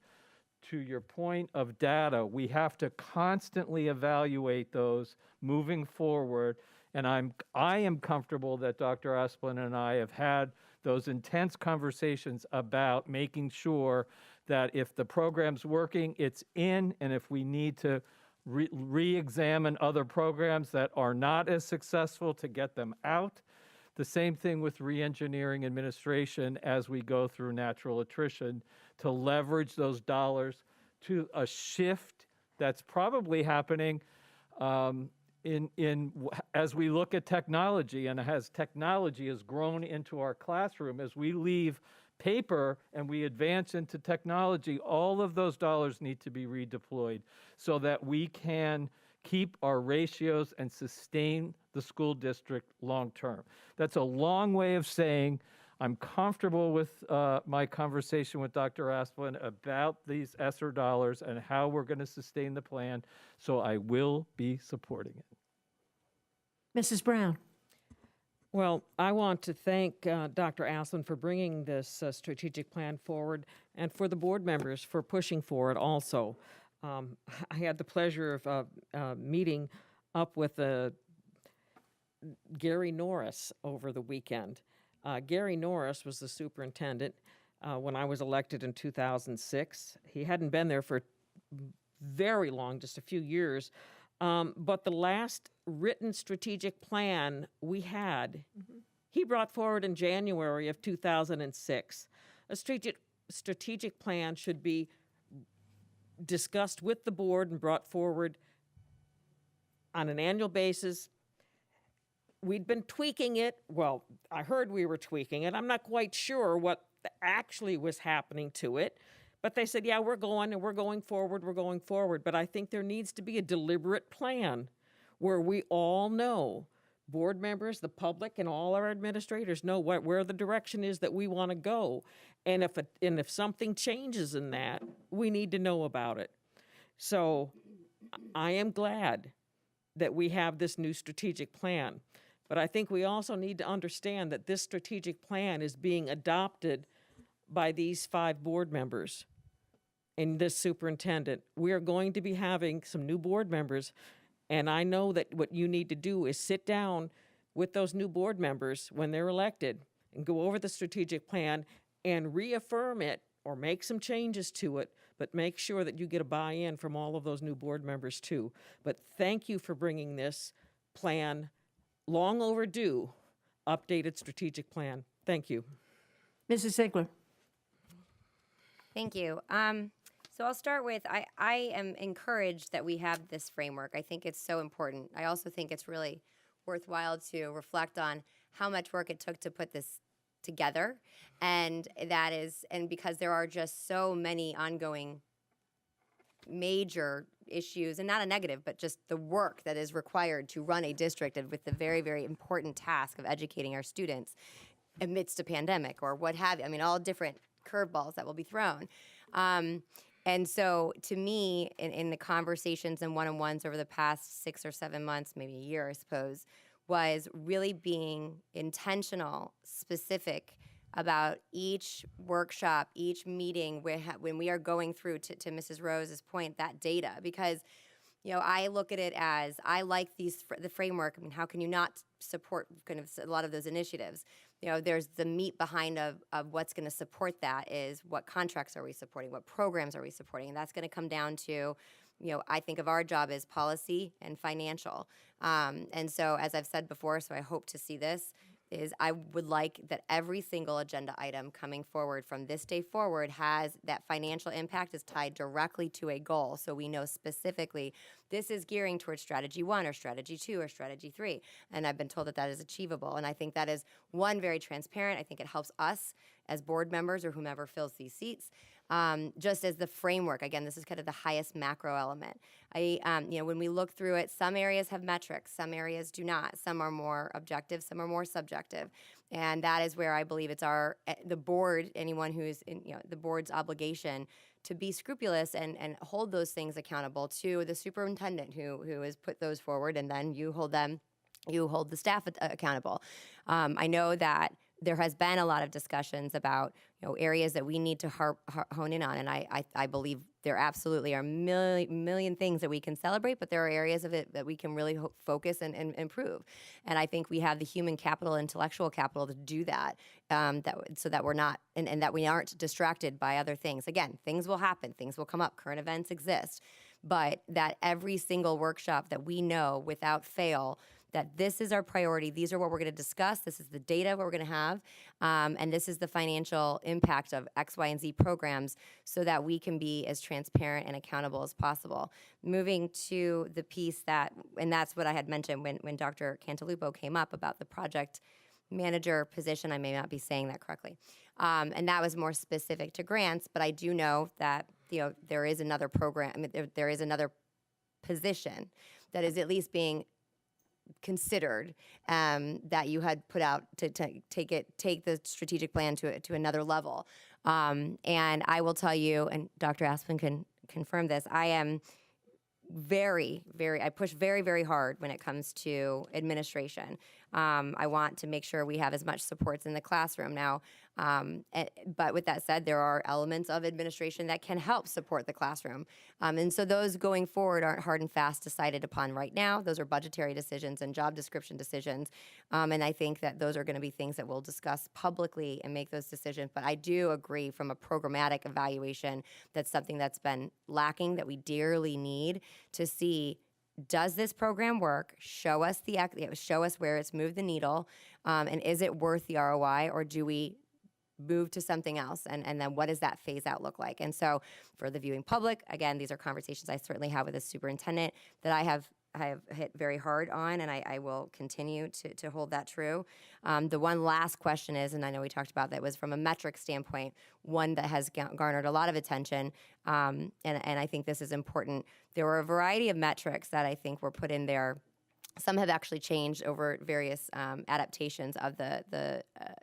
to your point of data, we have to constantly evaluate those moving forward. And I am comfortable that Dr. Asplin and I have had those intense conversations about making sure that if the program's working, it's in, and if we need to re-examine other programs that are not as successful to get them out. The same thing with re-engineering administration as we go through natural attrition to leverage those dollars to a shift that's probably happening as we look at technology, and as technology has grown into our classroom, as we leave paper and we advance into technology, all of those dollars need to be redeployed so that we can keep our ratios and sustain the school district long term. That's a long way of saying I'm comfortable with my conversation with Dr. Asplin about these ESSER dollars and how we're going to sustain the plan, so I will be supporting it. Mrs. Brown. Well, I want to thank Dr. Asplin for bringing this strategic plan forward and for the board members for pushing for it also. I had the pleasure of meeting up with Gary Norris over the weekend. Gary Norris was the superintendent when I was elected in 2006. He hadn't been there for very long, just a few years. But the last written strategic plan we had, he brought forward in January of 2006. A strategic plan should be discussed with the board and brought forward on an annual basis. We'd been tweaking it. Well, I heard we were tweaking it. I'm not quite sure what actually was happening to it. But they said, yeah, we're going and we're going forward, we're going forward. But I think there needs to be a deliberate plan where we all know, board members, the public, and all our administrators know where the direction is that we want to go. And if something changes in that, we need to know about it. So I am glad that we have this new strategic plan. But I think we also need to understand that this strategic plan is being adopted by these 5 board members and this superintendent. We are going to be having some new board members, and I know that what you need to do is sit down with those new board members when they're elected and go over the strategic plan and reaffirm it or make some changes to it, but make sure that you get a buy-in from all of those new board members too. But thank you for bringing this plan, long overdue, updated strategic plan. Thank you. Mrs. Ziegler. Thank you. So I'll start with, I am encouraged that we have this framework. I think it's so important. I also think it's really worthwhile to reflect on how much work it took to put this together. And because there are just so many ongoing major issues, and not a negative, but just the work that is required to run a district and with the very, very important task of educating our students amidst a pandemic or what have you. I mean, all different curveballs that will be thrown. And so to me, in the conversations and one-on-ones over the past 6 or 7 months, maybe a year, I suppose, was really being intentional, specific about each workshop, each meeting when we are going through, to Mrs. Rose's point, that data. Because, you know, I look at it as, I like the framework. I mean, how can you not support kind of a lot of those initiatives? You know, there's the meat behind of what's going to support that is what contracts are we supporting, what programs are we supporting, and that's going to come down to, you know, I think of our job as policy and financial. And so, as I've said before, so I hope to see this, is I would like that every single agenda item coming forward from this day forward has that financial impact is tied directly to a goal. So we know specifically this is gearing towards strategy 1 or strategy 2 or strategy 3. And I've been told that that is achievable. And I think that is, one, very transparent. I think it helps us as board members or whomever fills these seats. Just as the framework, again, this is kind of the highest macro element. You know, when we look through it, some areas have metrics, some areas do not. Some are more objective, some are more subjective. And that is where I believe it's the board, anyone who's in, you know, the board's obligation to be scrupulous and hold those things accountable to the superintendent who has put those forward, and then you hold the staff accountable. I know that there has been a lot of discussions about, you know, areas that we need to hone in on, and I believe there absolutely are million things that we can celebrate, but there are areas of it that we can really focus and improve. And I think we have the human capital, intellectual capital to do that, so that we're not, and that we aren't distracted by other things. Again, things will happen, things will come up, current events exist, but that every single workshop that we know without fail that this is our priority, these are what we're going to discuss, this is the data we're going to have, and this is the financial impact of X, Y, and Z programs so that we can be as transparent and accountable as possible. Moving to the piece and that's what I had mentioned when Dr. Cantalupo came up about the project manager position, I may not be saying that correctly, and that was more specific to grants, but I do know that, you know, there is another program, I mean, there is another position that is at least being considered, that you had put out to take the strategic plan to another level. And I will tell you, and Dr. Aspen can confirm this, I push very, very hard when it comes to administration. I want to make sure we have as much supports in the classroom now. But with that said, there are elements of administration that can help support the classroom. And so those going forward aren't hard and fast decided upon right now. Those are budgetary decisions and job description decisions. And I think that those are going to be things that we'll discuss publicly and make those decisions. But I do agree from a programmatic evaluation, that's something that's been lacking that we dearly need to see. Does this program work? Show us where it's moved the needle, and is it worth the ROI, or do we move to something else? And then what does that phase out look like? And so for the viewing public, again, these are conversations I certainly have with the superintendent that I have hit very hard on, and I will continue to hold that true. The one last question is, and I know we talked about that, was from a metric standpoint, one that has garnered a lot of attention, and I think this is important. There were a variety of metrics that I think were put in there. Some have actually changed over various adaptations of the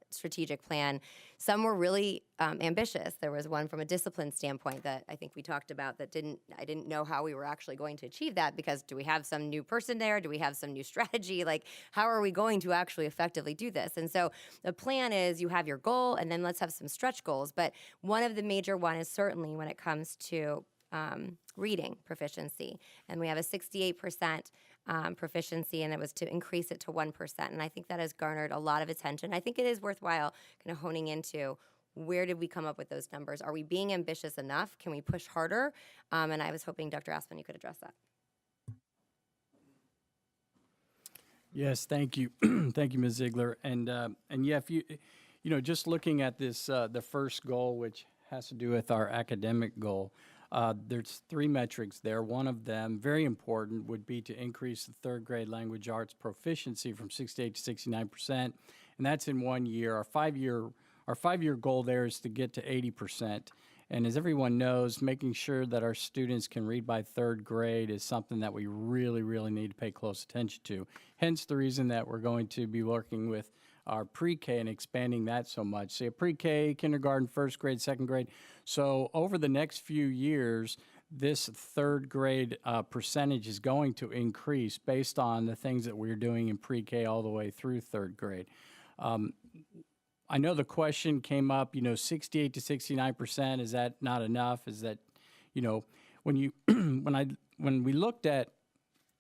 strategic plan. Some were really ambitious. There was one from a discipline standpoint that I think we talked about that I didn't know how we were actually going to achieve that, because do we have some new person there? Do we have some new strategy? Like, how are we going to actually effectively do this? And so the plan is you have your goal, and then let's have some stretch goals. But one of the major one is certainly when it comes to reading proficiency. And we have a 68% proficiency, and it was to increase it to 1%. And I think that has garnered a lot of attention. I think it is worthwhile kind of honing into, where did we come up with those numbers? Are we being ambitious enough? Can we push harder? And I was hoping, Dr. Aspen, you could address that. Yes, thank you. Thank you, Ms. Ziegler. And yeah, if you know, just looking at this, the first goal, which has to do with our academic goal, There's 3 metrics there. One of them, very important, would be to increase the third grade language arts proficiency from 68 to 69%, and that's in 1 year. Our five-year goal there is to get to 80%. And as everyone knows, making sure that our students can read by 3rd grade is something that we really, really need to pay close attention to. Hence the reason that we're going to be working with our pre-K and expanding that so much. So pre-K, kindergarten, 1st grade, 2nd grade. So over the next few years, this 3rd grade percentage is going to increase based on the things that we're doing in pre-K all the way through 3rd grade. I know the question came up, 68 to 69%, is that not enough? Is that, when you, when we looked at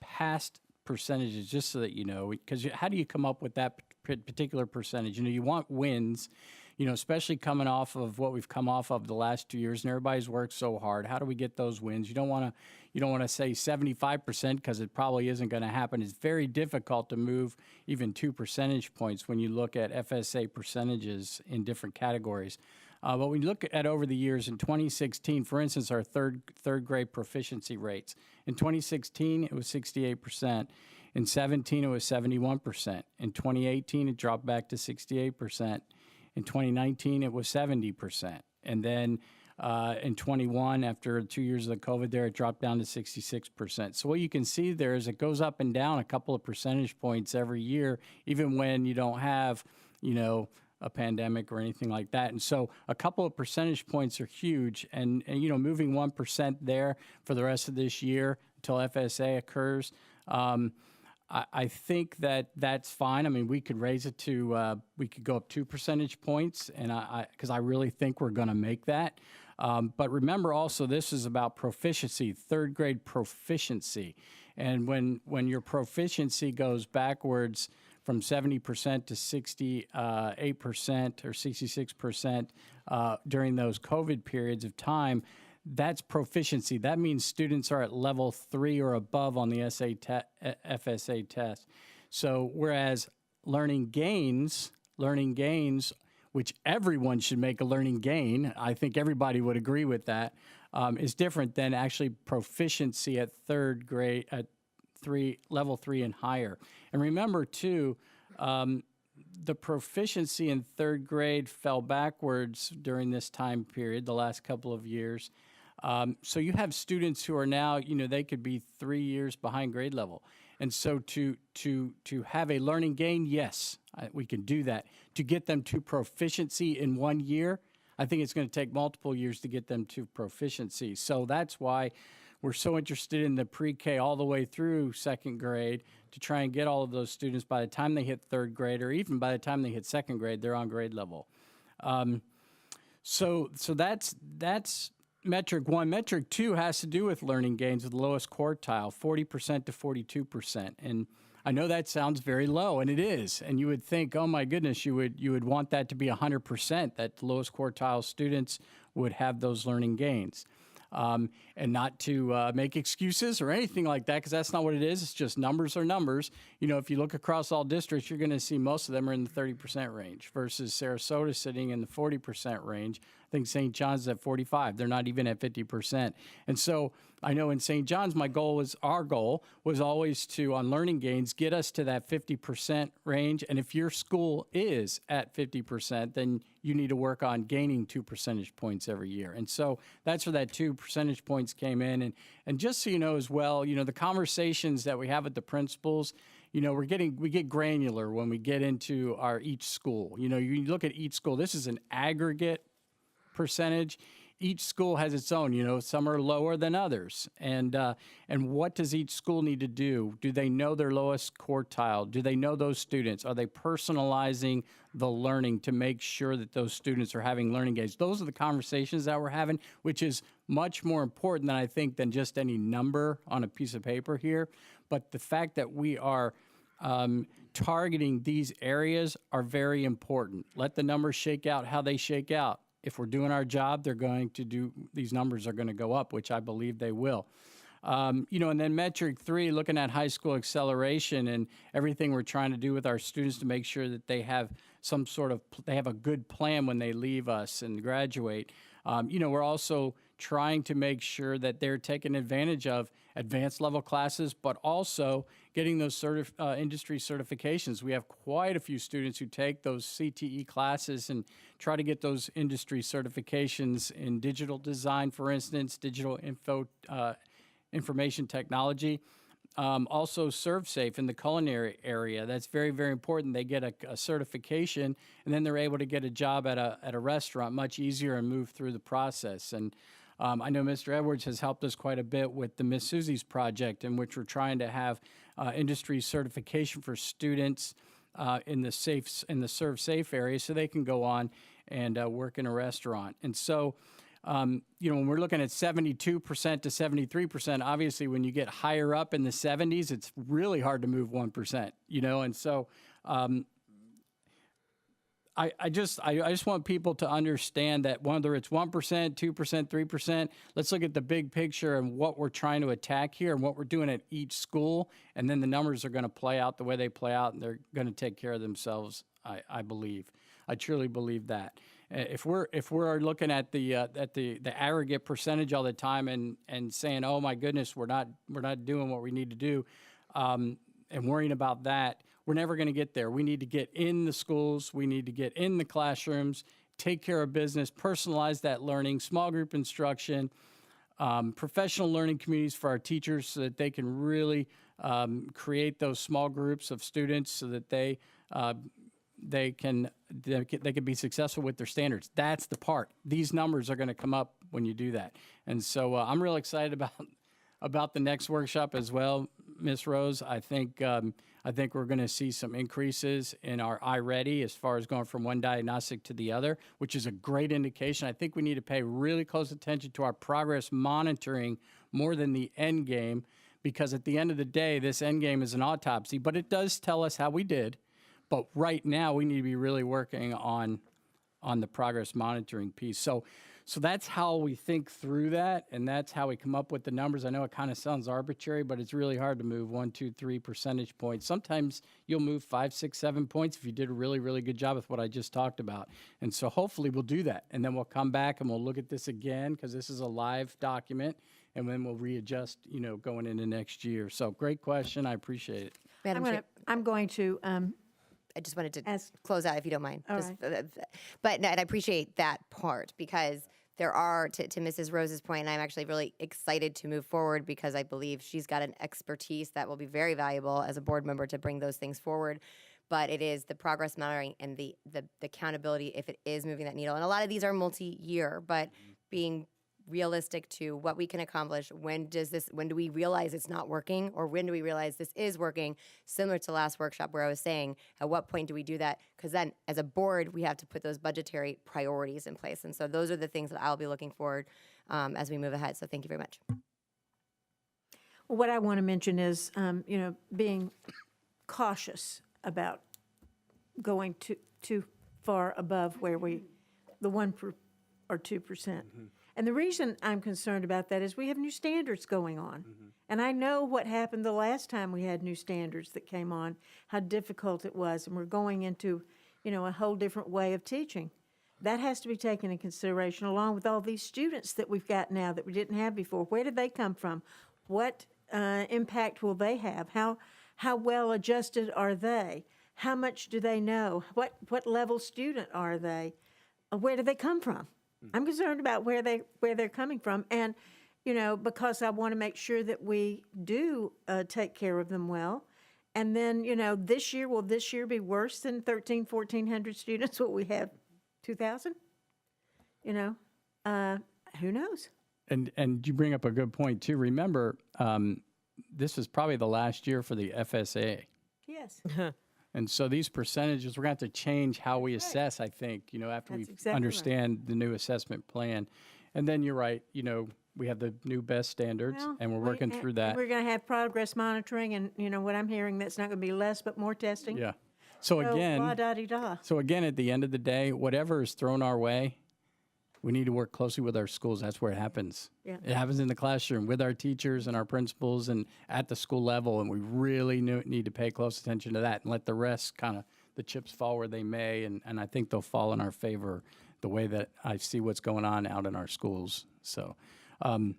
past percentages, just so that you know, because how do you come up with that particular percentage? You want wins, especially coming off of what we've come off of the last 2 years, and everybody's worked so hard. How do we get those wins? You don't want to say 75% because it probably isn't going to happen. It's very difficult to move even 2 percentage points when you look at FSA percentages in different categories. But when you look at over the years, in 2016, for instance, our third grade proficiency rates. In 2016, it was 68%. In 17, it was 71%. In 2018, it dropped back to 68%. In 2019, it was 70%. And then in 21, after 2 years of the COVID there, it dropped down to 66%. So what you can see there is it goes up and down a couple of percentage points every year, even when you don't have, a pandemic or anything like that. And so a couple of percentage points are huge. And moving 1% there for the rest of this year until FSA occurs, I think that that's fine. I mean, we could raise it to, we could go up 2 percentage points, and because I really think we're going to make that. But remember also, this is about proficiency, 3rd grade proficiency. And when your proficiency goes backwards from 70% to 68% or 66% during those COVID periods of time, that's proficiency. That means students are at level 3 or above on the FSA test. So whereas learning gains, which everyone should make a learning gain, I think everybody would agree with that, is different than actually proficiency at 3rd grade, at level 3 and higher. And remember too, the proficiency in 3rd grade fell backwards during this time period, the last couple of years. So you have students who are now, they could be 3 years behind grade level. And so to have a learning gain, yes, we can do that. To get them to proficiency in 1 year, I think it's going to take multiple years to get them to proficiency. So that's why we're so interested in the pre-K all the way through 2nd grade to try and get all of those students by the time they hit 3rd grade, or even by the time they hit 2nd grade, they're on grade level. So that's metric 1. Metric 2 has to do with learning gains of the lowest quartile, 40% to 42%. And I know that sounds very low, and it is. And you would think, oh my goodness, you would want that to be 100%, that the lowest quartile students would have those learning gains. And not to make excuses or anything like that, because that's not what it is. It's just numbers are numbers. If you look across all districts, you're going to see most of them are in the 30% range versus Sarasota sitting in the 40% range. I think St. John's at 45. They're not even at 50%. And so I know in St. John's, our goal was always to, on learning gains, get us to that 50% range. And if your school is at 50%, then you need to work on gaining 2 percentage points every year. And so that's where that 2 percentage points came in. And just so you know as well, the conversations that we have with the principals, we get granular when we get into each school. You look at each school, this is an aggregate percentage. Each school has its own, some are lower than others. And what does each school need to do? Do they know their lowest quartile? Do they know those students? Are they personalizing the learning to make sure that those students are having learning gains? Those are the conversations that we're having, which is much more important than I think than just any number on a piece of paper here. But the fact that we are targeting these areas are very important. Let the numbers shake out how they shake out. If we're doing our job, these numbers are going to go up, which I believe they will. And then metric 3, looking at high school acceleration and everything we're trying to do with our students to make sure that they have they have a good plan when they leave us and graduate. We're also trying to make sure that they're taking advantage of advanced level classes, but also getting those industry certifications. We have quite a few students who take those CTE classes and try to get those industry certifications in digital design, for instance, digital information technology. Also ServSafe in the culinary area. That's very, very important. They get a certification, and then they're able to get a job at a restaurant much easier and move through the process. And I know Mr. Edwards has helped us quite a bit with the Miss Susie's project, in which we're trying to have industry certification for students in the ServSafe area, so they can go on and work in a restaurant. And so, when we're looking at 72% to 73%, obviously when you get higher up in the 70s, it's really hard to move 1%, and so I just want people to understand that whether it's 1%, 2%, 3%, let's look at the big picture and what we're trying to attack here and what we're doing at each school, and then the numbers are going to play out the way they play out, and they're going to take care of themselves, I believe. I truly believe that. If we're looking at the aggregate percentage all the time and saying, oh my goodness, we're not doing what we need to do, and worrying about that, we're never going to get there. We need to get in the schools. We need to get in the classrooms, take care of business, personalize that learning, small group instruction, professional learning communities for our teachers, so that they can really create those small groups of students, so that they can be successful with their standards. That's the part. These numbers are going to come up when you do that. And so I'm real excited about the next workshop as well, Ms. Rose. I think we're going to see some increases in our iReady as far as going from one diagnostic to the other, which is a great indication. I think we need to pay really close attention to our progress monitoring more than the end game, because at the end of the day, this end game is an autopsy, but it does tell us how we did. But right now, we need to be really working on the progress monitoring piece. So that's how we think through that, and that's how we come up with the numbers. I know it kind of sounds arbitrary, but it's really hard to move 1, 2, 3 percentage points. Sometimes you'll move 5, 6, 7 points if you did a really, really good job with what I just talked about. And so hopefully we'll do that, and then we'll come back and we'll look at this again, because this is a live document, and then we'll readjust, going into next year. So great question. I appreciate it. I'm going to I just wanted to close out, if you don't mind. All But and I appreciate that part, because there are, to Mrs. Rose's point, I'm actually really excited to move forward, because I believe she's got an expertise that will be very valuable as a board member to bring those things forward. But it is the progress monitoring and the accountability if it is moving that needle. And a lot of these are multi-year, but being realistic to what we can accomplish. When do we realize it's not working, or when do we realize this is working? Similar to last workshop, where I was saying, at what point do we do that? Because then as a board, we have to put those budgetary priorities in place. And so those are the things that I'll be looking forward as we move ahead. So thank you very much. Well, what I want to mention is, being cautious about going too far above where the 1% or 2%. And the reason I'm concerned about that is we have new standards going on. And I know what happened the last time we had new standards that came on, how difficult it was. And we're going into, a whole different way of teaching. That has to be taken into consideration, along with all these students that we've got now that we didn't have before. Where did they come from? What impact will they have? How well adjusted are they? How much do they know? What level student are they? Where do they come from? I'm concerned about where they're coming from, and because I want to make sure that we do take care of them well. And then will this year be worse than 1,400 students? Will we have 2,000? Who knows? And you bring up a good point too. Remember, this is probably the last year for the FSA. Yes. And so these percentages, we're going to have to change how we assess, I think, after we understand the new assessment plan. And then you're right, we have the new best standards, and we're working through that. We're going to have progress monitoring, and what I'm hearing, that's not going to be less but more testing. Yeah. So again, la-da-dee-da. So again, at the end of the day, whatever is thrown our way, we need to work closely with our schools. That's where it happens. Yeah. It happens in the classroom with our teachers and our principals and at the school level, and we really need to pay close attention to that and let the rest the chips fall where they may, and I think they'll fall in our favor the way that I see what's going on out in our schools. So, and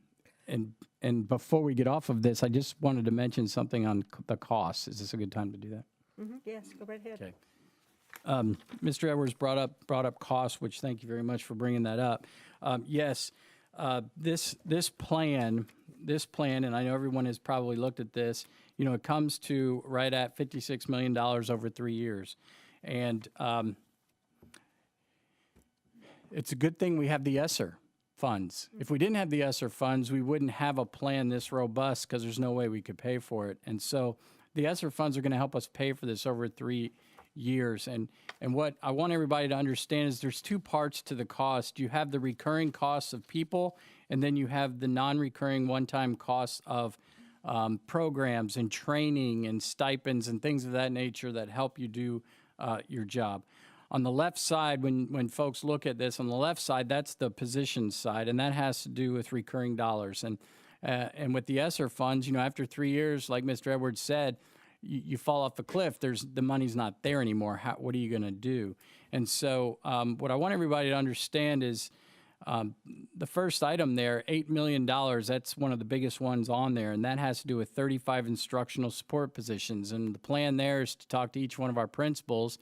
before we get off of this, I just wanted to mention something on the costs. Is this a good time to do that? Yes, go right ahead. Okay. Mr. Edwards brought up costs, which thank you very much for bringing that up. Yes, this plan, and I know everyone has probably looked at this. It comes to right at $56 million over 3 years, and it's a good thing we have the ESSER funds. If we didn't have the ESSER funds, we wouldn't have a plan this robust because there's no way we could pay for it. And so the ESSER funds are going to help us pay for this over 3 years. And what I want everybody to understand is there's two parts to the cost. You have the recurring costs of people, and then you have the non-recurring one-time costs of programs and training and stipends and things of that nature that help you do your job. On the left side, when folks look at this, on the left side, that's the position side, and that has to do with recurring dollars. And with the ESSER funds, after 3 years, like Mr. Edwards said, you fall off the cliff. The money's not there anymore. What are you going to do? And so what I want everybody to understand is the first item there, $8 million, that's one of the biggest ones on there, and that has to do with 35 instructional support positions. And the plan there is to talk to each one of our principals,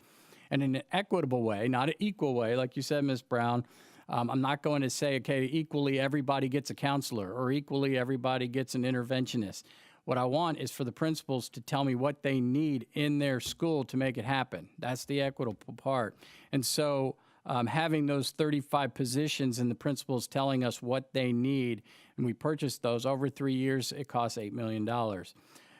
and in an equitable way, not an equal way, like you said, Ms. Brown. I'm not going to say, okay, equally everybody gets a counselor or equally everybody gets an interventionist. What I want is for the principals to tell me what they need in their school to make it happen. That's the equitable part. And so having those 35 positions and the principals telling us what they need, and we purchased those over 3 years, it costs $8 million.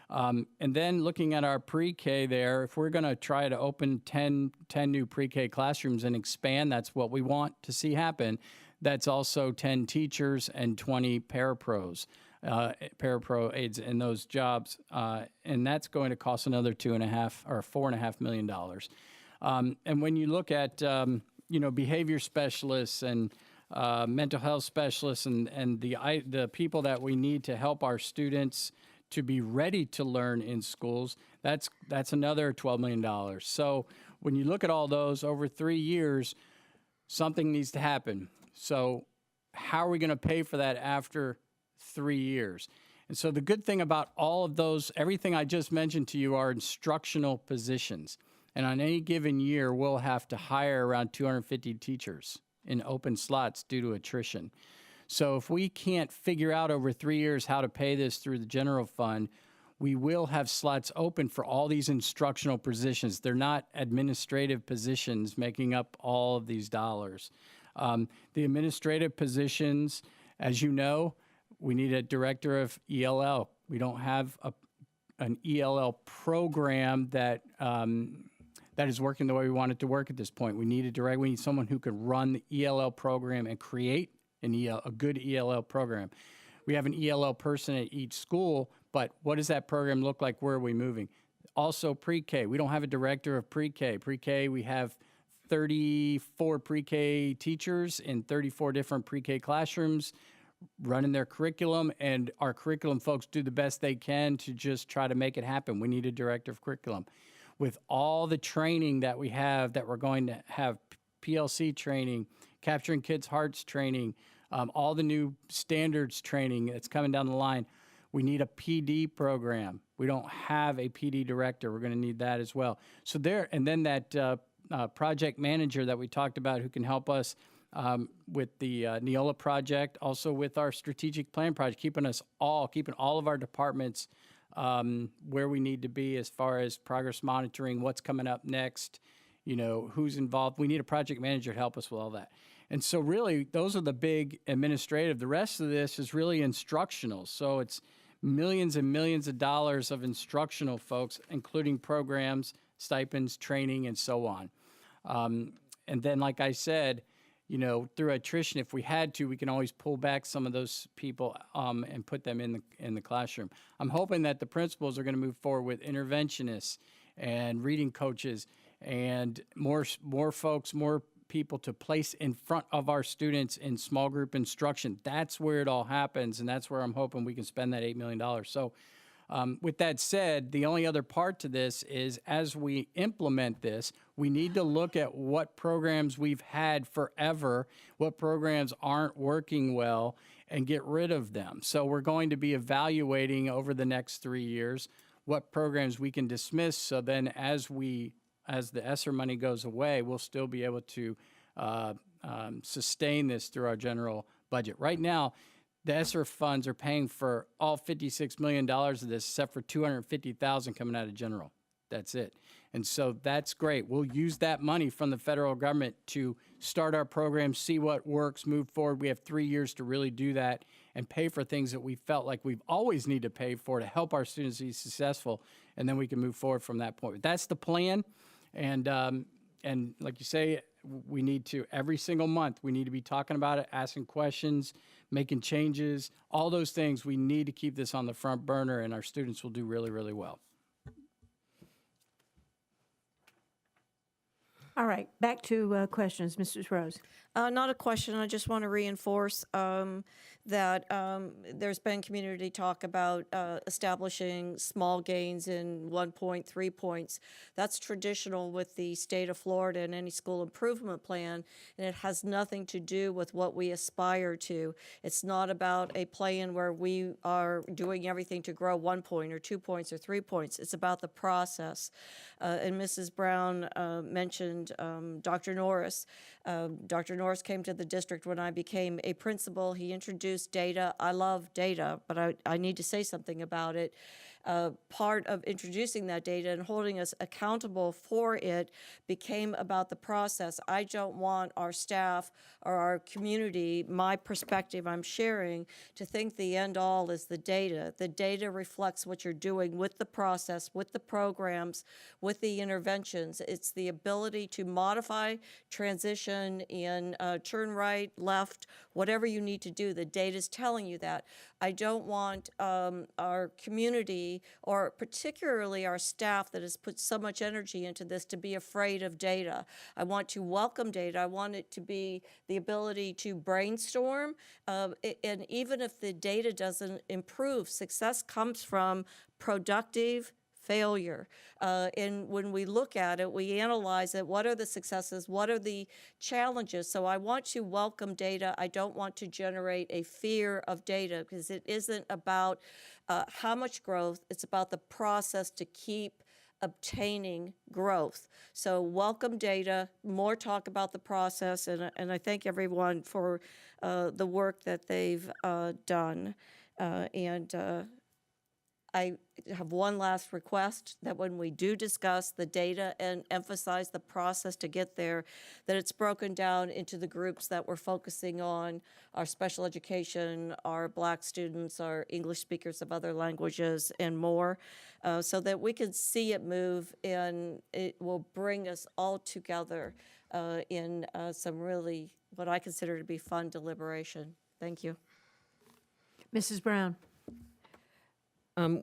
And then looking at our pre-K there, if we're going to try to open 10 new pre-K classrooms and expand, that's what we want to see happen. That's also 10 teachers and 20 parapros, parapro aides in those jobs. And that's going to cost another $4.5 million. And when you look at, behavior specialists and mental health specialists and the people that we need to help our students to be ready to learn in schools, that's another $12 million. So when you look at all those over 3 years, something needs to happen. So how are we going to pay for that after 3 years? And so the good thing about all of those, everything I just mentioned to you, are instructional positions. And on any given year, we'll have to hire around 250 teachers in open slots due to attrition. So if we can't figure out over 3 years how to pay this through the general fund, we will have slots open for all these instructional positions. They're not administrative positions making up all of these dollars. The administrative positions, as you know, we need a director of ELL. We don't have an ELL program that is working the way we want it to work at this point. We need we need someone who can run the ELL program and create a good ELL program. We have an ELL person at each school, but what does that program look like? Where are we moving? Also pre-K. We don't have a director of pre-K. Pre-K, we have 34 pre-K teachers in 34 different pre-K classrooms running their curriculum, and our curriculum folks do the best they can to just try to make it happen. We need a director of curriculum. With all the training that we have, that we're going to have PLC training, Capturing Kids' Hearts training, all the new standards training that's coming down the line, we need a PD program. We don't have a PD director. We're going to need that as well. So and then that project manager that we talked about who can help us with the Neola project, also with our strategic plan project, keeping all of our departments where we need to be as far as progress monitoring, what's coming up next, who's involved. We need a project manager to help us with all that. And so really, those are the big administrative. The rest of this is really instructional. So it's millions and millions of dollars of instructional folks, including programs, stipends, training, and so on. And then, like I said, through attrition, if we had to, we can always pull back some of those people and put them in the classroom. I'm hoping that the principals are going to move forward with interventionists and reading coaches and more people to place in front of our students in small group instruction. That's where it all happens, and that's where I'm hoping we can spend that $8 million. So with that said, the only other part to this is as we implement this, We need to look at what programs we've had forever, what programs aren't working well, and get rid of them. So we're going to be evaluating over the next 3 years what programs we can dismiss. So then as the ESSER money goes away, we'll still be able to sustain this through our general budget. Right now, the ESSER funds are paying for all $56 million of this, except for $250,000 coming out of general. That's it. And so that's great. We'll use that money from the federal government to start our program, see what works, move forward. We have 3 years to really do that and pay for things that we felt like we've always need to pay for to help our students be successful, and then we can move forward from that point. That's the plan, and like you say, we need to, every single month, we need to be talking about it, asking questions, making changes, all those things. We need to keep this on the front burner, and our students will do really, really well. All right, back to questions. Mrs. Rose. Not a question. I just want to reinforce that there's been community talk about establishing small gains in 1 point, 3 points. That's traditional with the state of Florida and any school improvement plan, and it has nothing to do with what we aspire to. It's not about a plan where we are doing everything to grow 1 point or 2 points or 3 points. It's about the process. And Mrs. Brown mentioned Dr. Norris. Dr. Norris came to the district when I became a principal. He introduced data. I love data, but I need to say something about it. Part of introducing that data and holding us accountable for it became about the process. I don't want our staff or our community, my perspective I'm sharing, to think the end all is the data. The data reflects what you're doing with the process, with the programs, with the interventions. It's the ability to modify, transition in turn right, left, whatever you need to do. The data's telling you that. I don't want our community, or particularly our staff that has put so much energy into this, to be afraid of data. I want to welcome data. I want it to be the ability to brainstorm. And even if the data doesn't improve, success comes from productive failure. And when we look at it, we analyze it. What are the successes? What are the challenges? So I want to welcome data. I don't want to generate a fear of data, because it isn't about how much growth. It's about the process to keep obtaining growth. So welcome data, more talk about the process, and I thank everyone for the work that they've done. I have one last request, that when we do discuss the data and emphasize the process to get there, that it's broken down into the groups that we're focusing on: our special education, our Black students, our English speakers of other languages, and more, so that we can see it move, and it will bring us all together in some really, what I consider to be fun deliberation. Thank you. Mrs. Brown.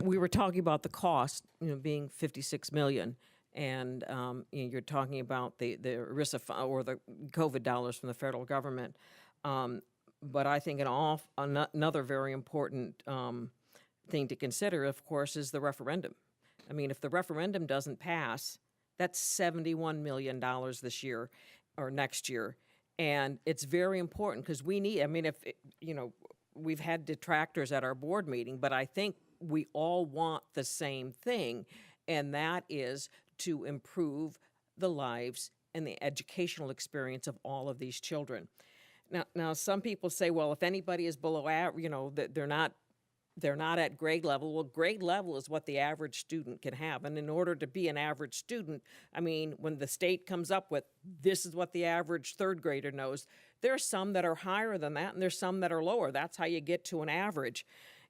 We were talking about the cost, being $56 million, and you're talking about the ERISA or the COVID dollars from the federal government. But I think another very important thing to consider, of course, is the referendum. I mean, if the referendum doesn't pass, that's $71 million this year or next year, and it's very important because we need. I mean, if we've had detractors at our board meeting, but I think we all want the same thing, and that is to improve the lives and the educational experience of all of these children. Now, some people say, well, if anybody is below average, that they're not at grade level. Well, grade level is what the average student can have, and in order to be an average student, I mean, when the state comes up with this is what the average third grader knows, there are some that are higher than that, and there's some that are lower. That's how you get to an average.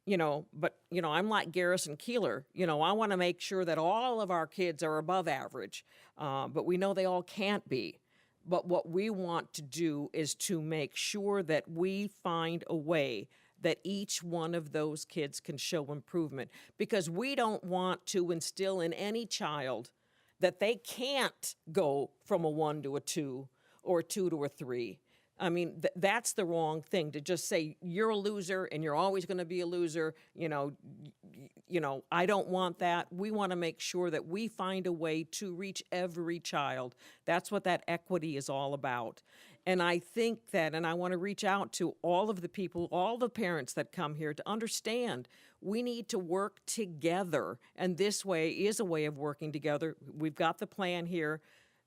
But I'm like Garrison Keeler. I want to make sure that all of our kids are above average, but we know they all can't be. But what we want to do is to make sure that we find a way that each one of those kids can show improvement, because we don't want to instill in any child that they can't go from a 1 to a 2 or a 2 to a 3. I mean, that's the wrong thing, to just say you're a loser and you're always going to be a loser. I don't want that. We want to make sure that we find a way to reach every child. That's what that equity is all about. And I think that, and I want to reach out to all of the people, all the parents that come here, to understand we need to work together. And this way is a way of working together. We've got the plan here,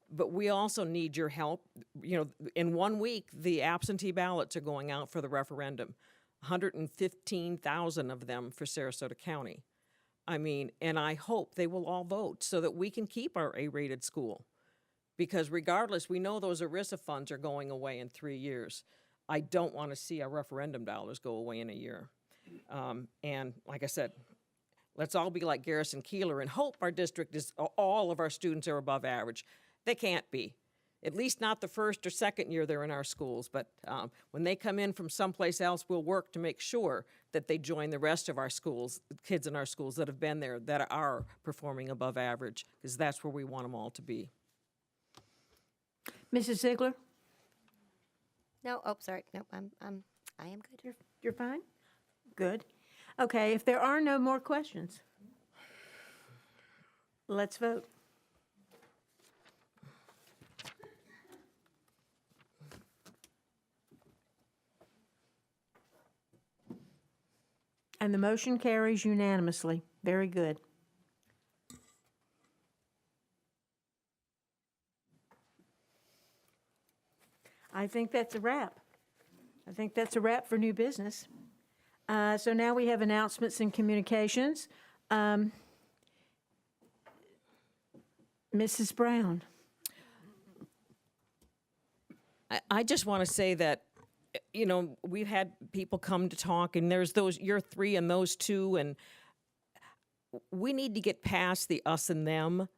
but we also need your help. In 1 week, the absentee ballots are going out for the referendum, 115,000 of them for Sarasota County. I mean, and I hope they will all vote so that we can keep our A-rated school. Because regardless, we know those ERISA funds are going away in 3 years. I don't want to see our referendum dollars go away in a year. And like I said, let's all be like Garrison Keillor and hope our district all of our students are above average. They can't be. At least not the first or second year they're in our schools. But when they come in from someplace else, we'll work to make sure that they join the rest of our schools, kids in our schools that have been there, that are performing above average, because that's where we want them all to be. Mrs. Ziegler? No, sorry. No, I am good. You're fine? Good. Okay, if there are no more questions, let's vote. And the motion carries unanimously. Very good. I think that's a wrap. I think that's a wrap for new business. So now we have announcements and communications. Mrs. Brown. I just want to say that, we've had people come to talk, and there's those, you're three and those two, and we need to get past the us and them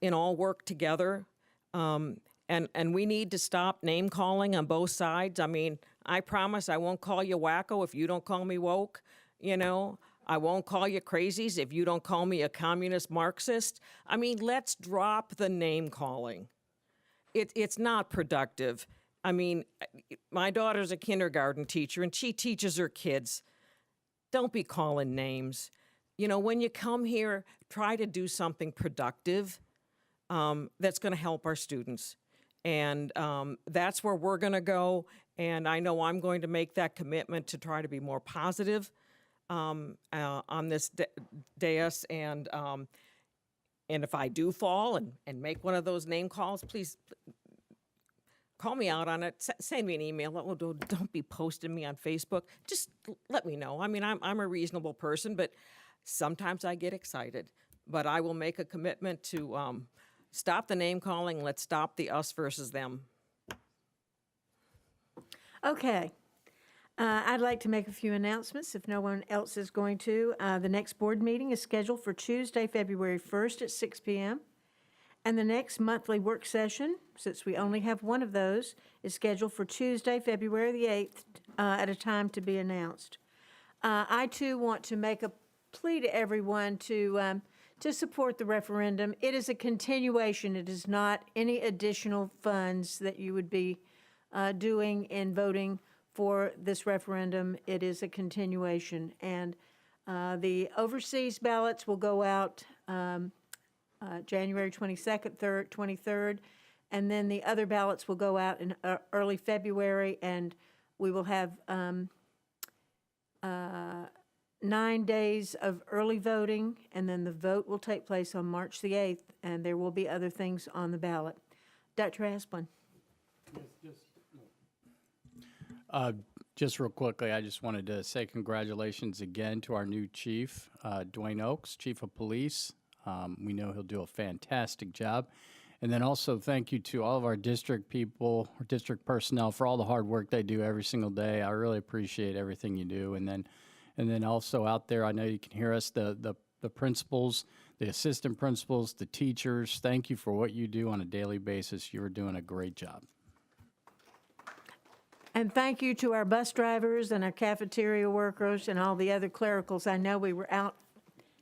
and all work together. And we need to stop name calling on both sides. I mean, I promise I won't call you wacko if you don't call me woke. I won't call you crazies if you don't call me a communist Marxist. I mean, let's drop the name calling. It's not productive. I mean, my daughter's a kindergarten teacher, and she teaches her kids. Don't be calling names. When you come here, try to do something productive that's going to help our students. And that's where we're going to go. And I know I'm going to make that commitment to try to be more positive on this dais. And if I do fall and make one of those name calls, please call me out on it. Send me an email. Don't be posting me on Facebook. Just let me know. I mean, I'm a reasonable person, but sometimes I get excited. But I will make a commitment to stop the name calling. Let's stop the us versus them. Okay. I'd like to make a few announcements if no one else is going to. The next board meeting is scheduled for Tuesday, February 1st at 6 p.m. And the next monthly work session, since we only have one of those, is scheduled for Tuesday, February the 8th at a time to be announced. I, too, want to make a plea to everyone to support the referendum. It is a continuation. It is not any additional funds that you would be doing in voting for this referendum. It is a continuation. And the overseas ballots will go out January 22nd, 23rd, and then the other ballots will go out in early February, and we will have 9 days of early voting, and then the vote will take place on March the 8th, and there will be other things on the ballot. Dr. Asplin. Just real quickly, I just wanted to say congratulations again to our new chief, Dwayne Oakes, Chief of Police. We know he'll do a fantastic job. And then also thank you to all of our district people, our district personnel, for all the hard work they do every single day. I really appreciate everything you do. And then also out there, I know you can hear us, the principals, the assistant principals, the teachers. Thank you for what you do on a daily basis. You're doing a great job. And thank you to our bus drivers and our cafeteria workers and all the other clericals. I know we were out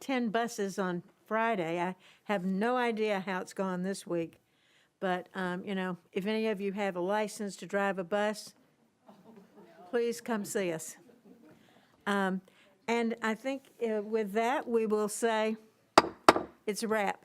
10 buses on Friday. I have no idea how it's gone this week, But, you know, if any of you have a license to drive a bus, please come see us. And I think with that, we will say it's a wrap.